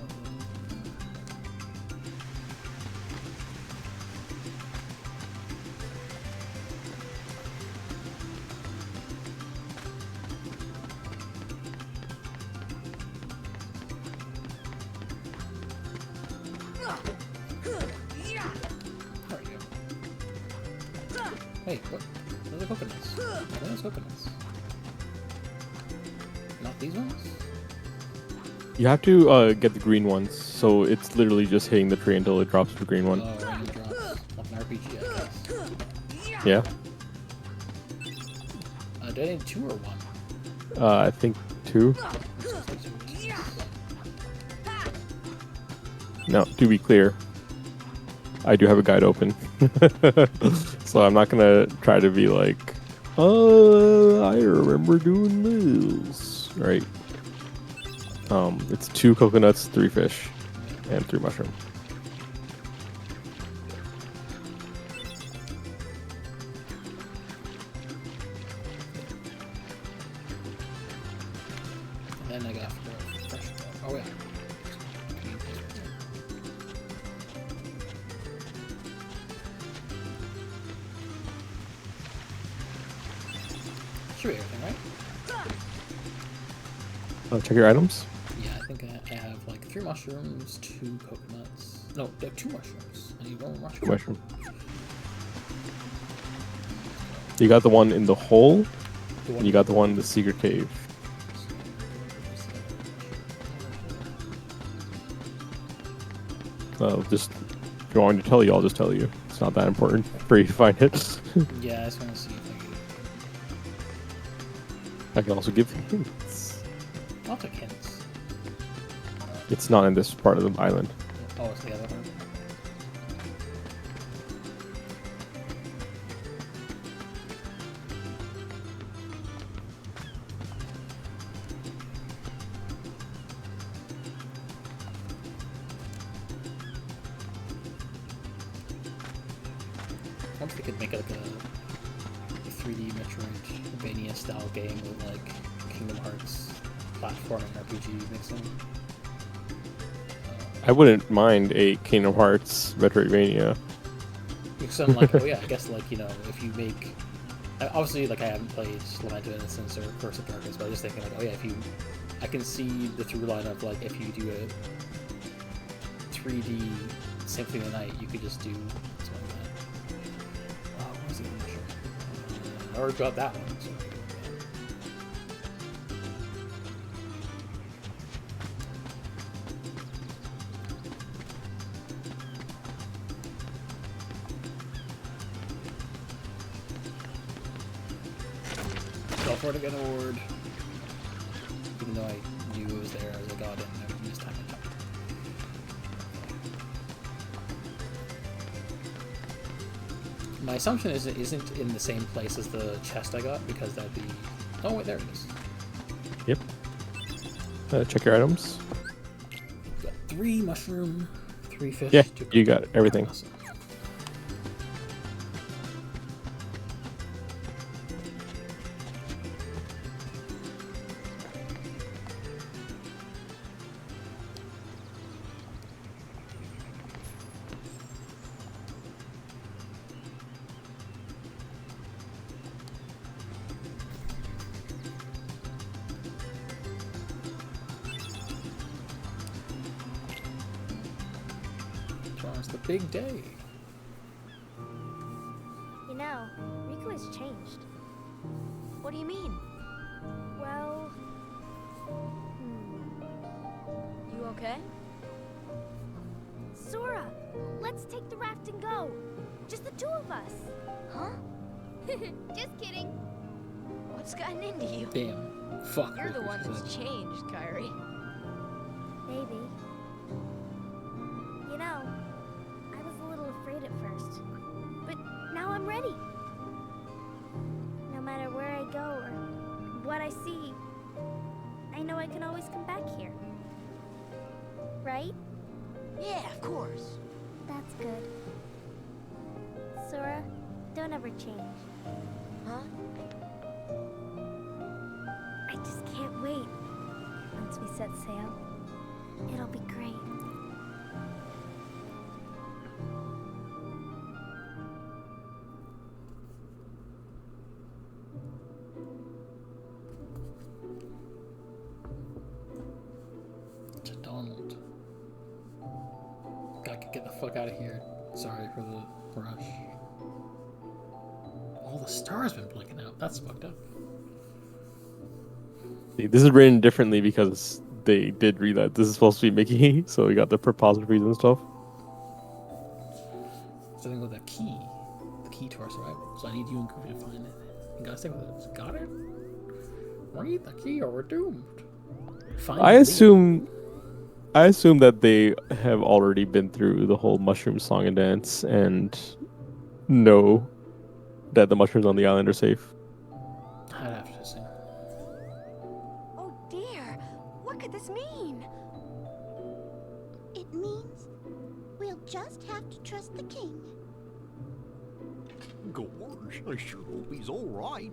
[SPEAKER 1] There we go. Hey, what? Those are coconuts. Are those coconuts? Not these ones?
[SPEAKER 2] You have to get the green ones, so it's literally just hitting the tree until it drops the green one.
[SPEAKER 1] Oh, random drops. Like an RPG, I guess.
[SPEAKER 2] Yeah?
[SPEAKER 1] Do I need 2 or 1?
[SPEAKER 2] I think 2. Now, to be clear, I do have a guide open. So I'm not gonna try to be like, I remember doing this. Right. It's 2 coconuts, 3 fish, and 3 mushroom.
[SPEAKER 1] And then I got fresh. Oh, yeah. Should be everything, right?
[SPEAKER 2] Check your items.
[SPEAKER 1] Yeah, I think I have like 3 mushrooms, 2 coconuts. No, 2 mushrooms. I need 1 more mushroom.
[SPEAKER 2] Mushroom. You got the one in the hole, and you got the one in the secret cave. Just if you want me to tell you, I'll just tell you. It's not that important for you to find it.
[SPEAKER 1] Yeah, I just want to see if I can.
[SPEAKER 2] I can also give you hints.
[SPEAKER 1] I'll take hints.
[SPEAKER 2] It's not in this part of the island.
[SPEAKER 1] Oh, it's the other one. I wonder if they could make it like a 3D Metroidvania style game with like Kingdom Hearts platforming RPG mixing.
[SPEAKER 2] I wouldn't mind a Kingdom Hearts Metroidvania.
[SPEAKER 1] Because I'm like, oh yeah, I guess like, you know, if you make, obviously like I haven't played Lament of Innocence or Curse of Darkness, but I was just thinking like, oh yeah, if you, I can see the through line of like if you do a 3D Symphony of the Night, you could just do something like that. What was it? I'm not sure. I already got that one. So. Go for it again, award. Even though I knew it was there, I was like, oh, I didn't know this time. My assumption is it isn't in the same place as the chest I got, because that'd be... Oh, wait, there it is.
[SPEAKER 2] Yep. Check your items.
[SPEAKER 1] Got 3 mushroom, 3 fish.
[SPEAKER 2] Yeah,
[SPEAKER 1] 2
[SPEAKER 2] you got everything.
[SPEAKER 1] Awesome. Tomorrow's the big day.
[SPEAKER 3] You know, Riku has changed.
[SPEAKER 5] What do you mean?
[SPEAKER 3] Well,
[SPEAKER 5] You okay?
[SPEAKER 3] Sora, let's take the raft and go. Just the 2 of us.
[SPEAKER 5] Huh?
[SPEAKER 3] Just kidding.
[SPEAKER 5] What's gotten into you?
[SPEAKER 1] Damn. Fuck.
[SPEAKER 5] You're the
[SPEAKER 1] Riku
[SPEAKER 5] one
[SPEAKER 1] said.
[SPEAKER 5] that's changed, Kyrie.
[SPEAKER 3] Maybe. You know, I was a little afraid at first, but now I'm ready. No matter where I go or what I see, I know I can always come back here. Right?
[SPEAKER 5] Yeah, of course.
[SPEAKER 3] That's good. Sora, don't ever change.
[SPEAKER 5] Huh?
[SPEAKER 3] I just can't wait. Once we set sail, it'll be great.
[SPEAKER 1] To Donald. Gotta get the fuck out of here. Sorry for the rush. All the stars been blinking out. That's fucked up.
[SPEAKER 2] See, this is written differently because they did read that this is supposed to be Mickey, so we got the apostrophes and stuff.
[SPEAKER 1] Something with a key. The key to our survival. So I need you and Goofy to find it. You gotta stick with it. Got it? Read the key or we're doomed. Find
[SPEAKER 2] I
[SPEAKER 1] the
[SPEAKER 2] assume that they have already been through the whole mushroom song and dance and know that the mushrooms on the island are safe.
[SPEAKER 1] lead. I'd have to assume.
[SPEAKER 8] Oh dear, what could this mean?
[SPEAKER 3] It means we'll just have to trust the king.
[SPEAKER 9] Gosh, I sure hope he's all right.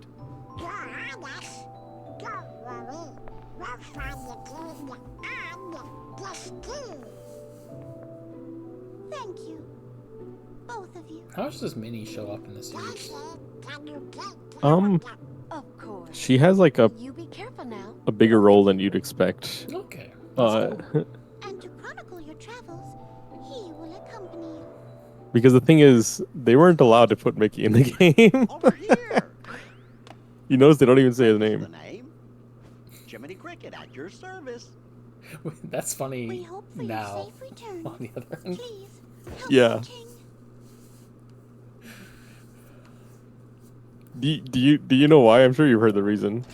[SPEAKER 3] Don't worry. We'll find the king and this king. Thank you. Both of you.
[SPEAKER 1] How much does Minnie show up in this series?
[SPEAKER 8] Of course.
[SPEAKER 2] She has like a
[SPEAKER 8] You be careful now.
[SPEAKER 2] bigger role than you'd expect.
[SPEAKER 1] Okay.
[SPEAKER 3] And to chronicle your travels, he will accompany you.
[SPEAKER 2] Because the thing is, they weren't allowed to put Mickey in the game.
[SPEAKER 9] Over here.
[SPEAKER 2] You notice they don't even say his
[SPEAKER 9] The
[SPEAKER 2] name.
[SPEAKER 9] name? Jiminy Cricket at your service.
[SPEAKER 1] That's funny
[SPEAKER 3] We hope for
[SPEAKER 1] now.
[SPEAKER 3] your safe return.
[SPEAKER 1] On the other end.
[SPEAKER 3] Please, help
[SPEAKER 2] Yeah.
[SPEAKER 3] the king.
[SPEAKER 2] Do you know why? I'm sure you've heard the reason.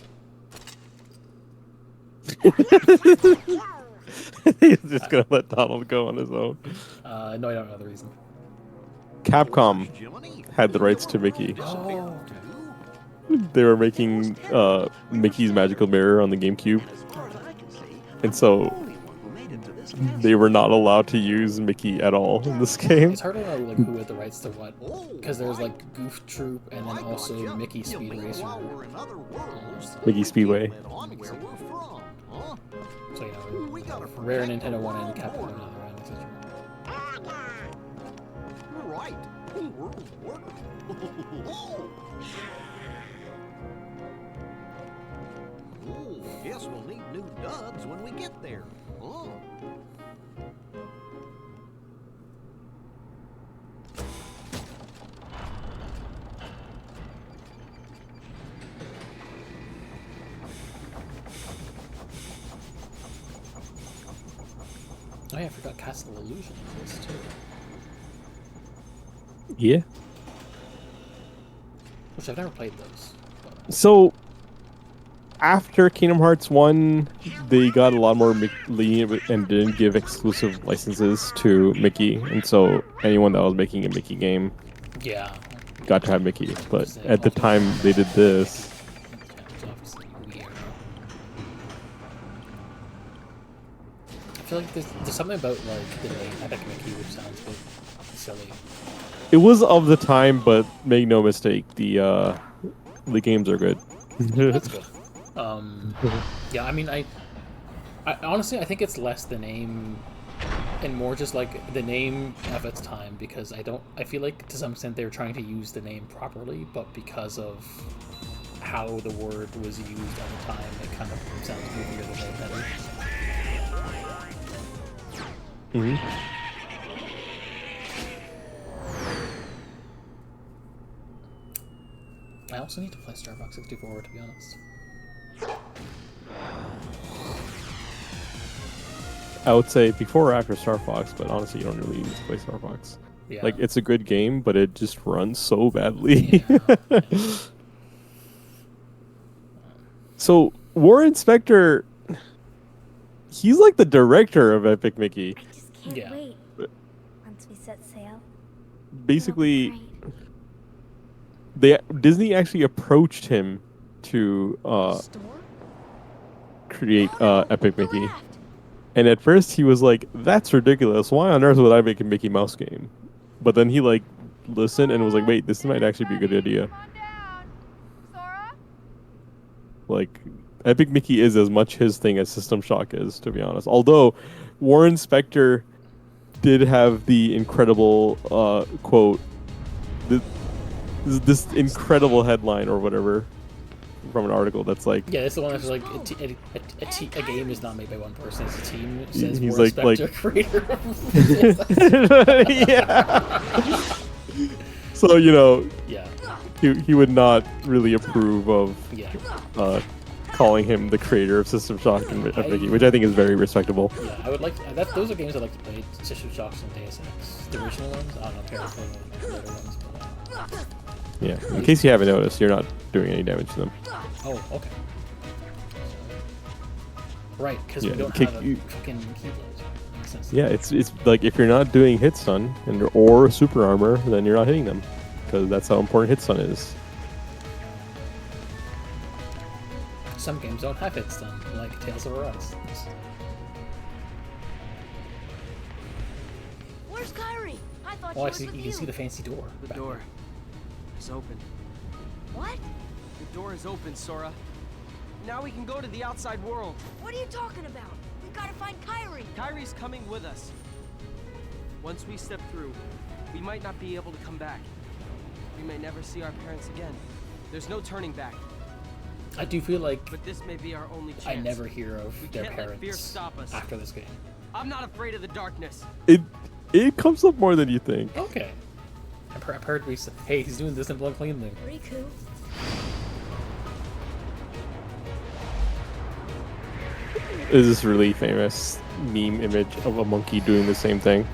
[SPEAKER 2] He's just gonna let Donald go on his own.
[SPEAKER 1] No, I don't know the reason.
[SPEAKER 2] Capcom
[SPEAKER 9] Jiminy,
[SPEAKER 2] had the rights to Mickey.
[SPEAKER 1] Oh.
[SPEAKER 2] They were making Mickey's Magical Mirror on the GameCube,
[SPEAKER 9] and as far as I can see,
[SPEAKER 2] and so
[SPEAKER 9] the only one who made it to this castle.
[SPEAKER 2] they were not allowed to use Mickey at all in this game.
[SPEAKER 1] It's hard to know like who had the rights to what. Because there's like Goof Troop and then also Mickey Speed Racer.
[SPEAKER 9] While we're in other worlds,
[SPEAKER 2] Mickey Speedway.
[SPEAKER 9] let on where we're from, huh?
[SPEAKER 1] So you know,
[SPEAKER 9] We gotta
[SPEAKER 1] Rare
[SPEAKER 9] protect
[SPEAKER 1] Nintendo
[SPEAKER 9] the
[SPEAKER 1] one and
[SPEAKER 9] world
[SPEAKER 1] Capcom
[SPEAKER 9] order.
[SPEAKER 1] another, and etc.
[SPEAKER 9] Right. Oh, guess we'll need new duds when we get there. Oh.
[SPEAKER 1] Oh yeah, I forgot Castle Illusion exists too.
[SPEAKER 2] Yeah.
[SPEAKER 1] Which I've never played those.
[SPEAKER 2] So after Kingdom Hearts 1, they got a lot more lenient and didn't give exclusive licenses to Mickey, and so anyone that was making a Mickey game
[SPEAKER 1] Yeah.
[SPEAKER 2] got to have Mickey. But at the time they did this,
[SPEAKER 1] It's obviously weird. I feel like there's something about like the name Epic Mickey which sounds a bit silly.
[SPEAKER 2] it was of the time, but make no mistake, the games are good.
[SPEAKER 1] That's good. Yeah, I mean, I honestly, I think it's less the name and more just like the name of its time, because I feel like to some extent they were trying to use the name properly, but because of how the word was used at the time, it kind of sounds goofier than they intended.
[SPEAKER 2] Mm-hmm.
[SPEAKER 1] I also need to play Star Fox 64, to be honest.
[SPEAKER 2] I would say before or after Star Fox, but honestly, you don't really need to play Star Fox.
[SPEAKER 1] Yeah.
[SPEAKER 2] Like, it's a good game, but it just runs so badly.
[SPEAKER 1] Yeah.
[SPEAKER 2] So, Warren Spector, he's like the director of Epic Mickey.
[SPEAKER 3] I just can't
[SPEAKER 1] Yeah.
[SPEAKER 3] wait. Once we set sail.
[SPEAKER 2] Basically,
[SPEAKER 3] it'll be great.
[SPEAKER 2] Disney actually approached him to
[SPEAKER 5] Store?
[SPEAKER 2] create Epic
[SPEAKER 3] The
[SPEAKER 2] Mickey.
[SPEAKER 3] raft.
[SPEAKER 2] And at first he was like, that's ridiculous. Why on earth would I make a Mickey Mouse game? But then he like listened and was like, wait, this might actually be a good idea.
[SPEAKER 8] Come on down. Sora?
[SPEAKER 2] Like, Epic Mickey is as much his thing as System Shock is, to be honest. Although Warren Spector did have the incredible quote, this incredible headline or whatever from an article that's like,
[SPEAKER 1] Yeah, it's the one that's like a game is not made by one person; it's a team. It says
[SPEAKER 2] He's
[SPEAKER 1] Warren
[SPEAKER 2] like-
[SPEAKER 1] Spector, creator.
[SPEAKER 2] yeah. So, you know,
[SPEAKER 1] Yeah,
[SPEAKER 2] he would not really approve of
[SPEAKER 1] yeah,
[SPEAKER 2] calling him the creator of System Shock and Mickey, which I think is very respectable.
[SPEAKER 1] yeah. I would like those are games I like to play. System Shocks and Deus Ex, the original ones. I don't know if you're playing the later ones, but
[SPEAKER 2] Yeah. In case you haven't noticed, you're not doing any damage to them.
[SPEAKER 1] oh, okay. Right, because
[SPEAKER 2] Yeah,
[SPEAKER 1] we don't
[SPEAKER 2] kick
[SPEAKER 1] have a
[SPEAKER 2] you-
[SPEAKER 1] fucking keyblade. Makes sense.
[SPEAKER 2] Yeah, it's like if you're not doing hit stun or super armor, then you're not hitting them, because that's how important hit stun is.
[SPEAKER 1] Some games don't have hits done, like Tales of Arise.
[SPEAKER 5] Where's Kyrie? I thought
[SPEAKER 1] Oh, I
[SPEAKER 5] she
[SPEAKER 1] see.
[SPEAKER 5] was
[SPEAKER 1] You
[SPEAKER 5] with
[SPEAKER 1] can see the fancy door.
[SPEAKER 4] The
[SPEAKER 1] back
[SPEAKER 4] door is open.
[SPEAKER 5] What?
[SPEAKER 4] The door is open, Sora. Now we can go to the outside world.
[SPEAKER 5] What are you talking about? We gotta find Kyrie.
[SPEAKER 4] Kyrie's coming with us. Once we step through, we might not be able to come back. We may never see our parents again. There's no turning back,
[SPEAKER 1] I do feel like
[SPEAKER 4] but this may be our only chance.
[SPEAKER 1] I never hear of
[SPEAKER 4] We
[SPEAKER 1] their
[SPEAKER 4] can't let fear
[SPEAKER 1] parents
[SPEAKER 4] stop us.
[SPEAKER 1] after this game.
[SPEAKER 4] I'm not afraid of the darkness.
[SPEAKER 2] It comes up more than you think.
[SPEAKER 1] Okay. I've heard recently. Hey, he's doing this in Blood Clean thing.
[SPEAKER 5] Riku.
[SPEAKER 2] There's this really famous meme image of a monkey doing the same thing.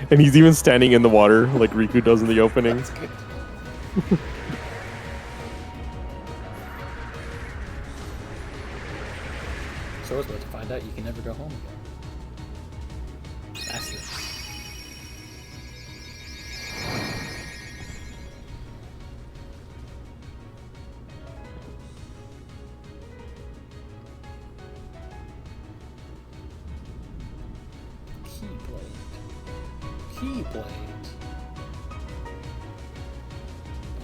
[SPEAKER 2] And he's even standing in the water like Riku does in the opening.
[SPEAKER 1] That's good. Sora's about to find out you can never go home again. Asterisk. Keyblade.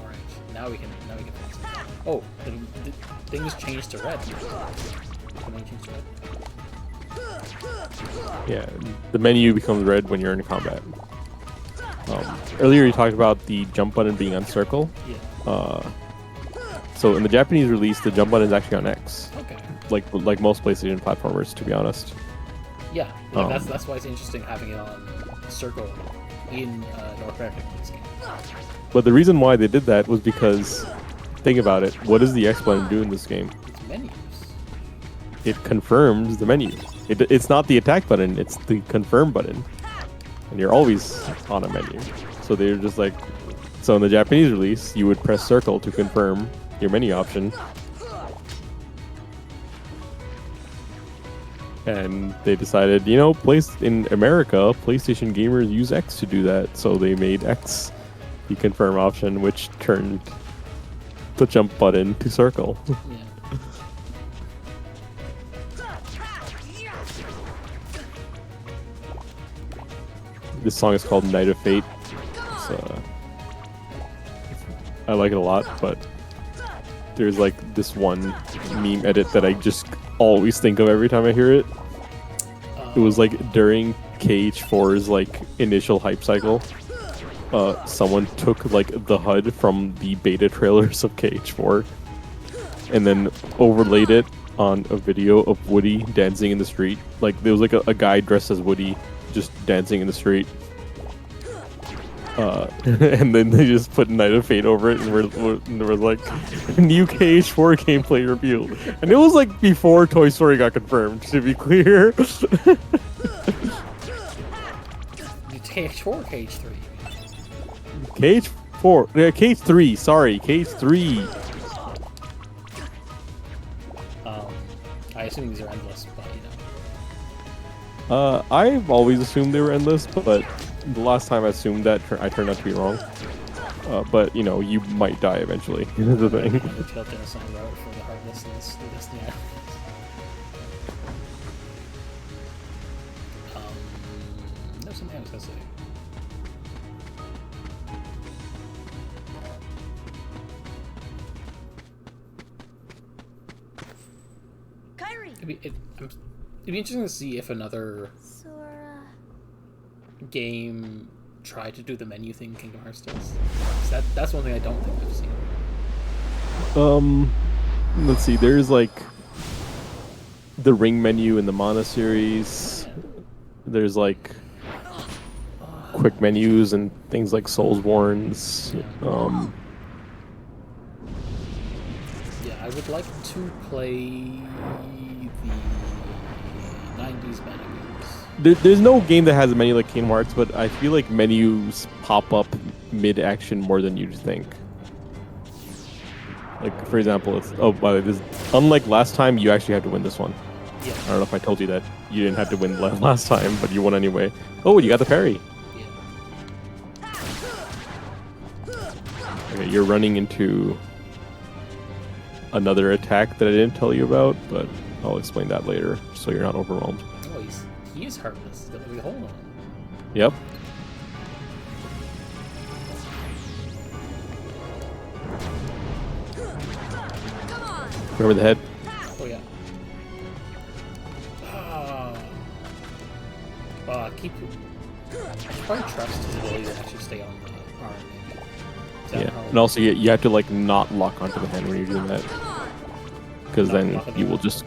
[SPEAKER 1] Alright, now we can find some. Oh, the thing is changed to red. The name changed to red.
[SPEAKER 2] Yeah, the menu becomes red when you're in combat. Earlier you talked about the jump button being on circle.
[SPEAKER 1] Yeah.
[SPEAKER 2] So in the Japanese release, the jump button is actually on X,
[SPEAKER 1] Okay.
[SPEAKER 2] like most PlayStation platformers, to be honest.
[SPEAKER 1] Yeah. That's why it's interesting having it on circle in North American in this game.
[SPEAKER 2] But the reason why they did that was because, think about it, what does the X button do in this game?
[SPEAKER 1] It's menus.
[SPEAKER 2] It confirms the menu. It's not the attack button, it's the confirm button. And you're always on a menu. So they're just like, so in the Japanese release, you would press circle to confirm your menu option. And they decided, in America, PlayStation gamers use X to do that. So they made X the confirm option, which turned the jump button to circle.
[SPEAKER 1] Yeah.
[SPEAKER 2] This song is called Night of Fate. I like it a lot, but there's like this one meme edit that I just always think of every time I hear it. It was like during KH4's like initial hype cycle. Someone took like the HUD from the beta trailers of KH4 and then overlaid it on a video of Woody dancing in the street. Like there was like a guy dressed as Woody just dancing in the street. And then they just put Night of Fate over it, and we're like, new KH4 gameplay revealed. And it was like before Toy Story got confirmed, to be clear.
[SPEAKER 1] KH4 or KH3?
[SPEAKER 2] KH4, yeah, KH3, sorry, KH3.
[SPEAKER 1] I assume these are endless, but
[SPEAKER 2] I've always assumed they were endless, but the last time I assumed that, I turned out to be wrong. But you might die eventually. Is the thing.
[SPEAKER 1] Tail Genocide route for the hardness in this yeah. There's something I was gonna say.
[SPEAKER 5] Kyrie!
[SPEAKER 1] It'd be interesting to see if another
[SPEAKER 3] Sora.
[SPEAKER 1] game tried to do the menu thing Kingdom Hearts does. That's one thing I don't think I've seen.
[SPEAKER 2] Let's see. There's like the ring menu in the Mana series. There's like quick menus and things like Soulsborne's.
[SPEAKER 1] Yeah, I would like to play the 90s menu games.
[SPEAKER 2] There's no game that has a menu like Kingdom Hearts, but I feel like menus pop up mid-action more than you'd think. Like, for example, by the way, unlike last time, you actually had to win this one.
[SPEAKER 1] Yeah.
[SPEAKER 2] I don't know if I told you that. You didn't have to win last time, but you won anyway. Oh, you got the parry.
[SPEAKER 1] Yeah.
[SPEAKER 2] Okay, you're running into another attack that I didn't tell you about, but I'll explain that later, so you're not overwhelmed.
[SPEAKER 1] Oh, he is heartless. Hold on.
[SPEAKER 2] Yep. Remember the head?
[SPEAKER 1] Oh yeah. Keep. I should probably trust his ability to actually stay on the arm.
[SPEAKER 2] Yeah. And also, you have to like not lock onto the hand when you're doing that, because then you will just.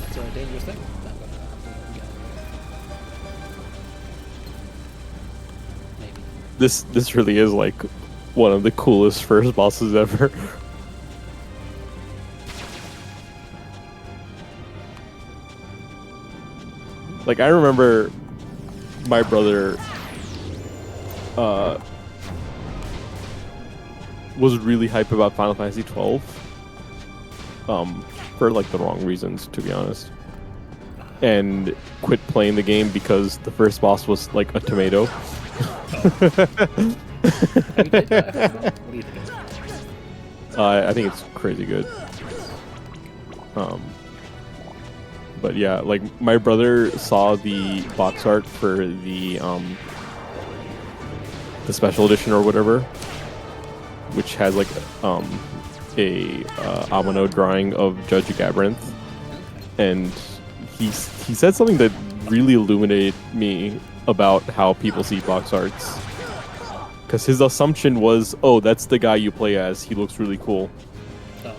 [SPEAKER 1] It's a dangerous thing. Maybe.
[SPEAKER 2] This really is like one of the coolest first bosses ever. Like, I remember my brother was really hype about Final Fantasy 12 for like the wrong reasons, to be honest, and quit playing the game because the first boss was like a tomato. I think it's crazy good. But yeah, like my brother saw the box art for the special edition or whatever, which has like a Amano drawing of Judge Gabrath, and he said something that really illuminated me about how people see box arts. Because his assumption was, oh, that's the guy you play as. He looks really cool.
[SPEAKER 1] Oh.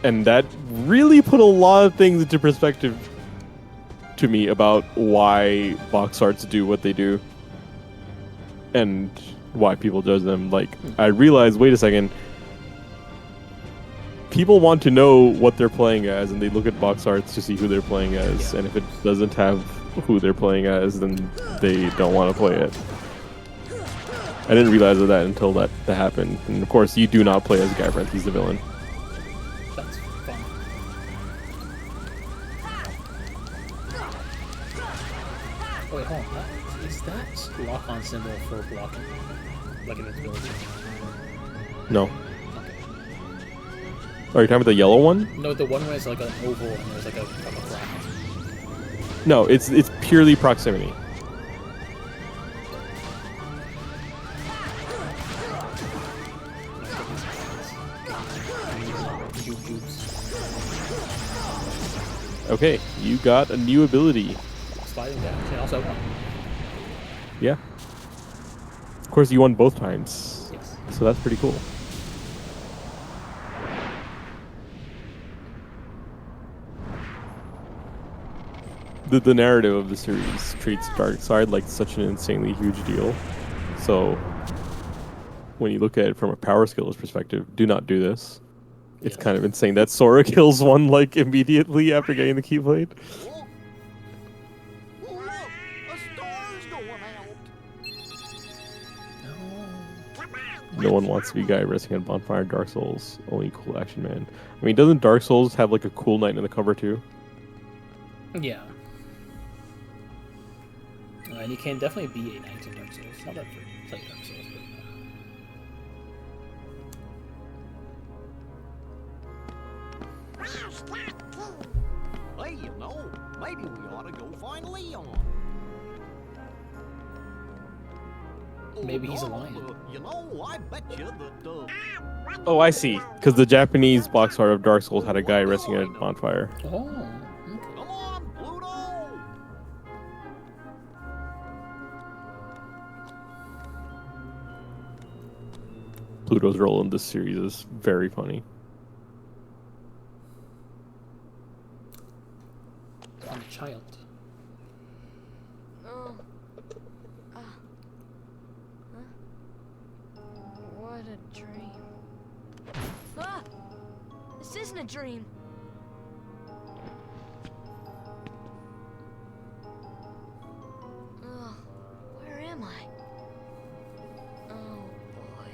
[SPEAKER 2] And that really put a lot of things into perspective to me about why box arts do what they do. And why people judge them. Like, I realized, wait a second. People want to know what they're playing as, and they look at box arts to see who they're playing as. And if it doesn't have who they're playing as, then they don't want to play it. I didn't realize that until that happened. And of course, you do not play as Gabrath, he's the villain.
[SPEAKER 1] That's fun. Oh, wait, hold on. Is that lock-on symbol for blocking? Like invincibility?
[SPEAKER 2] No.
[SPEAKER 1] Okay.
[SPEAKER 2] Are you talking about the yellow one?
[SPEAKER 1] No, the one where it's like an oval and there's like a bracket.
[SPEAKER 2] No, it's purely proximity. Okay, you got a new ability.
[SPEAKER 1] Sliding down. And also one.
[SPEAKER 2] Yeah. Of course, you won both times.
[SPEAKER 1] Yes.
[SPEAKER 2] So that's pretty cool. The narrative of the series treats Darkseid like such an insanely huge deal. So when you look at it from a power skills perspective, do not do this. It's kind of insane that Sora kills one like immediately after getting the Keyblade.
[SPEAKER 9] Look, a star's going out.
[SPEAKER 2] No one wants to be guy resting on bonfire in Dark Souls. Only cool action man. I mean, doesn't Dark Souls have like a cool knight in the cover too?
[SPEAKER 1] Yeah. And you can definitely be a knight in Dark Souls. Not that for play Dark Souls,
[SPEAKER 9] Hey, you know, maybe we ought to go find Leon.
[SPEAKER 1] Maybe he's a
[SPEAKER 9] no,
[SPEAKER 1] lion.
[SPEAKER 9] You know, I bet you that.
[SPEAKER 2] Oh, I see. Because the Japanese box art of Dark Souls had a guy resting at a bonfire.
[SPEAKER 1] Oh.
[SPEAKER 9] Come on, Pluto.
[SPEAKER 2] Pluto's role in this series is very funny.
[SPEAKER 1] I'm a child.
[SPEAKER 5] Oh. Huh? What a dream. Ah! This isn't a dream. Ugh. Where am I? Oh boy.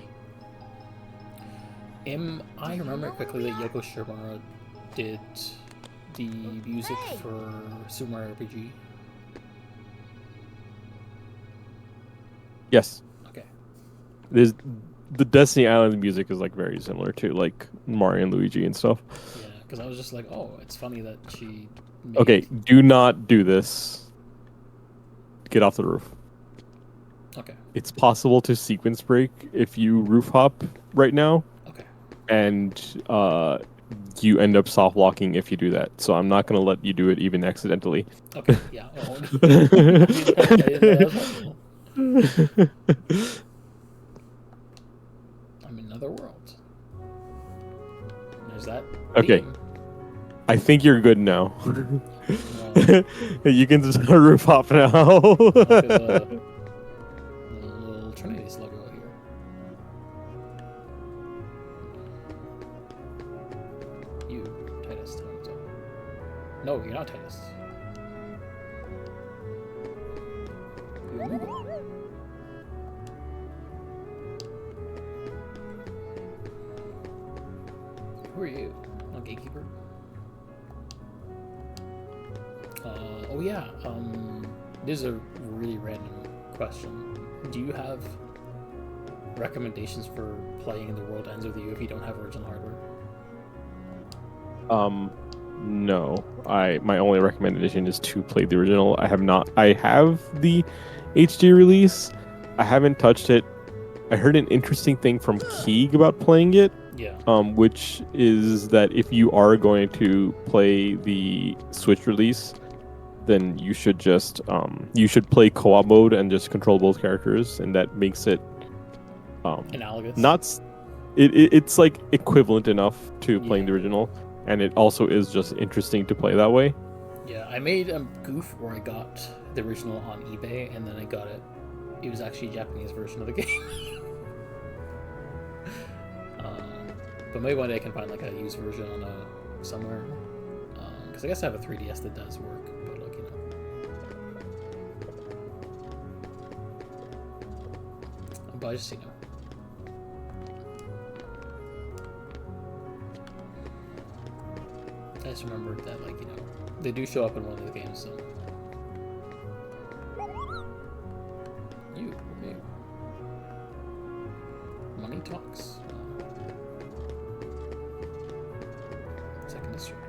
[SPEAKER 1] I remember quickly that Yoko Shimura did the music for Super Mario RPG.
[SPEAKER 2] Yes.
[SPEAKER 1] Okay.
[SPEAKER 2] There's the Destiny Island music is like very similar to like Mario and Luigi and stuff.
[SPEAKER 1] Yeah, because I was just like, oh, it's funny that she made...
[SPEAKER 2] Okay, do not do this. Get off the roof.
[SPEAKER 1] Okay.
[SPEAKER 2] It's possible to sequence break if you roof hop right now.
[SPEAKER 1] Okay.
[SPEAKER 2] And you end up soft locking if you do that. So I'm not going to let you do it even accidentally.
[SPEAKER 1] Okay, yeah. I'm in another world. There's that.
[SPEAKER 2] Okay.
[SPEAKER 1] theme.
[SPEAKER 2] I think you're good now.
[SPEAKER 1] Well,
[SPEAKER 2] You can just roof hop now.
[SPEAKER 1] there's a little Trinity's logo here. You, Titus. No, you're not Titus. You're Moogle. Who are you? A gatekeeper? Oh yeah, this is a really random question. Do you have recommendations for playing The World Ends With You if you don't have original hardware?
[SPEAKER 2] No, my only recommendation is to play the original. I have the HD release. I haven't touched it. I heard an interesting thing from Keeg about playing it,
[SPEAKER 1] Yeah.
[SPEAKER 2] which is that if you are going to play the Switch release, then you should just play co-op mode and just control both characters, and that makes it
[SPEAKER 1] Analogous.
[SPEAKER 2] it's like equivalent enough to playing the original, and it also is just interesting to play that way.
[SPEAKER 1] Yeah, I made a goof where I got the original on eBay, and then I got it. It was actually a Japanese version of the game. But maybe one day I can find like a used version on somewhere. Because I guess I have a 3DS that does work, but like, you know. But I just, you know. I just remembered that, like, you know, they do show up in one of the games, so. You. Money talks. Second district.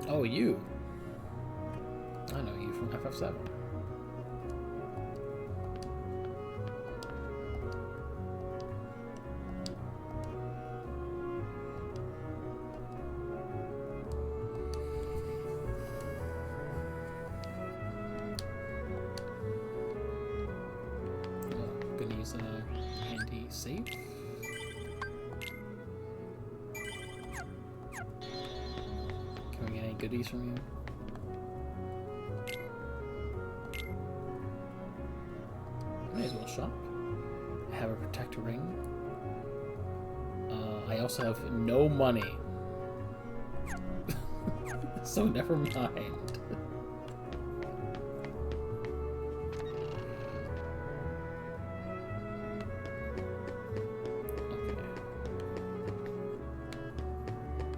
[SPEAKER 1] Oh, you. I know you from FF7. Oh, gonna use a handy save. Can we get any goodies from you? May as well shop. I have a protector ring. I also have no money. So never mind. Okay.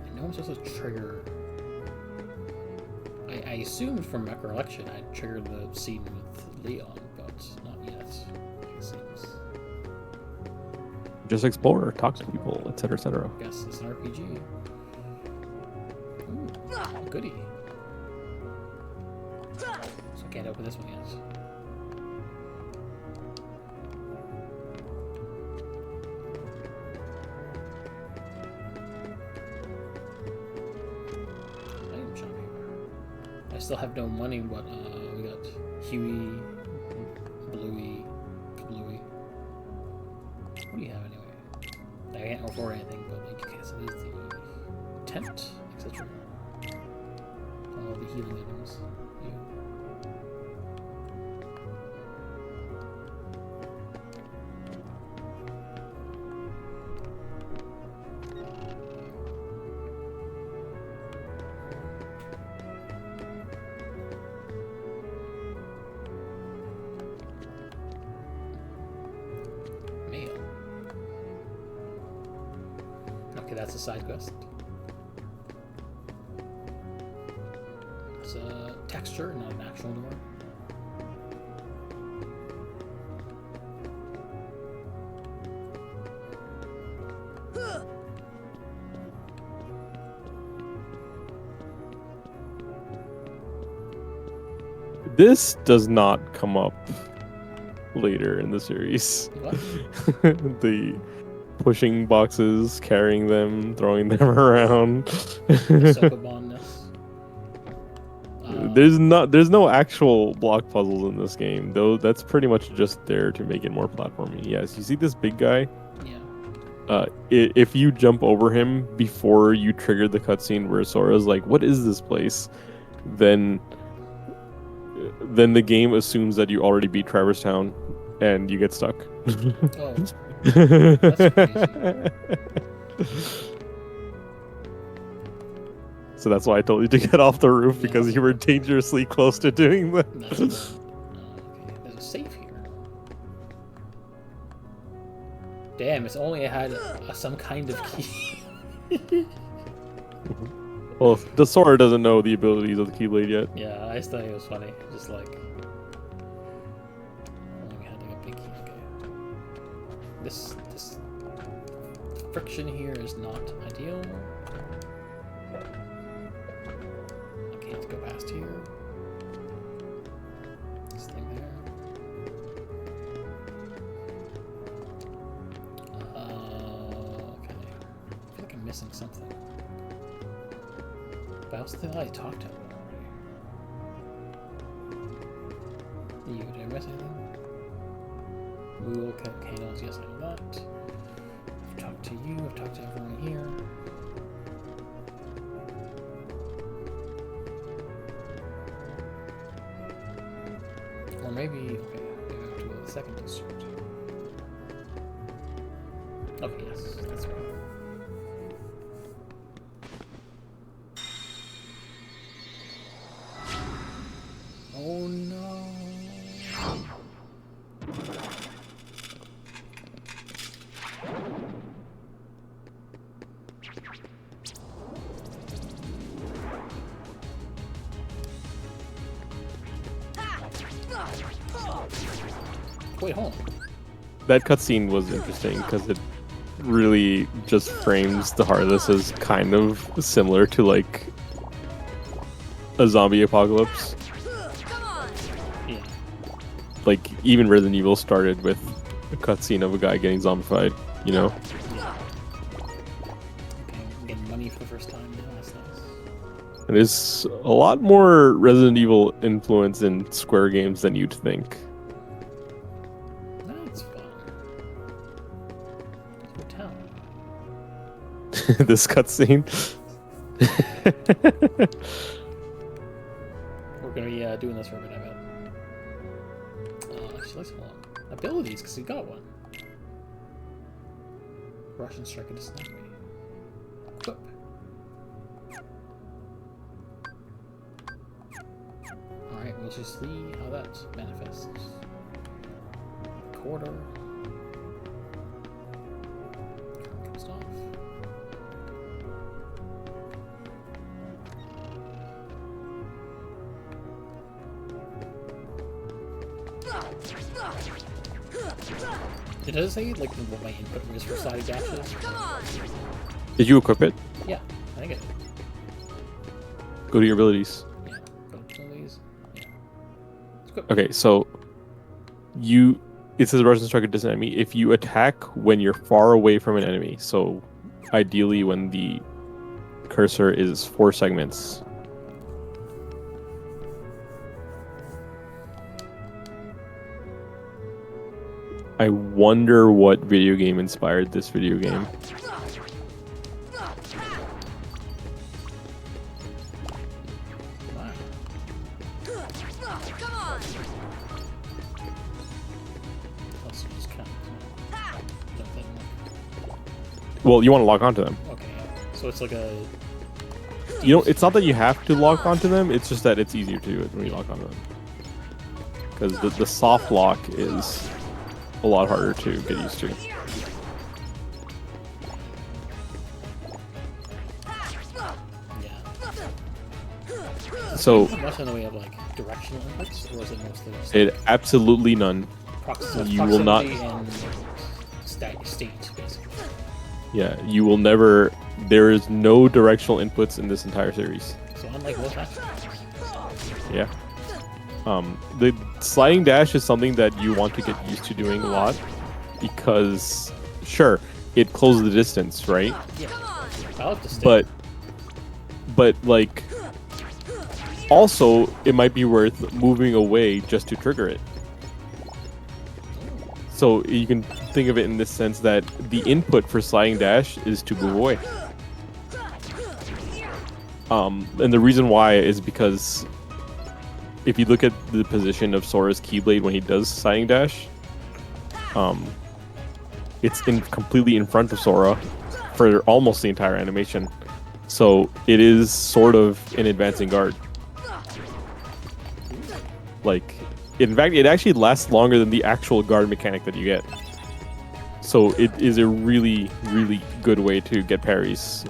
[SPEAKER 1] I know I'm supposed to trigger. I assumed from recollection I'd trigger the scene with Leon, but not yet, it seems.
[SPEAKER 2] Just explore, talk to people, etc., etc.
[SPEAKER 1] I guess it's an RPG. Ooh, goodie. So I can't open this one yet. Item shop here. I still have no money, but we got Huey, Bluey, Bluey. What do you have anyway? I can't afford anything, but like, okay, so there's the tent, etc. All the healing items. You. Mail. Okay, that's a side quest. It's a texture, not an actual door.
[SPEAKER 2] This does not come up later in the series.
[SPEAKER 1] What?
[SPEAKER 2] The pushing boxes, carrying them, throwing them around.
[SPEAKER 1] Sokobon-ness.
[SPEAKER 2] There's no actual block puzzles in this game, though. That's pretty much just there to make it more platformy. Yes, you see this big guy?
[SPEAKER 1] Yeah.
[SPEAKER 2] If you jump over him before you trigger the cutscene where Sora's like, "What is this place?" then the game assumes that you already beat Traverse Town, and you get stuck.
[SPEAKER 1] Oh. That's crazy.
[SPEAKER 2] So that's why I told you to get off the roof, because you were dangerously close to doing that.
[SPEAKER 1] That's okay. There's a safe here. Damn, it's only had some kind of key.
[SPEAKER 2] Well, the Sora doesn't know the abilities of the Keyblade yet.
[SPEAKER 1] Yeah, I just thought it was funny. Just like, only had like a big key. Okay. This friction here is not ideal. I can't go past here. This thing there. Okay. I feel like I'm missing something. But I also think I talked to him already. You, did I miss anything? Mool, candles, yes, I know that. I've talked to you, I've talked to everyone here. Or maybe, okay, maybe I have to go to the second district. Okay, yes, that's right. Oh no. Wait, hold on.
[SPEAKER 2] That cutscene was interesting because it really just frames the Heartless as kind of similar to like a zombie apocalypse.
[SPEAKER 1] Yeah.
[SPEAKER 2] Like even Resident Evil started with a cutscene of a guy getting zombified, you know?
[SPEAKER 1] Okay, I'm getting money for the first time now, that's nice.
[SPEAKER 2] And there's a lot more Resident Evil influence in Square games than you'd think.
[SPEAKER 1] That's fun. Hotel.
[SPEAKER 2] This cutscene.
[SPEAKER 1] We're gonna be doing this for a bit, I bet. Actually, let's hold on. Abilities, because he got one. Russian Strike and Snipe me. Equip. Alright, we'll just see how that manifests. Quarter. Comes off. It does say like what my input was for side dashes.
[SPEAKER 2] Did you equip it?
[SPEAKER 1] Yeah, I think it.
[SPEAKER 2] Go to your abilities.
[SPEAKER 1] Yeah, but abilities. Yeah. It's equipped.
[SPEAKER 2] Okay, so it says Russian Strike at distant enemy. If you attack when you're far away from an enemy, so ideally when the cursor is 4 segments. I wonder what video game inspired this video game.
[SPEAKER 1] Wow. Also just count.
[SPEAKER 2] Well, you want to log onto them.
[SPEAKER 1] Okay, yeah. So it's like a.
[SPEAKER 2] You know, it's not that you have to log onto them. It's just that it's easier to do it when you log onto them. Because the soft lock is a lot harder to get used to.
[SPEAKER 1] Yeah.
[SPEAKER 2] So
[SPEAKER 1] How much in the way of like directional inputs, or is it mostly just
[SPEAKER 2] it absolutely none. You will not.
[SPEAKER 1] And state, basically.
[SPEAKER 2] Yeah, you will never. There is no directional inputs in this entire series.
[SPEAKER 1] So unlike most action.
[SPEAKER 2] Yeah. The sliding dash is something that you want to get used to doing a lot because, sure, it closes the distance, right?
[SPEAKER 1] Yeah. I like the stick.
[SPEAKER 2] But like, also it might be worth moving away just to trigger it. So you can think of it in this sense that the input for sliding dash is to move away. And the reason why is because if you look at the position of Sora's Keyblade when he does sliding dash, it's completely in front of Sora for almost the entire animation. So it is sort of an advancing guard. Like, in fact, it actually lasts longer than the actual guard mechanic that you get. So it is a really, really good way to get parries.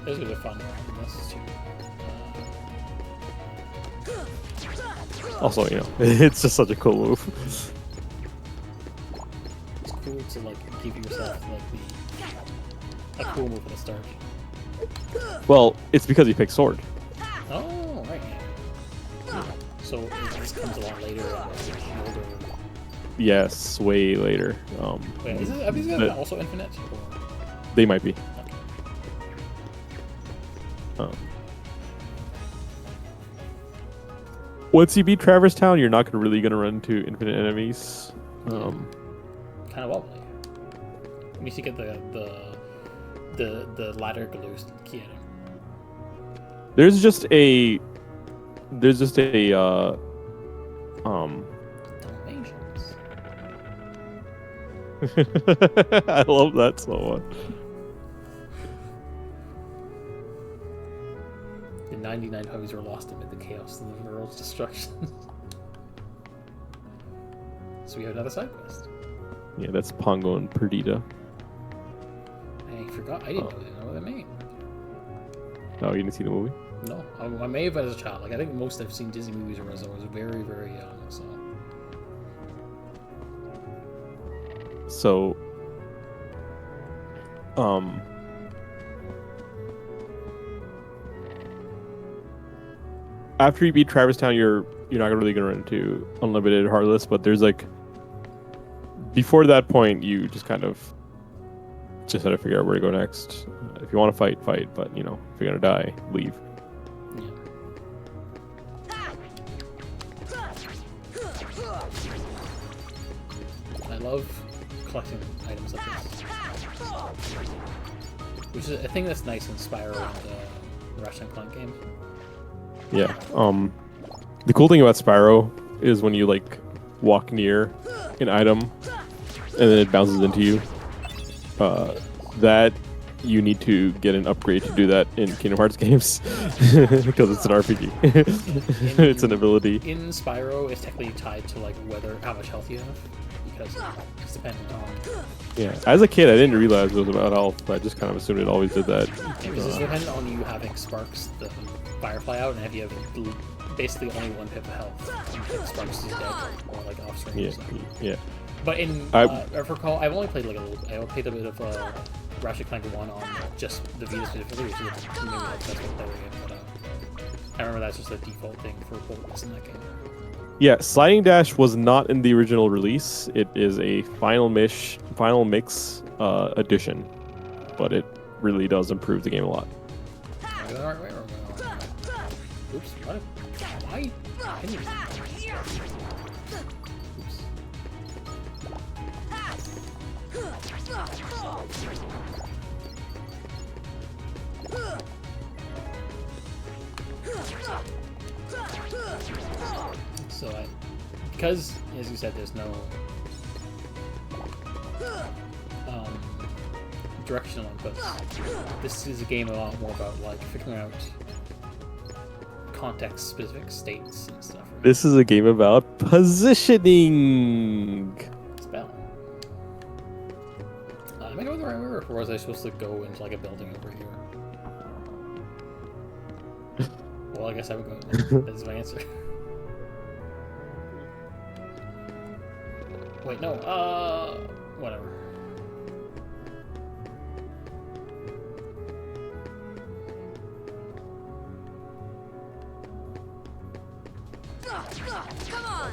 [SPEAKER 1] There's a bit of fun in this too.
[SPEAKER 2] Also, you know, it's just such a cool move.
[SPEAKER 1] It's cool to like give yourself like a cool move at the start.
[SPEAKER 2] Well, it's because he picked sword.
[SPEAKER 1] Oh, right. Yeah. So it just comes a lot later. Older.
[SPEAKER 2] Yes, way later.
[SPEAKER 1] Wait, are these guys also infinite? Or?
[SPEAKER 2] They might be.
[SPEAKER 1] Okay.
[SPEAKER 2] Once you beat Traverse Town, you're not really gonna run into infinite enemies.
[SPEAKER 1] Kind of wobbly. Let me see, get the ladder glue key item.
[SPEAKER 2] There's just a
[SPEAKER 1] Dalmatians.
[SPEAKER 2] I love that so much.
[SPEAKER 1] The 99 puppies were lost amid the chaos and the world's destruction. So we have another side quest.
[SPEAKER 2] Yeah, that's Pongo and Perdita.
[SPEAKER 1] I forgot. I didn't know what they mean.
[SPEAKER 2] Oh, you didn't see the movie?
[SPEAKER 1] No, I may have as a child. Like I think most I've seen Disney movies when I was very, very young.
[SPEAKER 2] So, after you beat Traverse Town, you're not really gonna run into Unlimited Heartless, but there's like before that point, you just kind of just had to figure out where to go next. If you want to fight, fight, but you know, if you're gonna die, leave.
[SPEAKER 1] I love collecting items like this, which is a thing that's nice in Spyro and the Ratchet & Clank game.
[SPEAKER 2] Yeah. The cool thing about Spyro is when you like walk near an item and then it bounces into you. That you need to get an upgrade to do that in Kingdom Hearts games because it's an RPG. It's an ability.
[SPEAKER 1] In Spyro, it's technically tied to like how much health you have, because it's dependent on.
[SPEAKER 2] Yeah. As a kid, I didn't realize it was about health. I just kind of assumed it always did that.
[SPEAKER 1] Because it's dependent on you having Sparks, the Firefly out, and if you have basically only one pip of health, and if Sparks is dead or like off screen.
[SPEAKER 2] Yeah.
[SPEAKER 1] Or something.
[SPEAKER 2] Yeah.
[SPEAKER 1] But in I recall, I've only played like a little. I played a bit of Ratchet & Clank 1 on just the Vita specifically, which is maybe like that's what they were in. But I remember that's just a default thing for bullets in that game.
[SPEAKER 2] Yeah, Sliding Dash was not in the original release. It is a final mix addition, but it really does improve the game a lot.
[SPEAKER 1] Oops, what? Why? So because, as you said, there's no directional inputs, this is a game a lot more about like figuring out context-specific states and stuff. Right?
[SPEAKER 2] This is a game about positioning.
[SPEAKER 1] Spell. Am I going the right way, or was I supposed to go into like a building over here? Well, I guess I would go. That's my answer. Wait, no. Whatever.
[SPEAKER 5] Come on!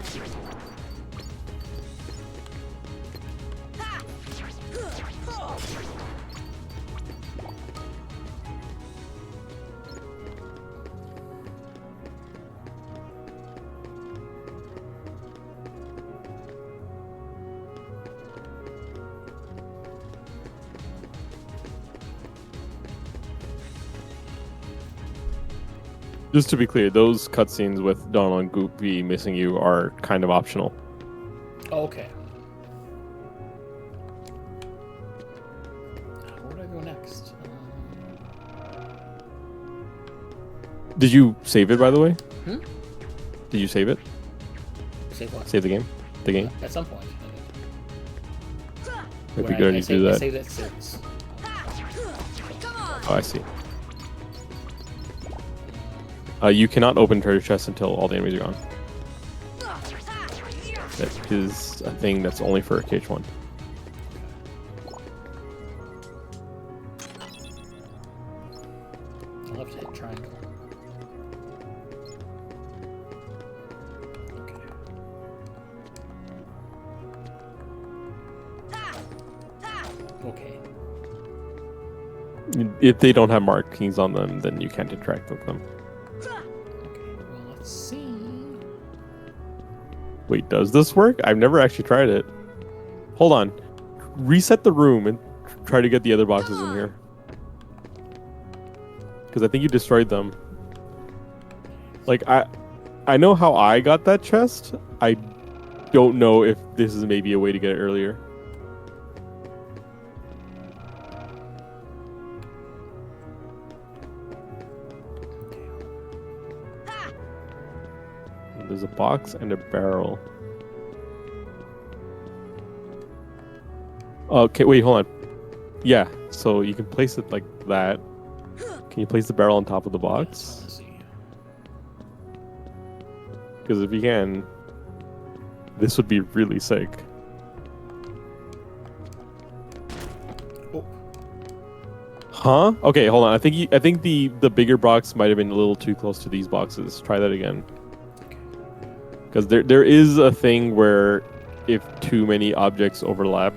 [SPEAKER 2] Just to be clear, those cutscenes with Donald and Goofy missing you are kind of optional.
[SPEAKER 1] Oh, okay. Where do I go next?
[SPEAKER 2] Did you save it, by the way?
[SPEAKER 1] Hmm?
[SPEAKER 2] Did you save it?
[SPEAKER 1] Save what?
[SPEAKER 2] Save the game? The game?
[SPEAKER 1] At some point.
[SPEAKER 2] It'd be good to do
[SPEAKER 1] I
[SPEAKER 2] that.
[SPEAKER 1] saved it since.
[SPEAKER 2] Oh, I see. You cannot open treasure chests until all the enemies are gone. That is a thing that's only for KH1.
[SPEAKER 1] I'll have to hit triangle. Okay.
[SPEAKER 2] If they don't have markings on them, then you can't interact with them.
[SPEAKER 1] Okay, well, let's see.
[SPEAKER 2] Wait, does this work? I've never actually tried it. Hold on. Reset the room and try to get the other boxes in here. Because I think you destroyed them. Like, I know how I got that chest. I don't know if this is maybe a way to get it earlier. There's a box and a barrel. Okay, wait, hold on. Yeah, so you can place it like that. Can you place the barrel on top of the box?
[SPEAKER 1] Let's see.
[SPEAKER 2] Because if you can, this would be really sick.
[SPEAKER 1] Oh.
[SPEAKER 2] Huh? Okay, hold on. I think the bigger box might have been a little too close to these boxes. Try that again. Because there is a thing where if too many objects overlap,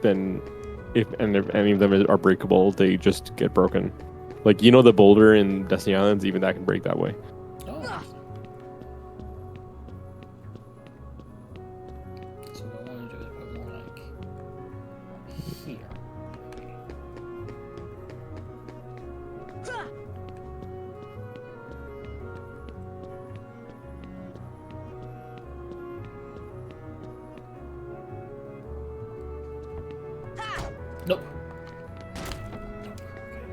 [SPEAKER 2] then if any of them are breakable, they just get broken. Like, you know, the boulder in Destiny Islands, even that can break that way.
[SPEAKER 1] Oh. So what I want to do is put more like here. Nope.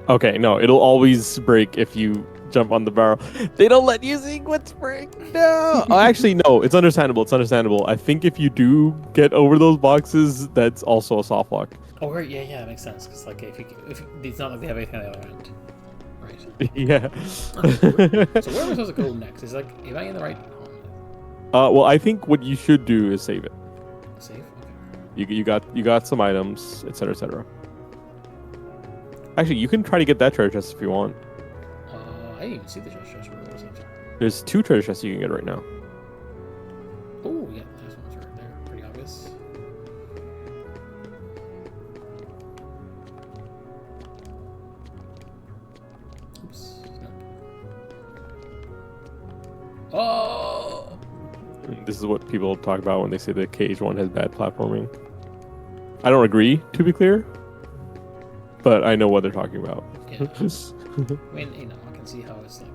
[SPEAKER 2] Okay, no, it'll always break if you jump on the barrel. They don't let you sequence break. No. Oh, actually, no. It's understandable. It's understandable. I think if you do get over those boxes, that's also a soft lock.
[SPEAKER 1] Oh, right. Yeah, yeah, it makes sense. Because like if it's not like they have anything on the other end, right?
[SPEAKER 2] Yeah.
[SPEAKER 1] So where am I supposed to go next? Is like, am I in the right?
[SPEAKER 2] Well, I think what you should do is save it.
[SPEAKER 1] Save. Okay.
[SPEAKER 2] You got some items, etc., etc. Actually, you can try to get that treasure chest if you want.
[SPEAKER 1] I didn't even see the treasure chest. Where was it?
[SPEAKER 2] There's 2 treasure chests you can get right now.
[SPEAKER 1] Oh yeah, there's one's right there. Pretty obvious. Oops. No. Oh.
[SPEAKER 2] This is what people talk about when they say that KH1 has bad platforming. I don't agree, to be clear, but I know what they're talking about.
[SPEAKER 1] Yeah. I mean, you know, I can see how it's like.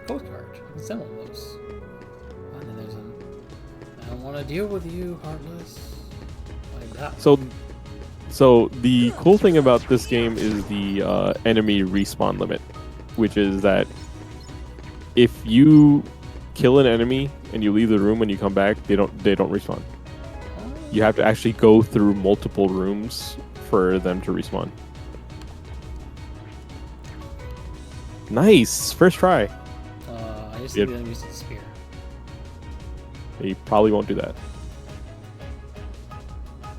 [SPEAKER 1] Postcard. I can send one of those. And then there's an. I don't want to deal with you, Heartless. Like that.
[SPEAKER 2] So the cool thing about this game is the enemy respawn limit, which is that if you kill an enemy and you leave the room when you come back, they don't respawn. You have to actually go through multiple rooms for them to respawn. Nice, first try.
[SPEAKER 1] I just need the enemies to disappear.
[SPEAKER 2] They probably won't do that.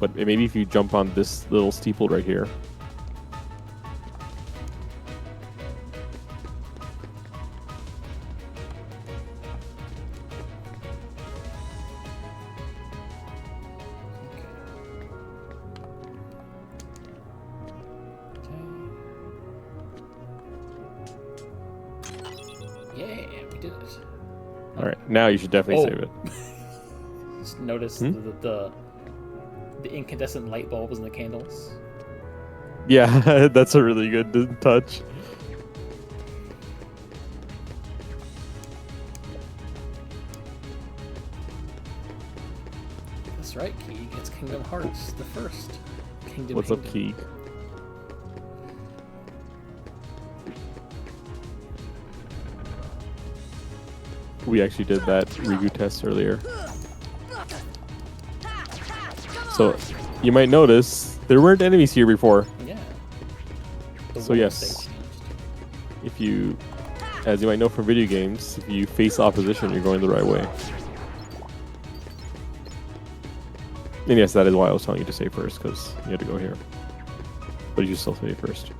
[SPEAKER 2] But maybe if you jump on this little steeple right here.
[SPEAKER 1] Yeah, we did it.
[SPEAKER 2] All right, now you should definitely save it.
[SPEAKER 1] Just notice the incandescent light bulbs and the candles.
[SPEAKER 2] Yeah, that's a really good touch.
[SPEAKER 1] That's right, Keeg. It's Kingdom Hearts, the first.
[SPEAKER 2] What's up, Keeg? We actually did that Rigu test earlier. So, you might notice there weren't enemies here before.
[SPEAKER 1] Yeah. The
[SPEAKER 2] So
[SPEAKER 1] world
[SPEAKER 2] yes,
[SPEAKER 1] state changed.
[SPEAKER 2] if you, as you might know from video games, if you face opposition, you're going the right way. And yes, that is why I was telling you to save first, because you had to go here. But you should still save first.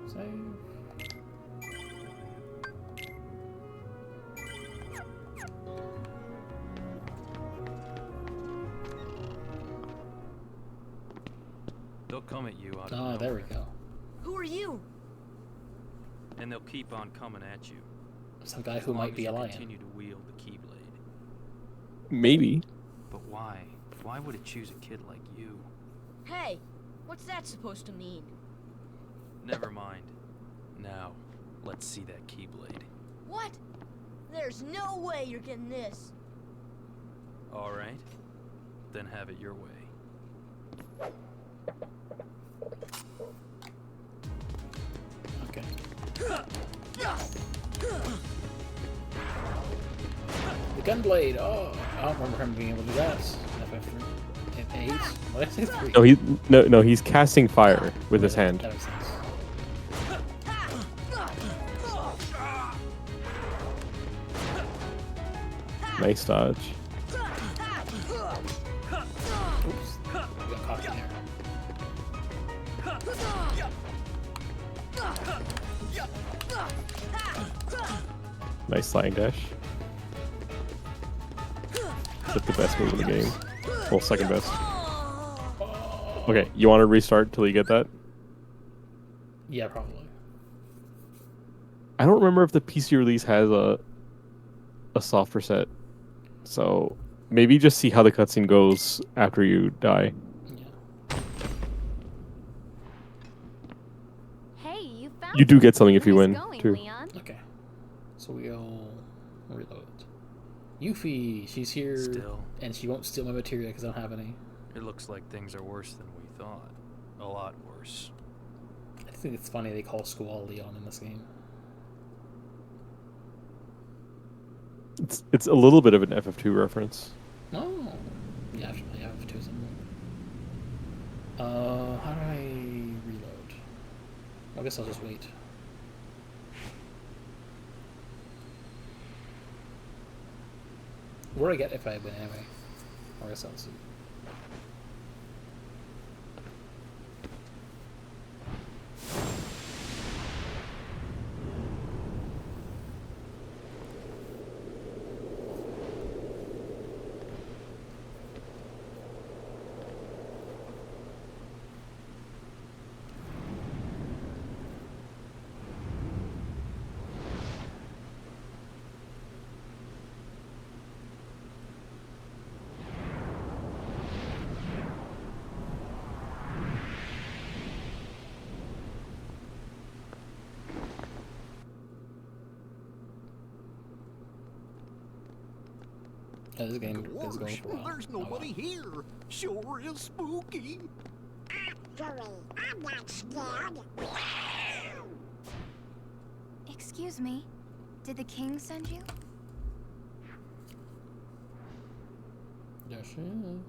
[SPEAKER 1] Save.
[SPEAKER 10] They'll come at you out of
[SPEAKER 1] Oh, there we
[SPEAKER 10] nowhere,
[SPEAKER 1] go.
[SPEAKER 5] Who are you?
[SPEAKER 10] and they'll keep on coming at you.
[SPEAKER 1] Some guy
[SPEAKER 10] as
[SPEAKER 1] who
[SPEAKER 10] long
[SPEAKER 1] might
[SPEAKER 10] as
[SPEAKER 1] be
[SPEAKER 10] you
[SPEAKER 1] a lion.
[SPEAKER 10] Continue to wield the Keyblade.
[SPEAKER 2] Maybe.
[SPEAKER 10] But why? Why would it choose a kid like you?
[SPEAKER 5] Hey, what's that supposed to mean?
[SPEAKER 10] Never mind. Now, let's see that Keyblade.
[SPEAKER 5] What? There's no way you're getting this.
[SPEAKER 10] All right. Then have it your way.
[SPEAKER 1] Okay. The gunblade. Oh, I don't remember him being able to do that. FF3. F8. What did I say? 3.
[SPEAKER 2] No, he's casting fire with his hand.
[SPEAKER 1] That makes sense.
[SPEAKER 2] Nice dodge.
[SPEAKER 1] Oops. We got caught in there.
[SPEAKER 2] Nice sliding dash. Is that the best move in the game? Well, second best. Okay, you want to restart till you get that?
[SPEAKER 1] Yeah, probably.
[SPEAKER 2] I don't remember if the PC release has a soft reset. So maybe just see how the cutscene goes after you die.
[SPEAKER 1] Yeah.
[SPEAKER 3] Hey, you found
[SPEAKER 2] You do get something if you
[SPEAKER 3] Nice
[SPEAKER 2] win,
[SPEAKER 3] going,
[SPEAKER 2] too.
[SPEAKER 3] Leon.
[SPEAKER 1] Okay. So we go reload. Yuffie, she's here,
[SPEAKER 10] Still,
[SPEAKER 1] and she won't steal my materia because I don't have any.
[SPEAKER 10] it looks like things are worse than we thought. A lot worse.
[SPEAKER 1] I think it's funny they call Squall Leon in this game.
[SPEAKER 2] It's a little bit of an FF2 reference.
[SPEAKER 1] Oh, yeah, actually, I have two something. How do I reload? I guess I'll just wait. What do I get if I win anyway? Or I guess I'll see. Yeah, this game is going for a while.
[SPEAKER 9] There's
[SPEAKER 1] Oh, wow.
[SPEAKER 9] nobody here. Sure is spooky.
[SPEAKER 3] I'm not scared.
[SPEAKER 8] Excuse me. Did the king send you?
[SPEAKER 1] There she is.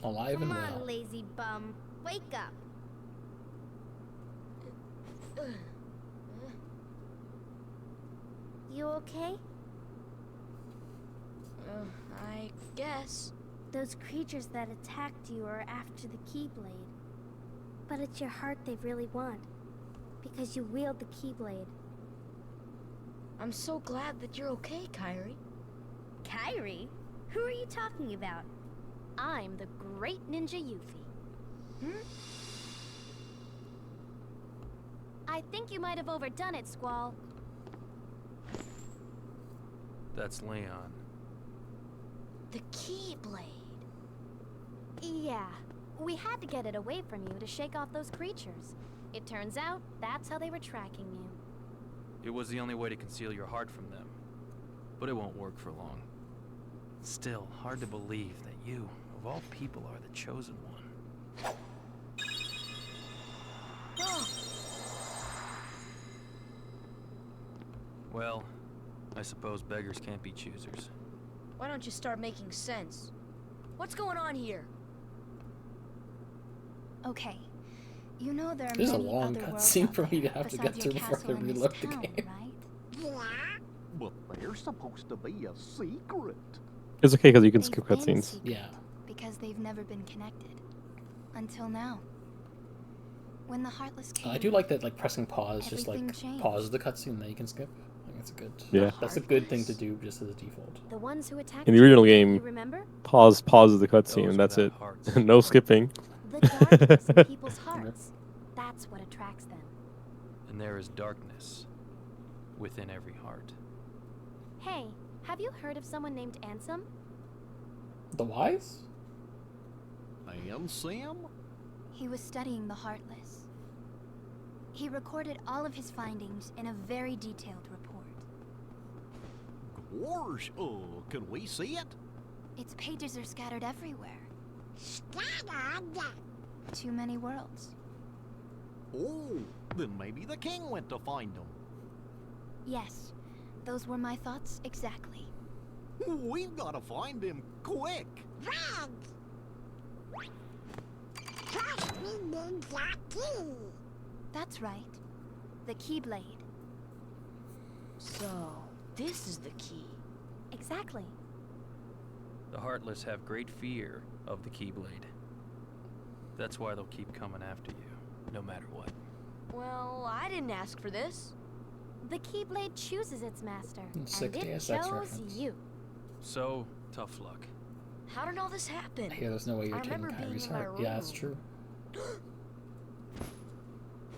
[SPEAKER 1] Alive
[SPEAKER 3] Come
[SPEAKER 1] and
[SPEAKER 3] on,
[SPEAKER 1] well.
[SPEAKER 3] lazy bum. Wake up. You okay?
[SPEAKER 5] I guess.
[SPEAKER 3] Those creatures that attacked you are after the Keyblade. But it's your heart they really want. Because you wield the Keyblade.
[SPEAKER 5] I'm so glad that you're okay, Kairi.
[SPEAKER 3] Kairi? Who are you talking about? I'm the great ninja Yuffie. I think you might have overdone it, Squall.
[SPEAKER 10] That's Leon.
[SPEAKER 5] The Keyblade.
[SPEAKER 3] Yeah, we had to get it away from you to shake off those creatures. It turns out that's how they were tracking you.
[SPEAKER 10] It was the only way to conceal your heart from them. But it won't work for long. Still, hard to believe that you, of all people, are the chosen one. Well, I suppose beggars can't be choosers.
[SPEAKER 5] Why don't you start making sense? What's going on here?
[SPEAKER 8] Okay. You know there are
[SPEAKER 1] This is a
[SPEAKER 8] many
[SPEAKER 1] long
[SPEAKER 8] other worlds
[SPEAKER 1] cutscene
[SPEAKER 8] out
[SPEAKER 1] for me to
[SPEAKER 8] there
[SPEAKER 1] have to
[SPEAKER 8] besides
[SPEAKER 1] get
[SPEAKER 8] your
[SPEAKER 1] through before I
[SPEAKER 8] castle in this
[SPEAKER 1] reload the
[SPEAKER 8] town,
[SPEAKER 1] game.
[SPEAKER 8] right?
[SPEAKER 9] But there's supposed to be a secret.
[SPEAKER 2] It's okay because you can
[SPEAKER 8] They've
[SPEAKER 2] skip
[SPEAKER 8] been
[SPEAKER 2] cutscenes.
[SPEAKER 8] secret
[SPEAKER 1] Yeah.
[SPEAKER 8] Because they've never been connected. Until now. When the Heartless came,
[SPEAKER 1] I do like that, like pressing pause just like
[SPEAKER 8] everything changed.
[SPEAKER 1] pauses the cutscene and then you can skip. I think that's a good.
[SPEAKER 2] Yeah.
[SPEAKER 1] That's a good thing to do just as a default.
[SPEAKER 3] The ones who attacked
[SPEAKER 2] In the original
[SPEAKER 3] you,
[SPEAKER 2] game,
[SPEAKER 3] you remember?
[SPEAKER 2] Pause the cutscene,
[SPEAKER 10] Those
[SPEAKER 2] and that's it.
[SPEAKER 10] without hearts.
[SPEAKER 2] No skipping.
[SPEAKER 3] The darkness in people's hearts. That's what attracts them.
[SPEAKER 10] And there is darkness within every heart.
[SPEAKER 3] Hey, have you heard of someone named Ansem?
[SPEAKER 1] The Wise?
[SPEAKER 9] And Sam?
[SPEAKER 8] he was studying the Heartless. He recorded all of his findings in a very detailed report.
[SPEAKER 9] Gosh, can we see it?
[SPEAKER 8] Its pages are scattered everywhere.
[SPEAKER 3] Scattered?
[SPEAKER 8] Too many worlds.
[SPEAKER 9] Oh, then maybe the king went to find them.
[SPEAKER 8] Yes, those were my thoughts exactly.
[SPEAKER 9] We've got to find him quick.
[SPEAKER 8] That's right. The Keyblade.
[SPEAKER 5] So, this is the key.
[SPEAKER 3] Exactly.
[SPEAKER 10] The Heartless have great fear of the Keyblade. That's why they'll keep coming after you, no matter what.
[SPEAKER 5] Well, I didn't ask for this.
[SPEAKER 3] The Keyblade chooses its master,
[SPEAKER 1] Sick
[SPEAKER 3] and it
[SPEAKER 1] DSX
[SPEAKER 3] chose
[SPEAKER 1] reference.
[SPEAKER 3] you.
[SPEAKER 10] So, tough luck.
[SPEAKER 5] How did all this happen?
[SPEAKER 1] I hear there's no way you're
[SPEAKER 5] I
[SPEAKER 1] taking
[SPEAKER 5] remember being
[SPEAKER 1] Kyrie's
[SPEAKER 5] in my
[SPEAKER 1] heart. Yeah, that's
[SPEAKER 5] room.
[SPEAKER 1] true.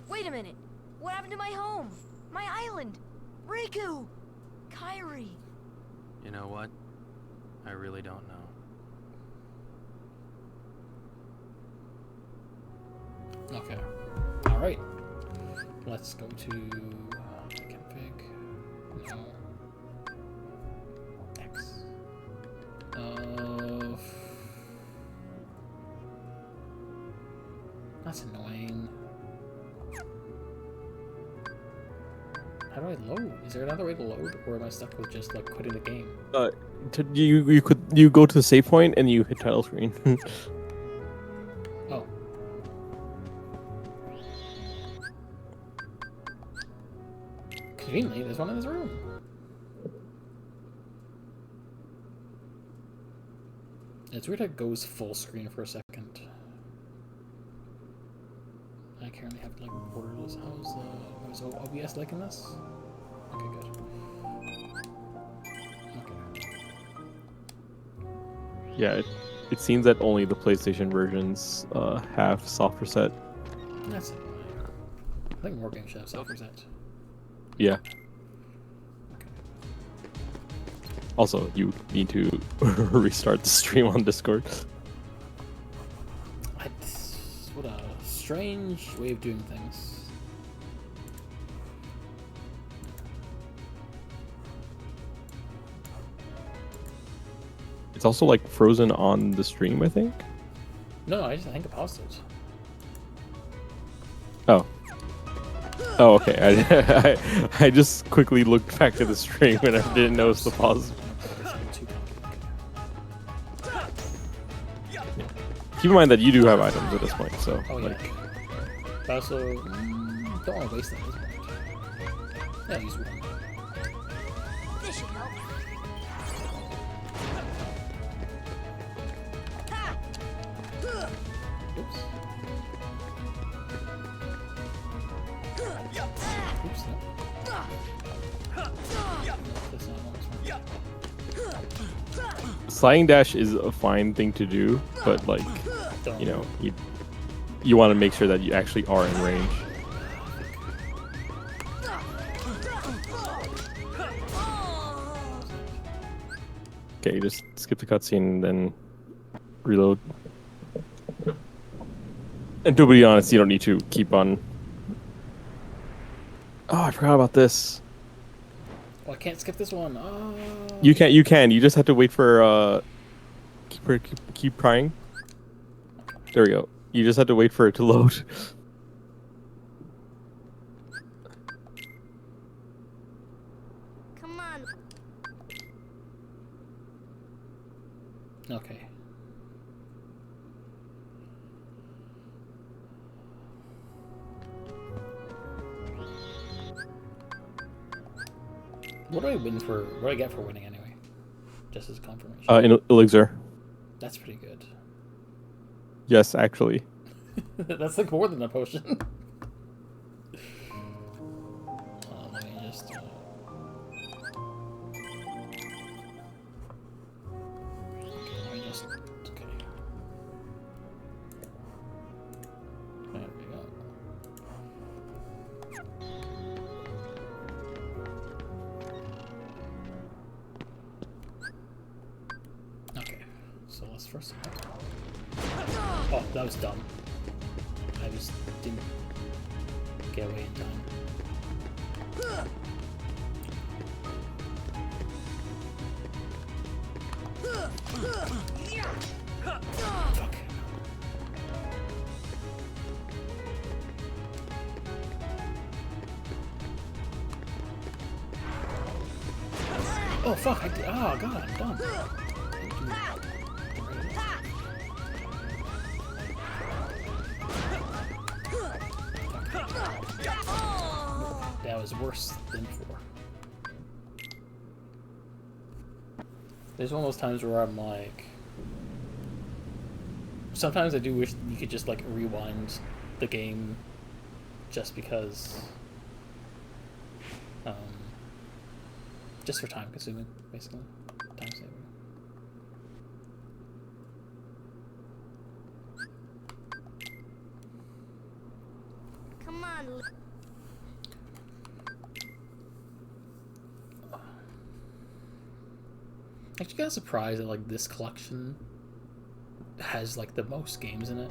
[SPEAKER 5] Wait a minute. What happened to my home? My island? Riku! Kyrie!
[SPEAKER 10] You know what? I really don't know.
[SPEAKER 1] Okay. Alright. Let's go to config. No. X. That's annoying. How do I load? Is there another way to load, or am I stuck with just like quitting the game?
[SPEAKER 2] You go to the save point and you hit title screen.
[SPEAKER 1] Oh. Conveniently, there's one in this room. It's weird how it goes full screen for a second. I currently have like borderless. How's OBS like in this? Okay, good. Okay.
[SPEAKER 2] Yeah, it seems that only the PlayStation versions have soft reset.
[SPEAKER 1] That's annoying. I think more games should have soft reset.
[SPEAKER 2] Yeah. Also, you need to restart the stream on Discord.
[SPEAKER 1] What a strange way of doing things.
[SPEAKER 2] It's also like frozen on the stream, I think.
[SPEAKER 1] No, I think I paused it.
[SPEAKER 2] Oh. Oh, okay. I just quickly looked back at the stream and I didn't notice the pause. Keep in mind that you do have items at this point, so
[SPEAKER 1] Oh yeah.
[SPEAKER 2] like,
[SPEAKER 1] But also, don't want to waste that at this point. Yeah, use one.
[SPEAKER 5] This should help.
[SPEAKER 1] Oops. Oops. No. That's not almost one.
[SPEAKER 2] sliding dash is a fine thing to do, but like, you know, you want to make sure that you actually are in range. Okay, just skip the cutscene and then reload. And to be honest, you don't need to keep on. Oh, I forgot about this.
[SPEAKER 1] Oh, I can't skip this one. Oh.
[SPEAKER 2] You can. You just have to wait for keep trying. There we go. You just have to wait for it to load.
[SPEAKER 5] on.
[SPEAKER 1] Okay. What do I win for? What do I get for winning anyway? Just as confirmation.
[SPEAKER 2] In elixir.
[SPEAKER 1] That's pretty good.
[SPEAKER 2] Yes, actually.
[SPEAKER 1] That's like more than a potion. Let me just. Let me just. Okay. There we go. Okay, so let's first. Oh, that was dumb. I just didn't get away in time. Fuck. Oh fuck! I did. Oh god, I'm dumb. That was worse than before. There's one of those times where I'm like... Sometimes I do wish you could just like rewind the game just because... just for time consuming, basically. Time saving.
[SPEAKER 5] Come on.
[SPEAKER 1] Actually, kind of surprised that like this collection has like the most games in it.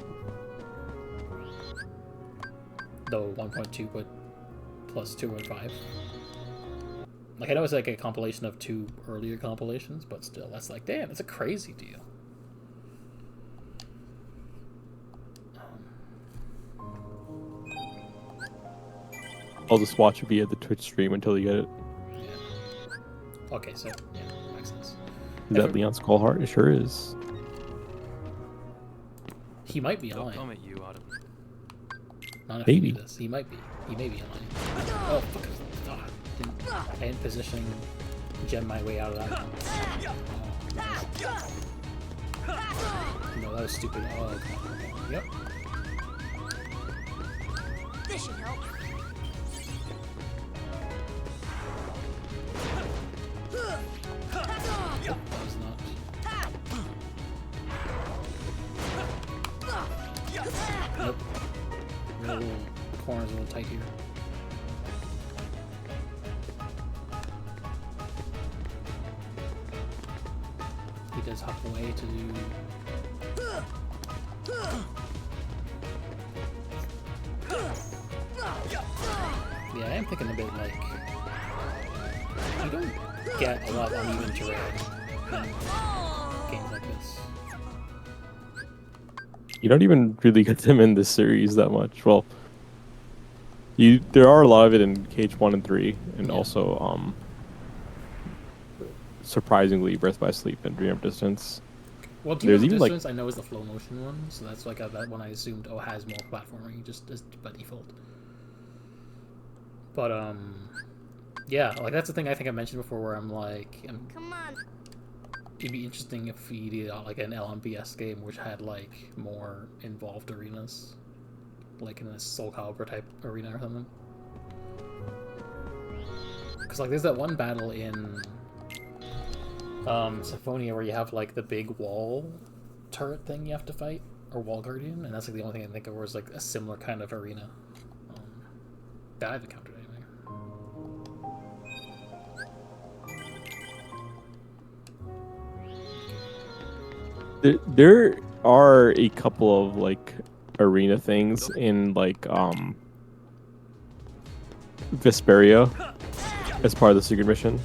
[SPEAKER 1] Though 1.2 but plus 2.5. Like I know it's like a compilation of 2 earlier compilations, but still, that's like damn, that's a crazy deal.
[SPEAKER 2] I'll just watch it via the Twitch stream until you get it.
[SPEAKER 1] Yeah. Okay, so yeah, makes sense.
[SPEAKER 2] Is that Leon Skullheart? It sure is.
[SPEAKER 1] He might be
[SPEAKER 10] Don't
[SPEAKER 1] lying.
[SPEAKER 10] come at you, Autumn.
[SPEAKER 1] Not if
[SPEAKER 2] Maybe.
[SPEAKER 1] he knew this. He might be. He may be lying. Oh fuck! I didn't positioning gem my way out of that one. Oh, no, that was stupid. Oh, okay. Yep.
[SPEAKER 5] This should help.
[SPEAKER 1] That was not. Nope. Little corner's a little tight here. He does hop away to do. Yeah, I am thinking a bit like you don't get a lot of uneven terrain in games like this.
[SPEAKER 2] You don't even really get them in this series that much. Well, there are a lot of it in KH1 and 3, and
[SPEAKER 1] Yeah.
[SPEAKER 2] also surprisingly Breath by Sleep and Dream of Distance.
[SPEAKER 1] Well,
[SPEAKER 2] There's
[SPEAKER 1] Dream
[SPEAKER 2] even,
[SPEAKER 1] of
[SPEAKER 2] like-
[SPEAKER 1] Distance I know is the flow motion one, so that's like that one I assumed has more platforming just as by default. But yeah, like that's the thing I think I mentioned before, where I'm like,
[SPEAKER 5] Come on.
[SPEAKER 1] it'd be interesting if we did like an LMPS game which had like more involved arenas, like in a Soul Calibur type arena or something. Because like there's that one battle in Symphonia where you have like the big wall turret thing you have to fight, or wall guardian, and that's like the only thing I can think of where it's like a similar kind of arena that I've encountered anyway.
[SPEAKER 2] There are a couple of like arena things in like Vesperia as part of the secret missions.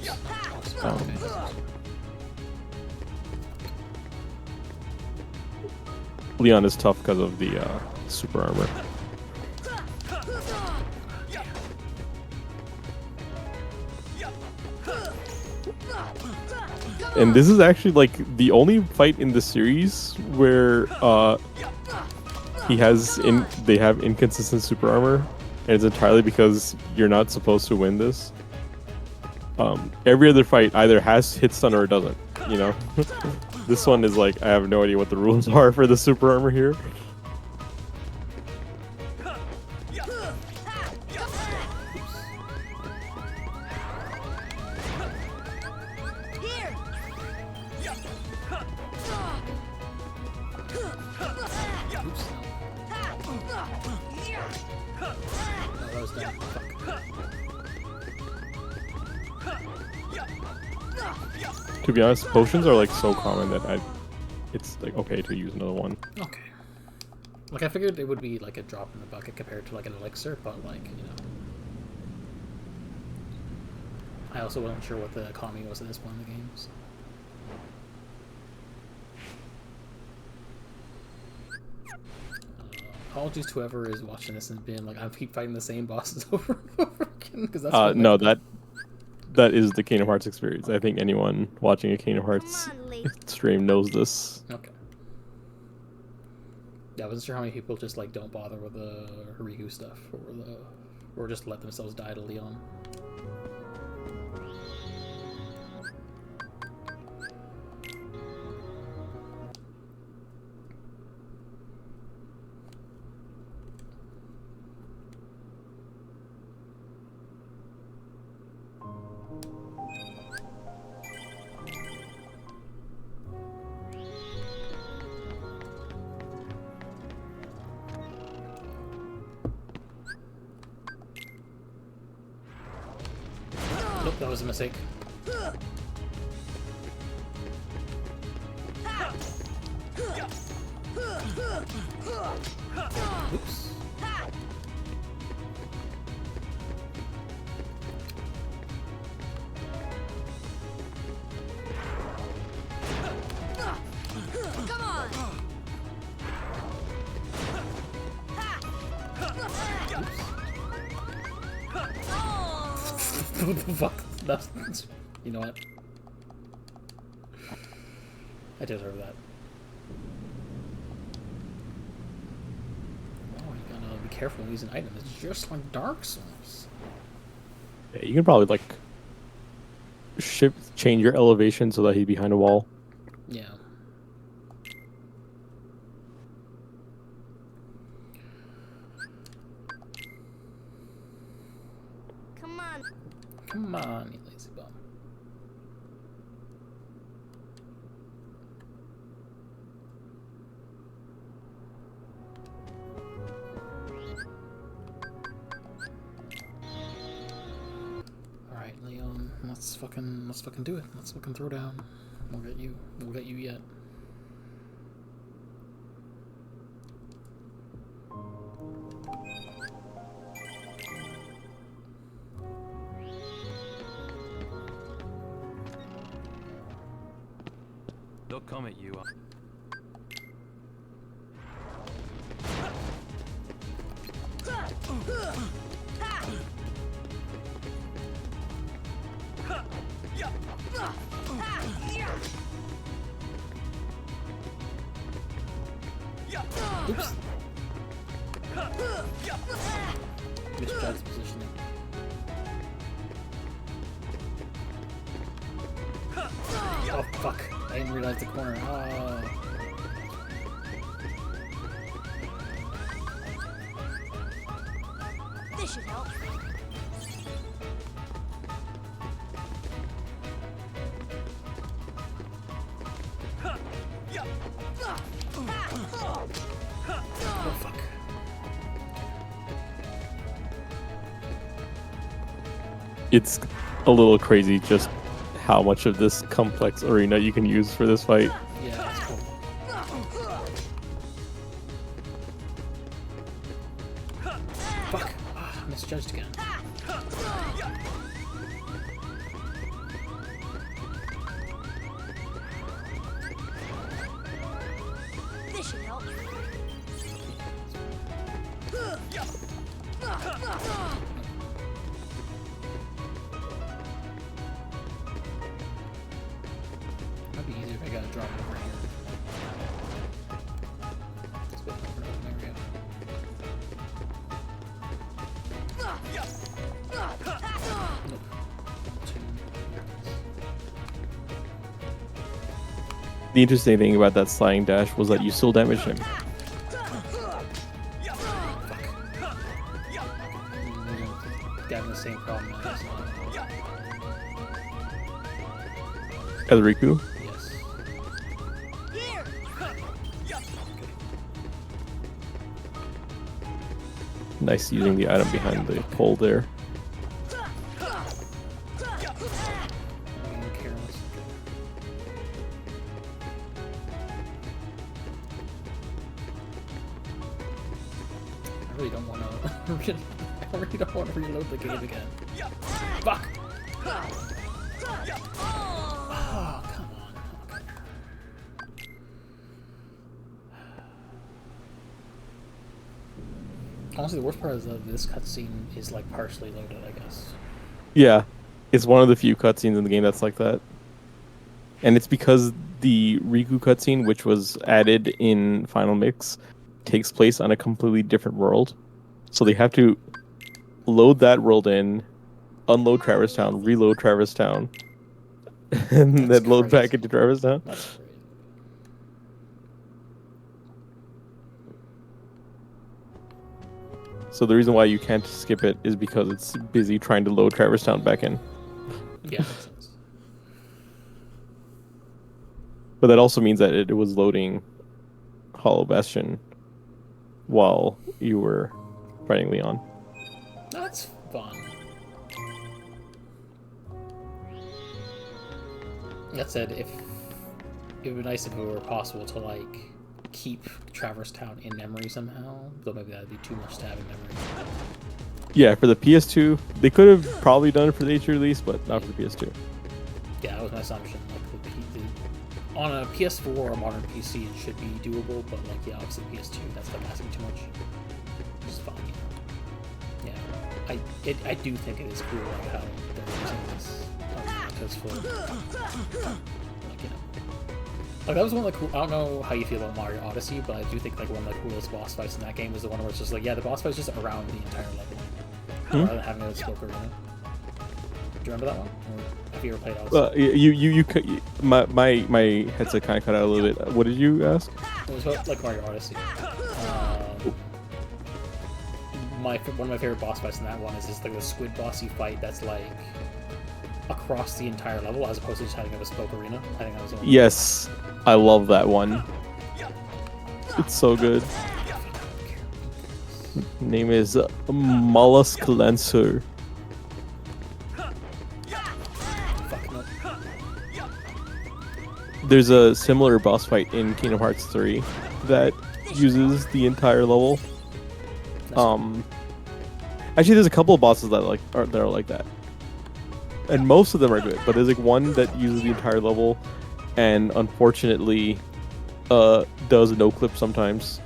[SPEAKER 2] Leon is tough because of the super armor. And this is actually like the only fight in the series where they have inconsistent super armor, and it's entirely because you're not supposed to win this. Every other fight either has hit stun or it doesn't, you know? This one is like, I have no idea what the rules are for the super armor here. To be honest, potions are like so common that it's like okay to use another one.
[SPEAKER 1] Okay. Like I figured it would be like a drop in the bucket compared to like an elixir, but like, you know. I also wasn't sure what the economy was at this point in the game. So. Apologies to whoever is watching this and being like, I keep fighting the same bosses over and over again. Because that's
[SPEAKER 2] no, that is the Kingdom Hearts experience. I think anyone watching a Kingdom Hearts stream knows this.
[SPEAKER 1] Okay. Yeah, I wasn't sure how many people just like don't bother with the Riku stuff or just let themselves die to Leon. Nope, that was a mistake. Oops.
[SPEAKER 5] Come on.
[SPEAKER 1] Fuck. That's, you know what? I deserve that. Oh, you gotta be careful when using items. It's just like Dark Souls.
[SPEAKER 2] Yeah, you can probably like change your elevation so that he's behind a wall.
[SPEAKER 1] Yeah.
[SPEAKER 3] Come on.
[SPEAKER 1] Come on, you lazy bum. Alright, Leon, let's fucking do it. Let's fucking throw down. We'll get you yet.
[SPEAKER 10] They'll come at you.
[SPEAKER 1] Oops. Misjudged positioning. Oh fuck! I didn't realize the corner. Oh.
[SPEAKER 5] This should help.
[SPEAKER 1] Oh fuck.
[SPEAKER 2] It's a little crazy just how much of this complex arena you can use for this fight.
[SPEAKER 1] Yeah, that's cool. Fuck! Ah, misjudged again.
[SPEAKER 5] This should help.
[SPEAKER 1] I gotta drop it over here. It's a bit more of an area. Nope.
[SPEAKER 2] The interesting thing about that sliding dash was that you still damaged him.
[SPEAKER 1] Having the same problem as
[SPEAKER 2] As Riku?
[SPEAKER 1] yes.
[SPEAKER 2] Nice using the item behind the pole there.
[SPEAKER 1] Being careless. I really don't want to. I really don't want to reload the game again. Fuck! Oh, come on. Okay. Honestly, the worst part is that this cutscene is like partially loaded, I guess.
[SPEAKER 2] Yeah, it's one of the few cutscenes in the game that's like that. And it's because the Riku cutscene, which was added in Final Mix, takes place on a completely different world. So they have to load that world in, unload Traverse Town, reload Traverse Town, and then load back into Traverse Town.
[SPEAKER 1] That's great.
[SPEAKER 2] So the reason why you can't skip it is because it's busy trying to load Traverse Town back in.
[SPEAKER 1] Yeah, makes sense.
[SPEAKER 2] But that also means that it was loading Hollow Bastion while you were fighting Leon.
[SPEAKER 1] That's fun. That said, it would be nice if it were possible to like keep Traverse Town in memory somehow, though maybe that'd be too much to have in memory.
[SPEAKER 2] Yeah, for the PS2, they could have probably done it for the HD release, but not for the PS2.
[SPEAKER 1] Yeah, that was my assumption. Like on a PS4 or a modern PC, it should be doable, but like yeah, obviously PS2, that's like asking too much. Which is fine, you know. Yeah, I do think it is cool like how they're using this because for like you know. Like that was one of the cool. I don't know how you feel about Mario Odyssey, but I do think like one of the coolest boss fights in that game was the one where it's just like, yeah, the boss fight's just around the entire level, rather than having a spoke arena. Do you remember that one? Or have you ever played Odyssey?
[SPEAKER 2] My headset kind of cut out a little bit. What did you ask?
[SPEAKER 1] It was about, like Mario Odyssey. One of my favorite boss fights in that one is just like the squid boss you fight that's like across the entire level as opposed to just having a bespoke arena. I think that was the one.
[SPEAKER 2] Yes, I love that one. It's so good. Name is Mollusk Lancer. There's a similar boss fight in Kingdom Hearts 3 that uses the entire level. Actually, there's a couple of bosses that are like that, and most of them are good. But there's like one that uses the entire level, and unfortunately, does no clip sometimes.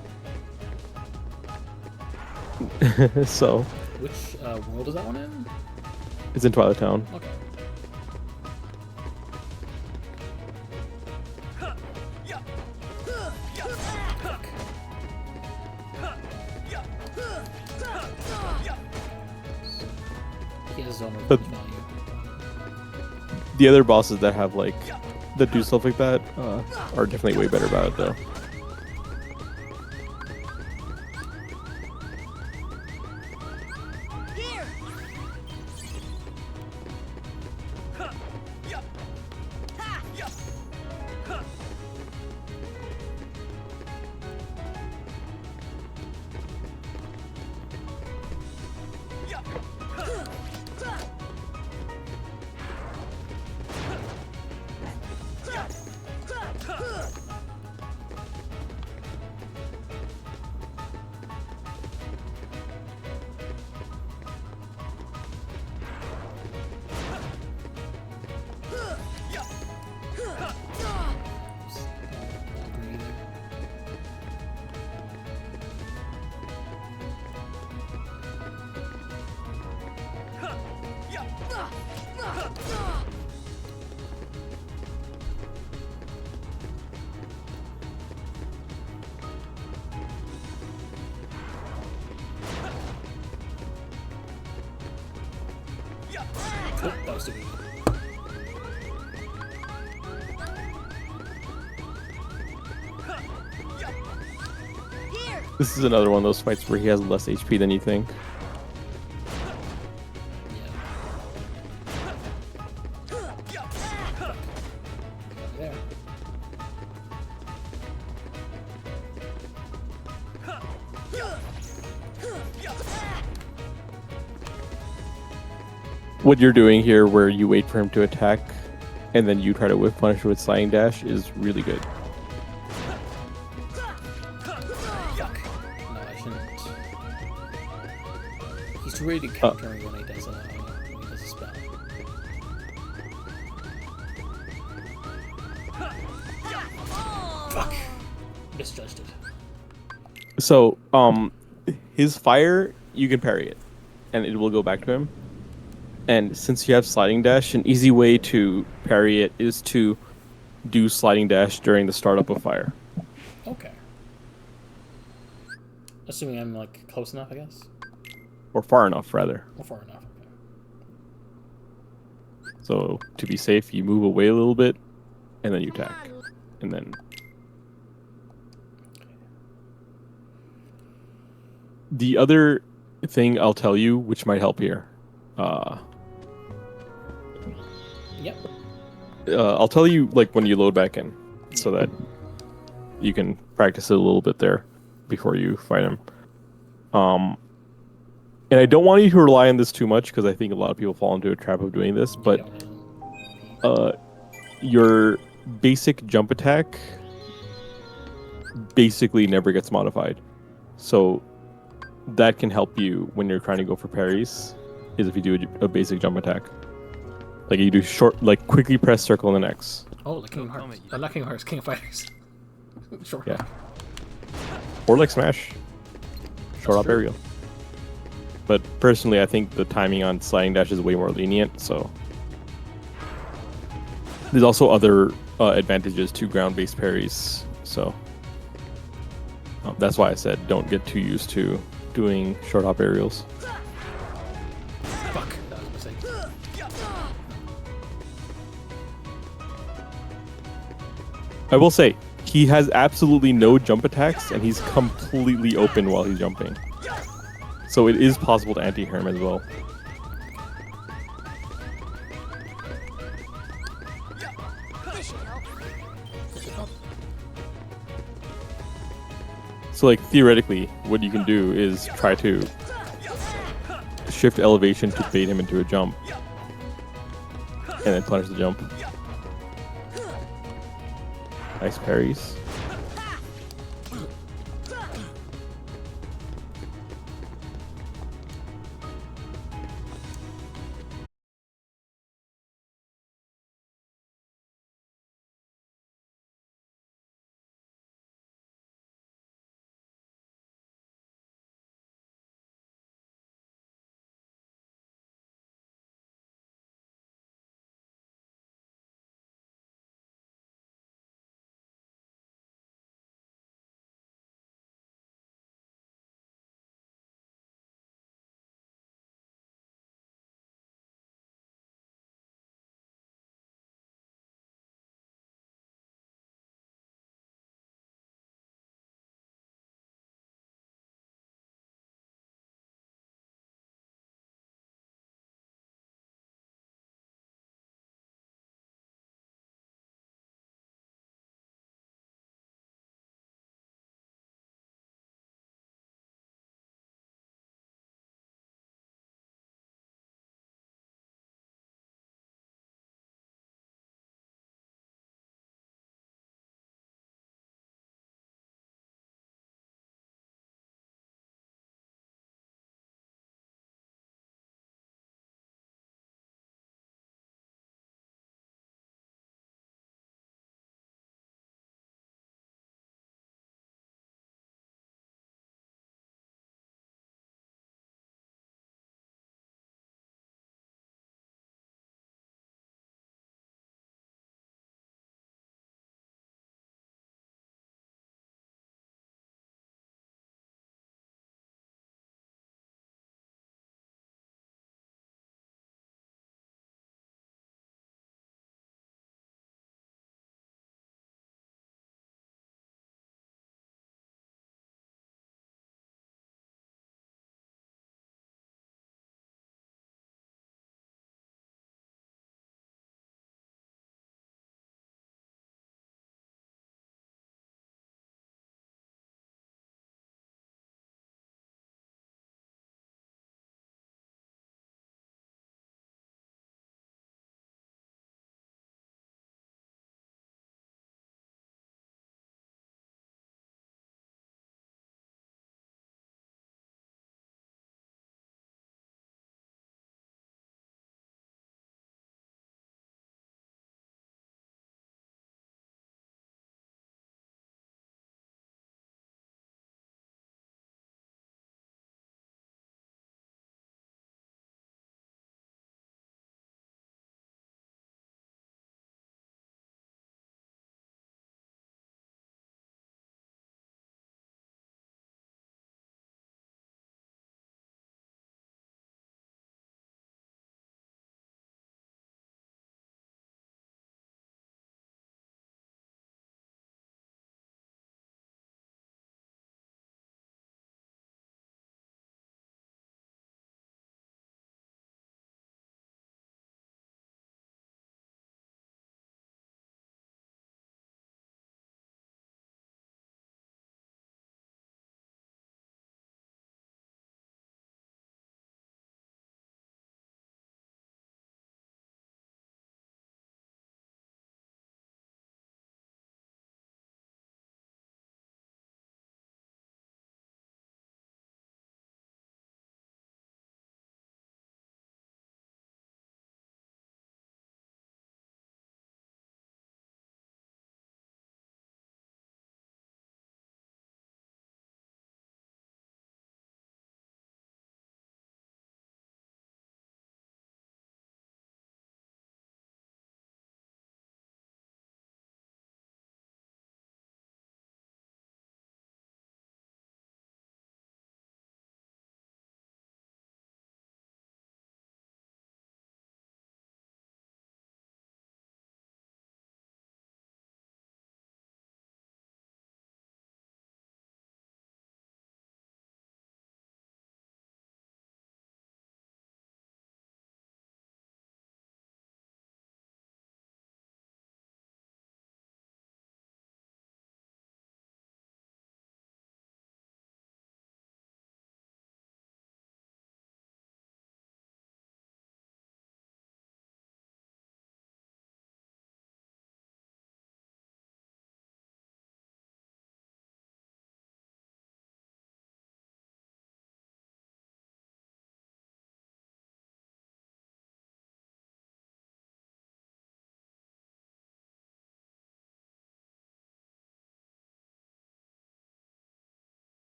[SPEAKER 2] So.
[SPEAKER 1] Which world is that one in?
[SPEAKER 2] It's in Twilight Town.
[SPEAKER 1] Okay.
[SPEAKER 2] But the other bosses that have like that do stuff like that are definitely way better about it though.
[SPEAKER 1] Oh, that was too easy.
[SPEAKER 2] This is another one of those fights where he has less HP than you think.
[SPEAKER 1] There.
[SPEAKER 2] What you're doing here, where you wait for him to attack, and then you try to whiff punish with sliding dash, is really good.
[SPEAKER 1] Fuck. No, I shouldn't. He's really countering when he does a spell. Fuck. Misjudged it.
[SPEAKER 2] So, his fire, you can parry it, and it will go back to him. And since you have sliding dash, an easy way to parry it is to do sliding dash during the startup of fire.
[SPEAKER 1] Okay. Assuming I'm like close enough, I guess.
[SPEAKER 2] Or far enough, rather.
[SPEAKER 1] Or far enough. Okay.
[SPEAKER 2] So, to be safe, you move away a little bit, and then you attack. And then... The other thing I'll tell you, which might help here...
[SPEAKER 1] Yep.
[SPEAKER 2] I'll tell you like when you load back in, so that you can practice it a little bit there before you fight him. And I don't want you to rely on this too much because I think a lot of people fall into a trap of doing this. But your basic jump attack basically never gets modified, so that can help you when you're trying to go for parries. Is if you do a basic jump attack. Like you do short, like quickly press circle and then X.
[SPEAKER 1] Oh, like Kingdom Hearts. Not Kingdom Hearts, King of Fighters. Short.
[SPEAKER 2] Yeah. Or like Smash. Short hop aerial. But personally, I think the timing on sliding dash is way more lenient, so... There's also other advantages to ground-based parries, so... that's why I said don't get too used to doing short hop aerials.
[SPEAKER 1] Fuck, that was a mistake.
[SPEAKER 2] I will say, he has absolutely no jump attacks, and he's completely open while he's jumping. So it is possible to anti-him as well. So like theoretically, what you can do is try to shift elevation to bait him into a jump, and then punish the jump. Nice parries.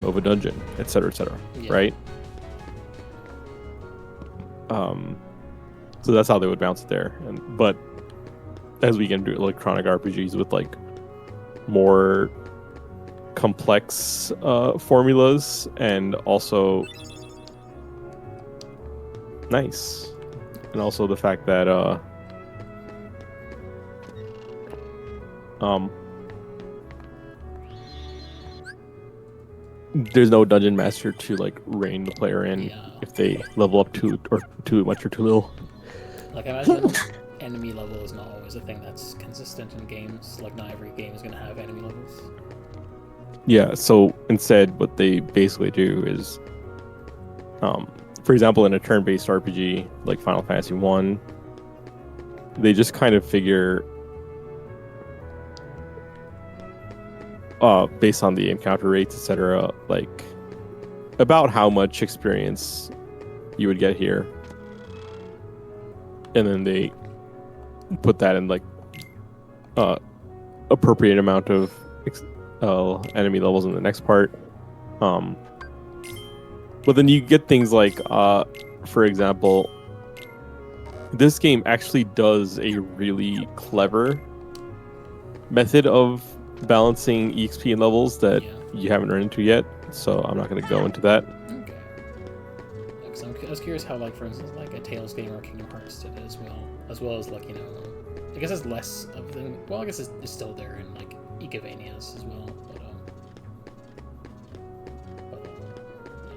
[SPEAKER 2] of a dungeon, etc., etc.
[SPEAKER 1] Yeah.
[SPEAKER 2] Right? So that's how they would bounce it there. But as we get into electronic RPGs with like more complex formulas and also nice, and also the fact that there's no dungeon master to like rein the player in if they level up too much or too little.
[SPEAKER 1] Like, I imagine enemy level is not always a thing that's consistent in games. Like, not every game is going to have enemy levels.
[SPEAKER 2] Yeah, so instead what they basically do is, for example, in a turn-based RPG like Final Fantasy 1, they just kind of figure, based on the encounter rates, etc., like about how much experience you would get here, and then they put that in like appropriate amount of enemy levels in the next part. But then you get things like, for example, this game actually does a really clever method of balancing EXP and levels that you haven't run into yet, so I'm not going to go into that.
[SPEAKER 1] Okay. I was curious how, like, for instance, like a Tales game or Kingdom Hearts did it as well as, like, you know, I guess it's less of them. Well, I guess it's still there in like Ecovanias as well, but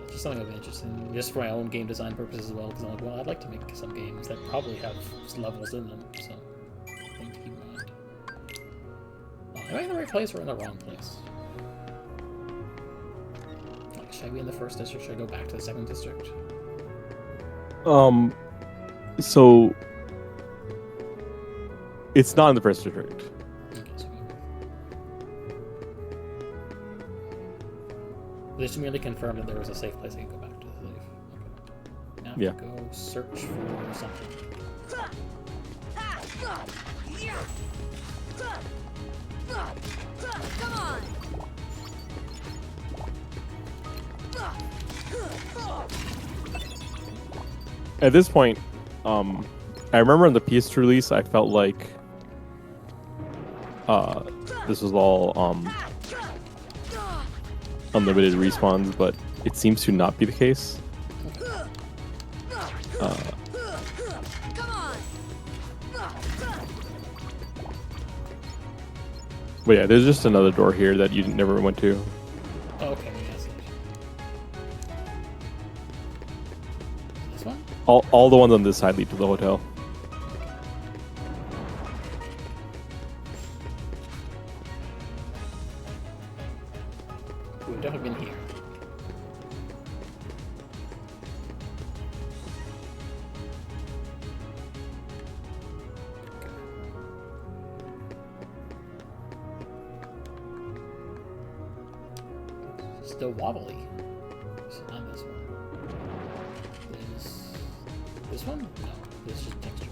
[SPEAKER 1] just something I've been interested in, just for my own game design purposes as well. Because I'm like, well, I'd like to make some games that probably have levels in them, so thing to keep in mind. Am I in the right place or in the wrong place? Like, should I be in the first district? Should I go back to the second district?
[SPEAKER 2] So it's not in the first district.
[SPEAKER 1] Okay, so they just merely confirmed that there was a safe place I can go back to the safe. Okay. Now I have to go search for something.
[SPEAKER 5] Come on!
[SPEAKER 2] At this point, I remember on the PS2 release, I felt like this was all unlimited respawns, but it seems to not be the case. But yeah, there's just another door here that you never went to.
[SPEAKER 1] Oh, okay, yes. This one?
[SPEAKER 2] All the ones on this side lead to the hotel.
[SPEAKER 1] We've definitely been here. Still wobbly. It's not this one. Is this one? No, this is just texture.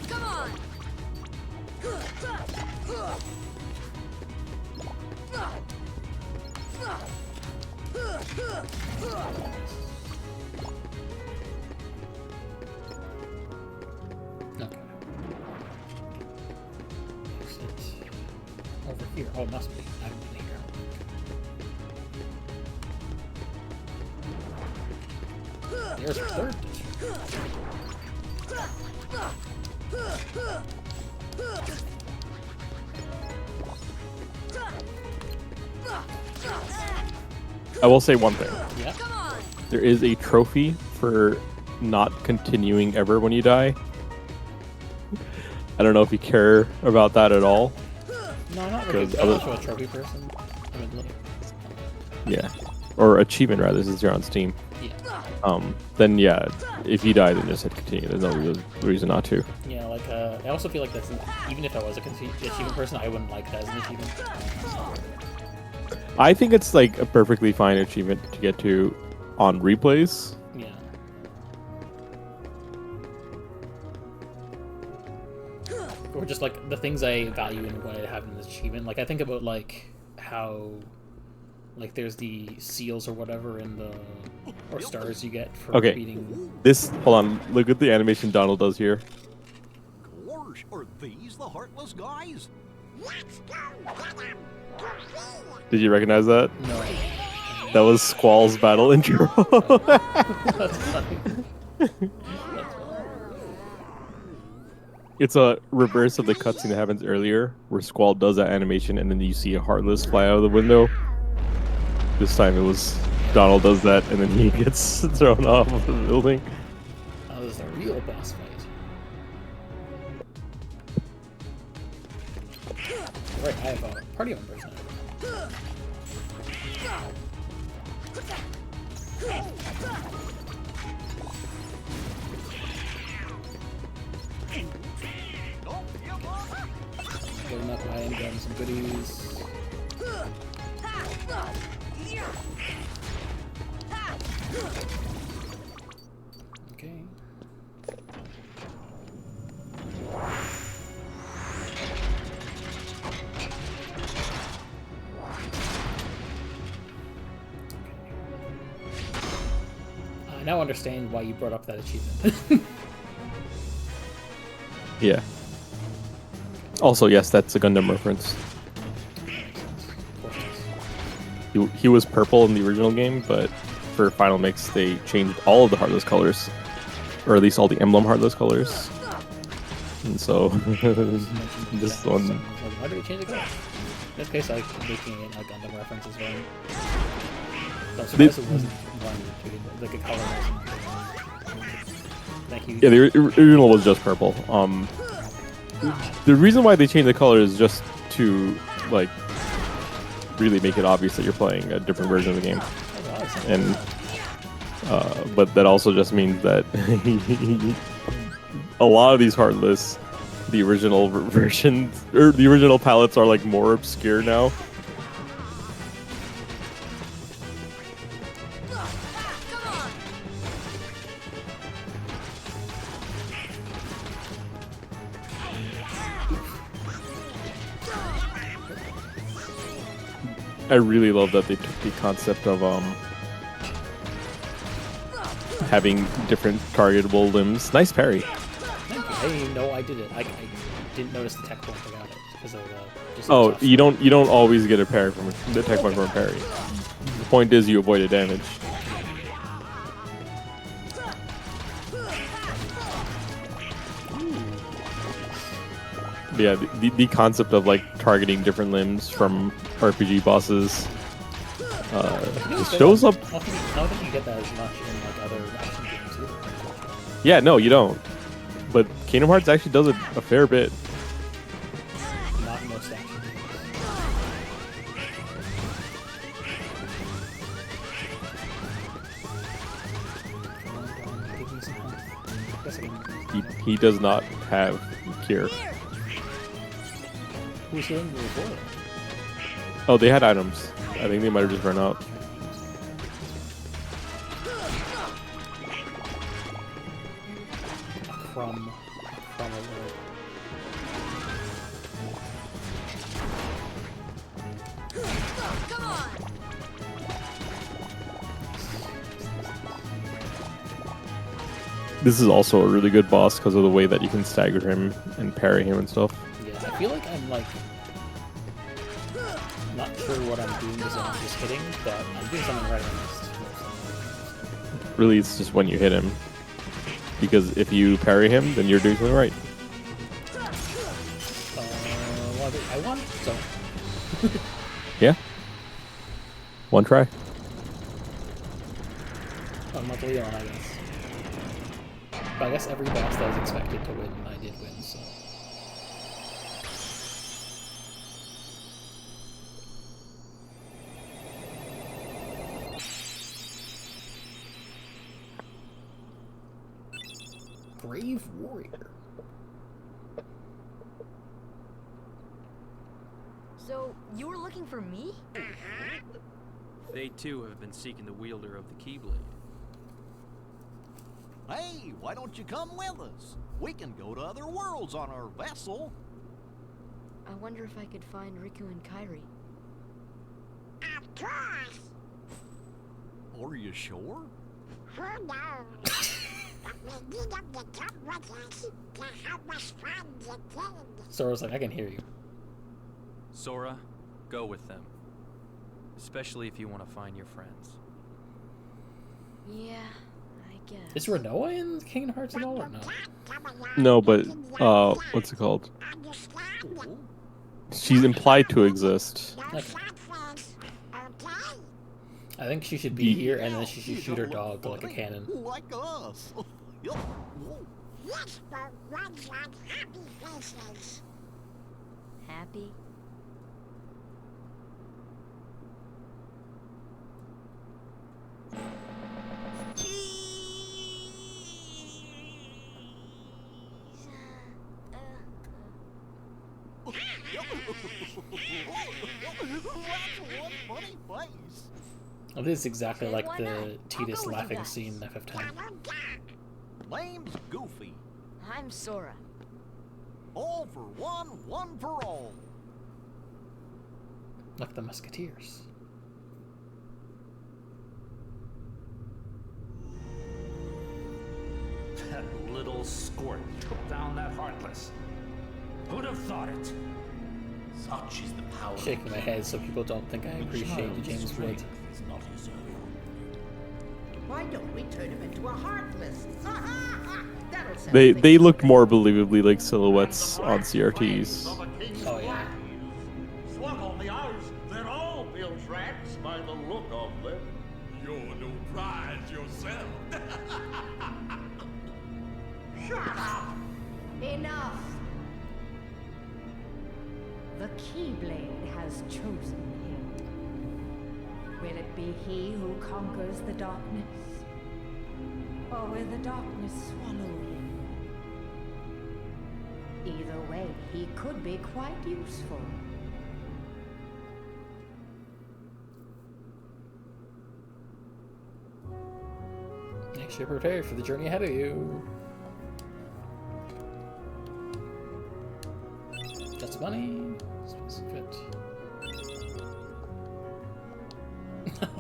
[SPEAKER 5] Come on!
[SPEAKER 1] Okay. Exit over here. Oh, it must be. I haven't been here. There's a third district.
[SPEAKER 2] I will say one thing.
[SPEAKER 1] Yeah.
[SPEAKER 2] There is a trophy for not continuing ever when you die. I don't know if you care about that at all.
[SPEAKER 1] No, not really. I'm also a trophy person. I mean,
[SPEAKER 2] yeah, or achievement rather, since you're on Steam.
[SPEAKER 1] Yeah.
[SPEAKER 2] Then yeah, if you die, then just hit continue. There's no reason not to.
[SPEAKER 1] Yeah, like I also feel like that's even if I was a achievement person, I wouldn't like that as an achievement.
[SPEAKER 2] I think it's like a perfectly fine achievement to get to on replays.
[SPEAKER 1] Yeah. just like the things I value in what I have in this achievement. Like I think about like how like there's the seals or whatever in the or stars you get for
[SPEAKER 2] Okay.
[SPEAKER 1] beating.
[SPEAKER 2] This, hold on, look at the animation Donald does here.
[SPEAKER 9] Gosh, are these the Heartless guys?
[SPEAKER 2] Did you recognize that?
[SPEAKER 1] No.
[SPEAKER 2] That was Squall's battle intro.
[SPEAKER 1] That's funny.
[SPEAKER 2] It's a reverse of the cutscene that happens earlier, where Squall does that animation, and then you see a Heartless fly out of the window. This time it was Donald does that, and then he gets thrown off of the building.
[SPEAKER 1] Oh, this is a real boss fight. Right, I have a party members now. Going up high and grabbing some goodies. Okay. I now understand why you brought up that achievement.
[SPEAKER 2] Yeah. Also, yes, that's a Gundam reference. He was purple in the original game, but for Final Mix, they changed all of the Heartless colors. Or at least all the emblem Heartless colors. And so, this one...
[SPEAKER 1] Why did we change the color? In this case, I'm making it a Gundam reference as well. I'm surprised it wasn't one, like a color wasn't. Thank you.
[SPEAKER 2] Yeah, the original was just purple. The reason why they changed the color is just to, like, really make it obvious that you're playing a different version of the game. And but that also just means that a lot of these Heartless, the original versions or the original palettes are like more obscure now. I really love that they took the concept of having different targetable limbs. Nice parry.
[SPEAKER 1] Thank you. I didn't even know I did it. I didn't notice the tech point I got it because of just
[SPEAKER 2] Oh,
[SPEAKER 1] soft
[SPEAKER 2] you don't always get a parry from the tech point from a parry. The point is you avoid a damage. But yeah, the concept of like targeting different limbs from RPG bosses just shows up.
[SPEAKER 1] I don't think you get that as much in like other action games either.
[SPEAKER 2] Yeah, no, you don't. But Kingdom Hearts actually does it a fair bit.
[SPEAKER 1] Not in most action games. Give me some health. Guess I can-
[SPEAKER 2] He does not have cure.
[SPEAKER 1] Who's healing you before?
[SPEAKER 2] Oh, they had items. I think they might have just run out.
[SPEAKER 1] From a
[SPEAKER 5] Come on!
[SPEAKER 2] This is also a really good boss because of the way that you can stagger him and parry him and stuff.
[SPEAKER 1] Yeah, I feel like I'm like not sure what I'm doing because I'm just hitting, but I'm doing something right on this.
[SPEAKER 2] Really, it's just when you hit him. Because if you parry him, then you're doing something right.
[SPEAKER 1] Well, I won, so
[SPEAKER 2] Yeah. One try.
[SPEAKER 1] I'm not Leon, I guess. But I guess every boss that was expected to win, I did win, so. Brave warrior.
[SPEAKER 5] So, you were looking for me?
[SPEAKER 10] They too have been seeking the wielder of the Keyblade.
[SPEAKER 9] Hey, why don't you come with us? We can go to other worlds on our vessel.
[SPEAKER 5] I wonder if I could find Riku and Kairi.
[SPEAKER 3] Of course.
[SPEAKER 9] Are you sure?
[SPEAKER 3] Who knows? But we need them to come with us to help us find the kid.
[SPEAKER 1] Sora's like, I can hear you.
[SPEAKER 10] Sora, go with them. Especially if you want to find your friends.
[SPEAKER 5] Yeah, I guess.
[SPEAKER 1] Is Renoa in Kingdom Hearts at all or no?
[SPEAKER 2] No, but what's it called? She's implied to exist.
[SPEAKER 1] Okay. I think she should be here, and then she should shoot her dog like a cannon.
[SPEAKER 9] Like us.
[SPEAKER 3] Yes, but ones on happy faces.
[SPEAKER 5] Happy?
[SPEAKER 1] Oh, this is exactly
[SPEAKER 5] Hey,
[SPEAKER 1] like
[SPEAKER 5] why
[SPEAKER 1] the
[SPEAKER 5] not? I'll
[SPEAKER 1] Tidus
[SPEAKER 5] go with you
[SPEAKER 1] laughing
[SPEAKER 5] guys.
[SPEAKER 1] scene in FF10.
[SPEAKER 9] Name's Goofy.
[SPEAKER 5] I'm Sora.
[SPEAKER 9] All for one, one for all.
[SPEAKER 1] Like the Musketeers.
[SPEAKER 11] That little squirt took down that Heartless. Who'd have thought it? Such is the power.
[SPEAKER 1] Shaking my head so people don't think I appreciate the James Wood.
[SPEAKER 11] Is not his own.
[SPEAKER 12] Why don't we turn him into a Heartless? That'll settle
[SPEAKER 2] They
[SPEAKER 12] things.
[SPEAKER 2] looked more believably like silhouettes on CRTs.
[SPEAKER 1] Oh yeah.
[SPEAKER 11] Slug on the eyes, they're all Bill's rats by the look of them. You're no prize yourself.
[SPEAKER 12] Shut up! Enough! The Keyblade has chosen him. Will it be he who conquers the darkness? Or will the darkness swallow him? Either way, he could be quite useful.
[SPEAKER 1] Make sure you're prepared for the journey ahead of you. Just money. Supposed to fit.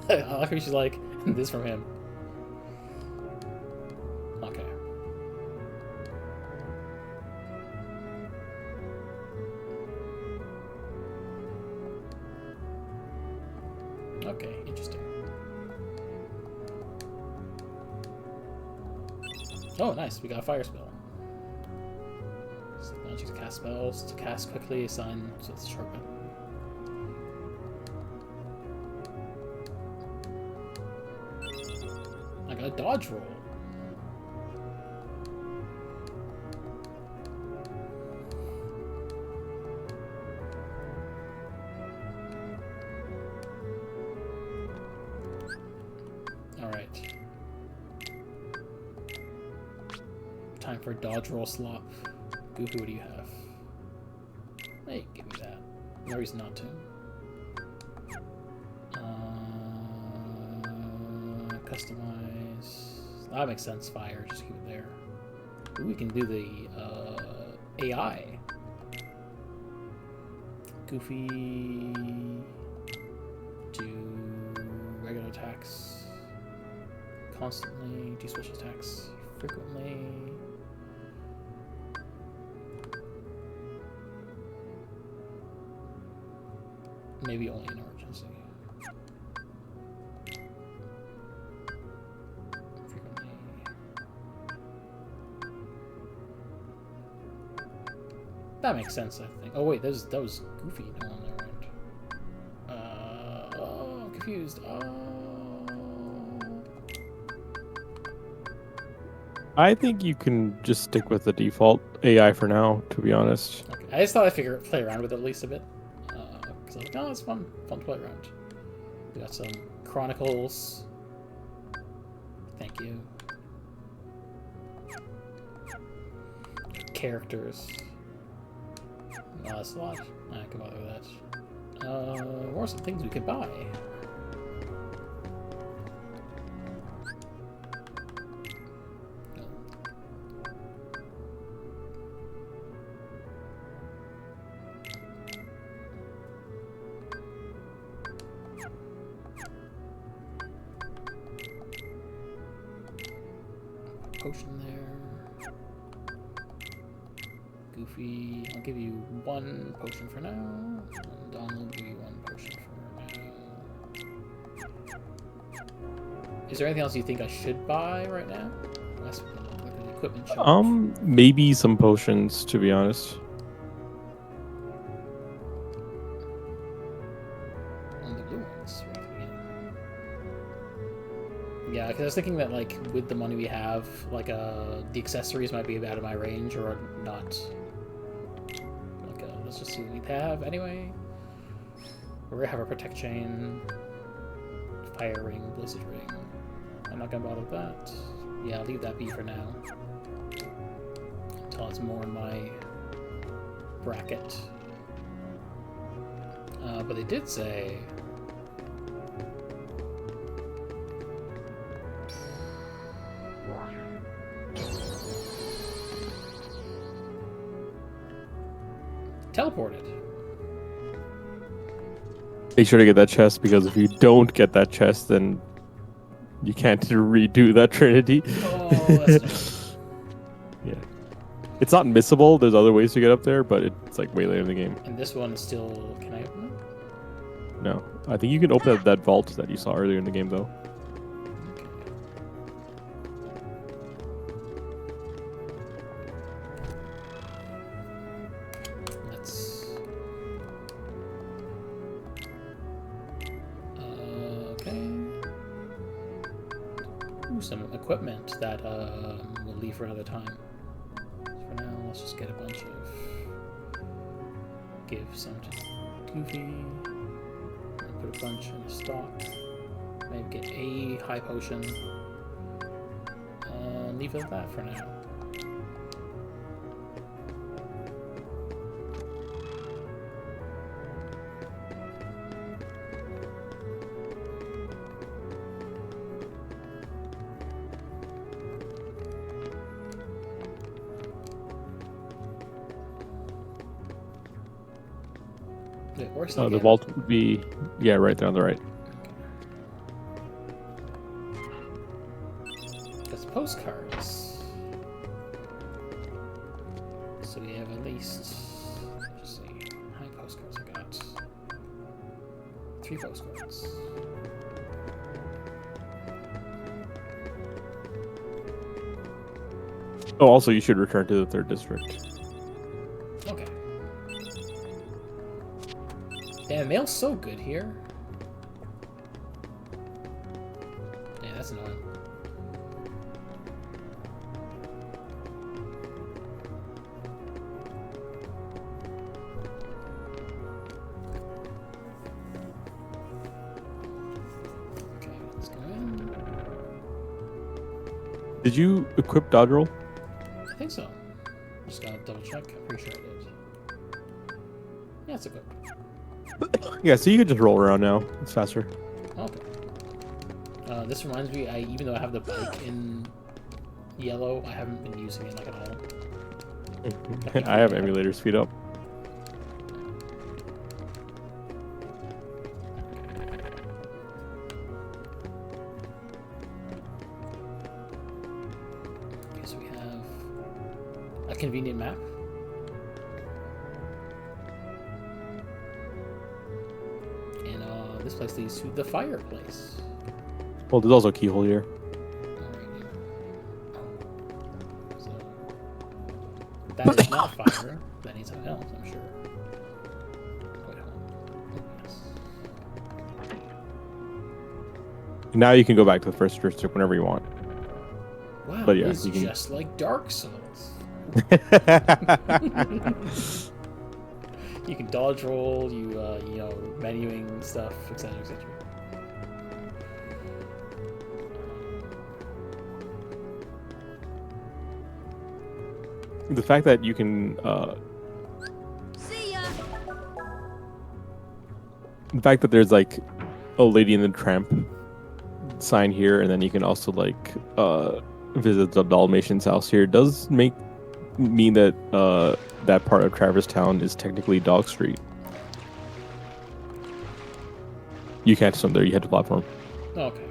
[SPEAKER 1] I like how she's like, this from him. Okay. Okay, interesting. Oh, nice. We got a fire spell. So now you can cast spells to cast quickly, assign, so it's short one. I got a dodge roll. Alright. Time for dodge roll slop. Goofy, what do you have? Hey, give me that. No reason not to. Customize. That makes sense. Fire, just keep it there. Ooh, we can do the AI. Goofy. Do regular attacks constantly. Do special attacks frequently. Maybe only in emergency. Frequently. That makes sense, I think. Oh wait, that was Goofy no on there, right? Oh, I'm confused. Oh.
[SPEAKER 2] I think you can just stick with the default AI for now, to be honest.
[SPEAKER 1] Okay. I just thought I'd play around with it at least a bit. Because I was like, oh, it's fun to play around. We got some Chronicles. Thank you. Characters. Oh, that's a lot. I can bother with that. What are some things we could buy? potion there. Goofy, I'll give you 1 potion for now. And Donald will give you 1 potion for now. Is there anything else you think I should buy right now? That's like an equipment shop.
[SPEAKER 2] Maybe some potions, to be honest.
[SPEAKER 1] On the blue ones, right? Yeah, because I was thinking that like with the money we have, like the accessories might be out of my range or not. Like let's just see what we have anyway. We're gonna have a protect chain, fire ring, blizzard ring. I'm not gonna bother with that. Yeah, I'll leave that be for now. Until it's more in my bracket. But they did say teleported.
[SPEAKER 2] Make sure to get that chest, because if you don't get that chest, then you can't redo that Trinity.
[SPEAKER 1] Oh, that's nice.
[SPEAKER 2] Yeah. It's not missable. There's other ways to get up there, but it's like way later in the game.
[SPEAKER 1] And this one is still... Can I open it?
[SPEAKER 2] No. I think you can open up that vault that you saw earlier in the game, though.
[SPEAKER 1] Some equipment that we'll leave for another time. For now, let's just get a bunch of... Give some to Goofy. Put a bunch in the stock. Maybe get a high potion. Leave it at that for now.
[SPEAKER 2] The vault would be, yeah, right there on the right.
[SPEAKER 1] That's postcards. So we have at least, let's see, how many postcards I got? 3 postcards.
[SPEAKER 2] Oh, also you should return to the 3rd district.
[SPEAKER 1] Okay. Damn, mail's so good here. Yeah, that's annoying. Okay, let's go in.
[SPEAKER 2] Did you equip dodge roll?
[SPEAKER 1] I think so. Just gotta double check. I'm pretty sure I did. Yeah, it's equipped.
[SPEAKER 2] Yeah, so you can just roll around now. It's faster.
[SPEAKER 1] Okay. This reminds me, even though I have the bike in yellow, I haven't been using it like at all.
[SPEAKER 2] I have emulator speed up.
[SPEAKER 1] Okay, so we have a convenient map. This place leads to the fireplace.
[SPEAKER 2] Well, there's also a keyhole here.
[SPEAKER 1] So, that is not fire. That needs something else, I'm sure. Wait, hold on. Yes.
[SPEAKER 2] Now you can go back to the 1st district whenever you want.
[SPEAKER 1] Wow,
[SPEAKER 2] but yeah,
[SPEAKER 1] it's
[SPEAKER 2] you can...
[SPEAKER 1] just like Dark Souls. You can dodge roll, you know, menuing stuff, etc., etc.
[SPEAKER 2] The fact that you can,
[SPEAKER 5] See ya.
[SPEAKER 2] the fact that there's like a Lady in the Tramp sign here, and then you can also like visit the Dalmatian's house here, does mean that that part of Traverse Town is technically Dog Street. You can't swim there, you head to platform.
[SPEAKER 1] Okay.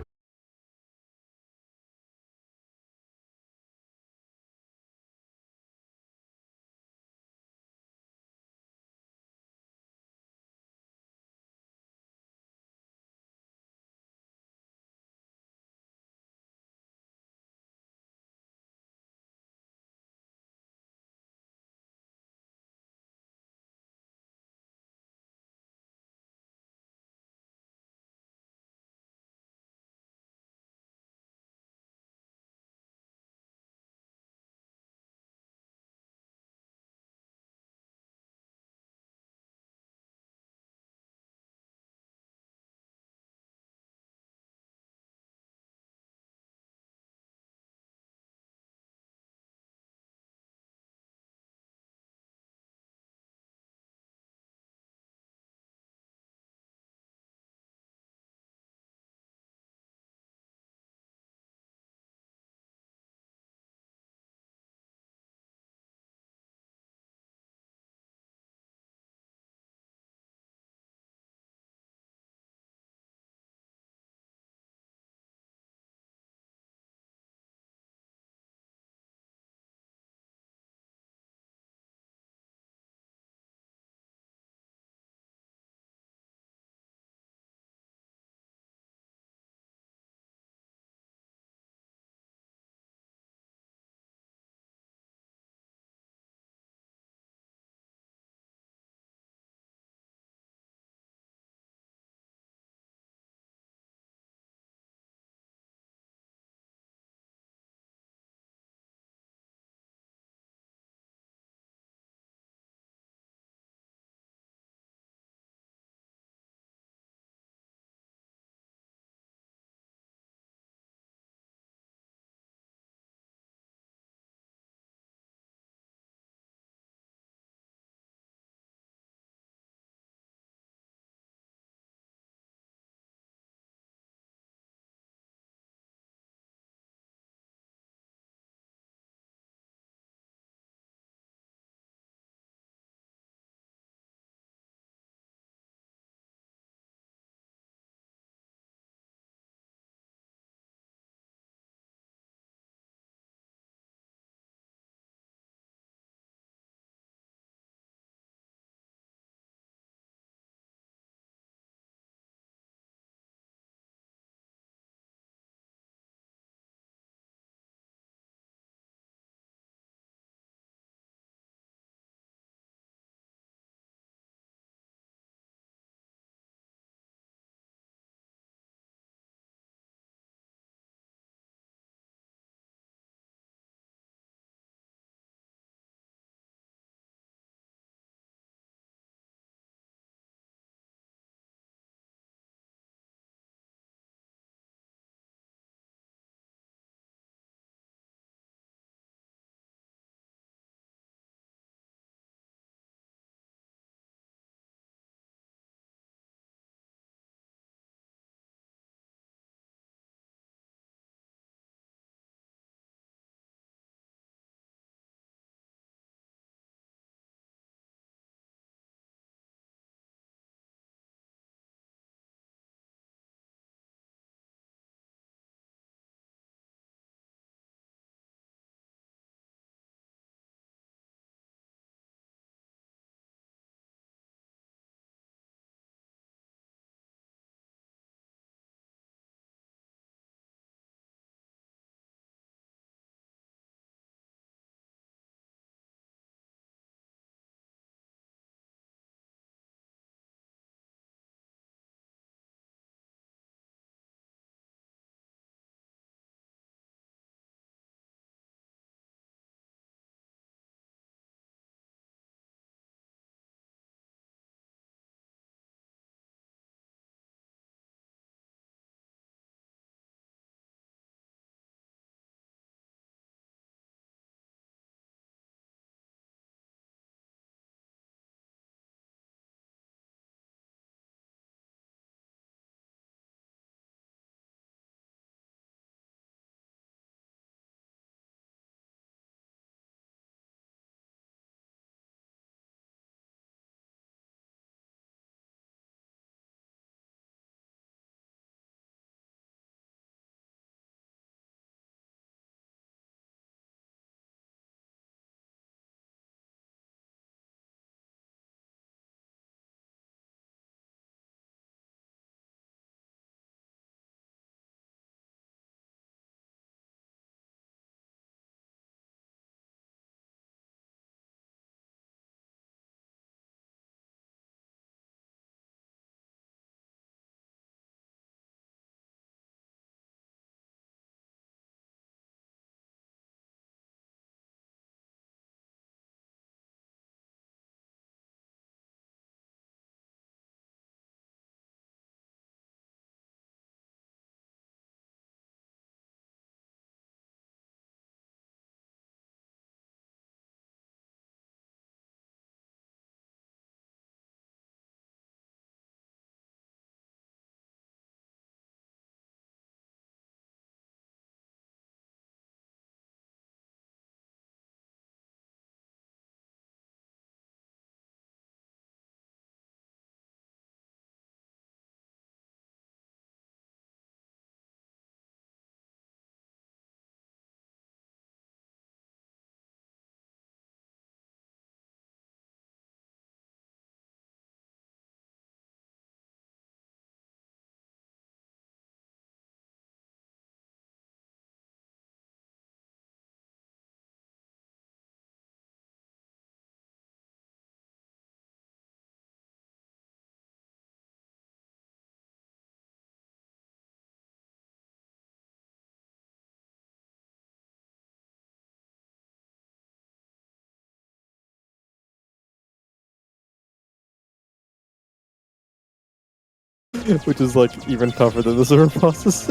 [SPEAKER 2] which is like even tougher than the server bosses.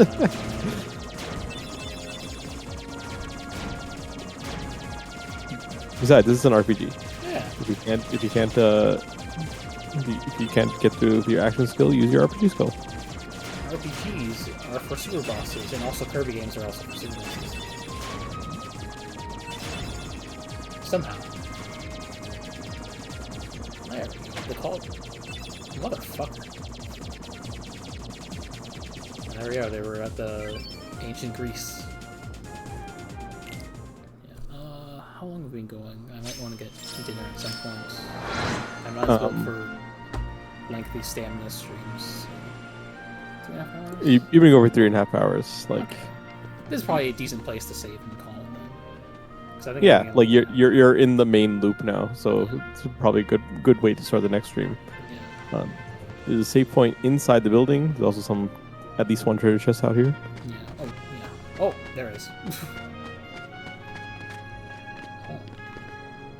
[SPEAKER 2] Besides, this is an RPG.
[SPEAKER 1] Yeah.
[SPEAKER 2] If you can't get through with your action skill, use your RPG skill.
[SPEAKER 1] RPGs are for super bosses, and also Kirby games are also for super bosses. Somehow. There we go. They call it motherfucker. And there we go. They were at the ancient Greece. Yeah. How long have we been going? I might want to get dinner at some point. I'm not as good for lengthy stamina streams. 2.5 hours?
[SPEAKER 2] You've been over 3.5 hours. Like,
[SPEAKER 1] okay. This is probably a decent place to save and call it then. 'Cause I think
[SPEAKER 2] yeah, like you're in the main loop now, so it's probably a good way to start the next stream.
[SPEAKER 1] Yeah.
[SPEAKER 2] There's a save point inside the building. There's also at least one treasure chest out here.
[SPEAKER 1] Yeah. Oh, yeah. Oh, there it is. Oh.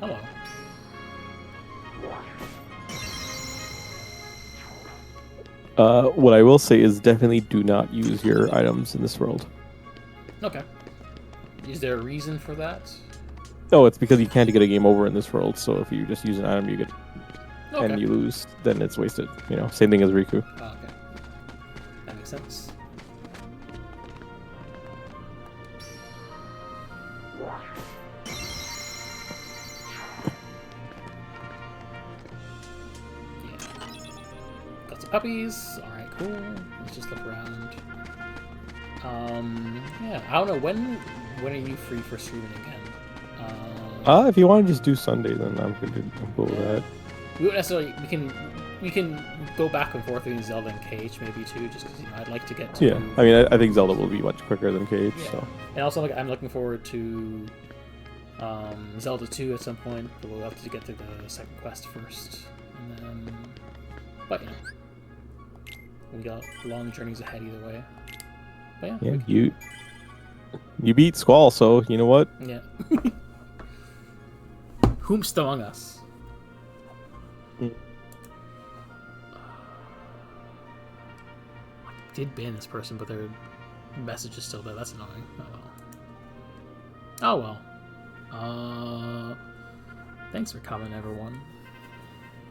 [SPEAKER 1] Hello.
[SPEAKER 2] What I will say is definitely do not use your items in this world.
[SPEAKER 1] Okay. Is there a reason for that?
[SPEAKER 2] No, it's because you can't get a game over in this world. So if you just use an item, you get,
[SPEAKER 1] Okay.
[SPEAKER 2] and you lose, then it's wasted. You know, same thing as Riku.
[SPEAKER 1] Oh, okay. That makes sense. Yeah. Got some puppies. Alright, cool. Let's just look around. Yeah, I don't know, when are you free for streaming again?
[SPEAKER 2] If you want to just do Sunday, then I'm cool with that.
[SPEAKER 1] We won't necessarily. We can go back and forth between Zelda and KH maybe too, just because I'd like to get to.
[SPEAKER 2] Yeah, I mean, I think Zelda will be much quicker than KH.
[SPEAKER 1] Yeah.
[SPEAKER 2] So.
[SPEAKER 1] And also, like, I'm looking forward to Zelda 2 at some point, but we'll have to get to the second quest first, and then. But you know, we got long journeys ahead either way. But yeah.
[SPEAKER 2] Yeah, you beat Squall, so you know what?
[SPEAKER 1] Yeah. Whomst among us? I did ban this person, but their message is still there. That's annoying. Oh well. Oh well. Thanks for coming, everyone.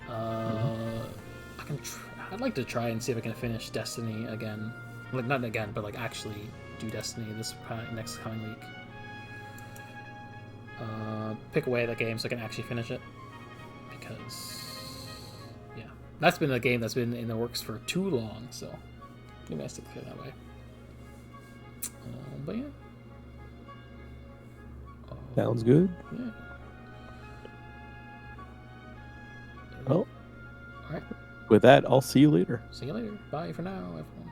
[SPEAKER 1] I'd like to try and see if I can finish Destiny again. Like, not again, but like actually do Destiny this next coming week. Pick away that game so I can actually finish it, because yeah, that's been a game that's been in the works for too long, so maybe I stick to it that way. But yeah.
[SPEAKER 2] Sounds good.
[SPEAKER 1] Yeah.
[SPEAKER 2] Well,
[SPEAKER 1] alright.
[SPEAKER 2] with that, I'll see you later.
[SPEAKER 1] See you later. Bye for now, everyone.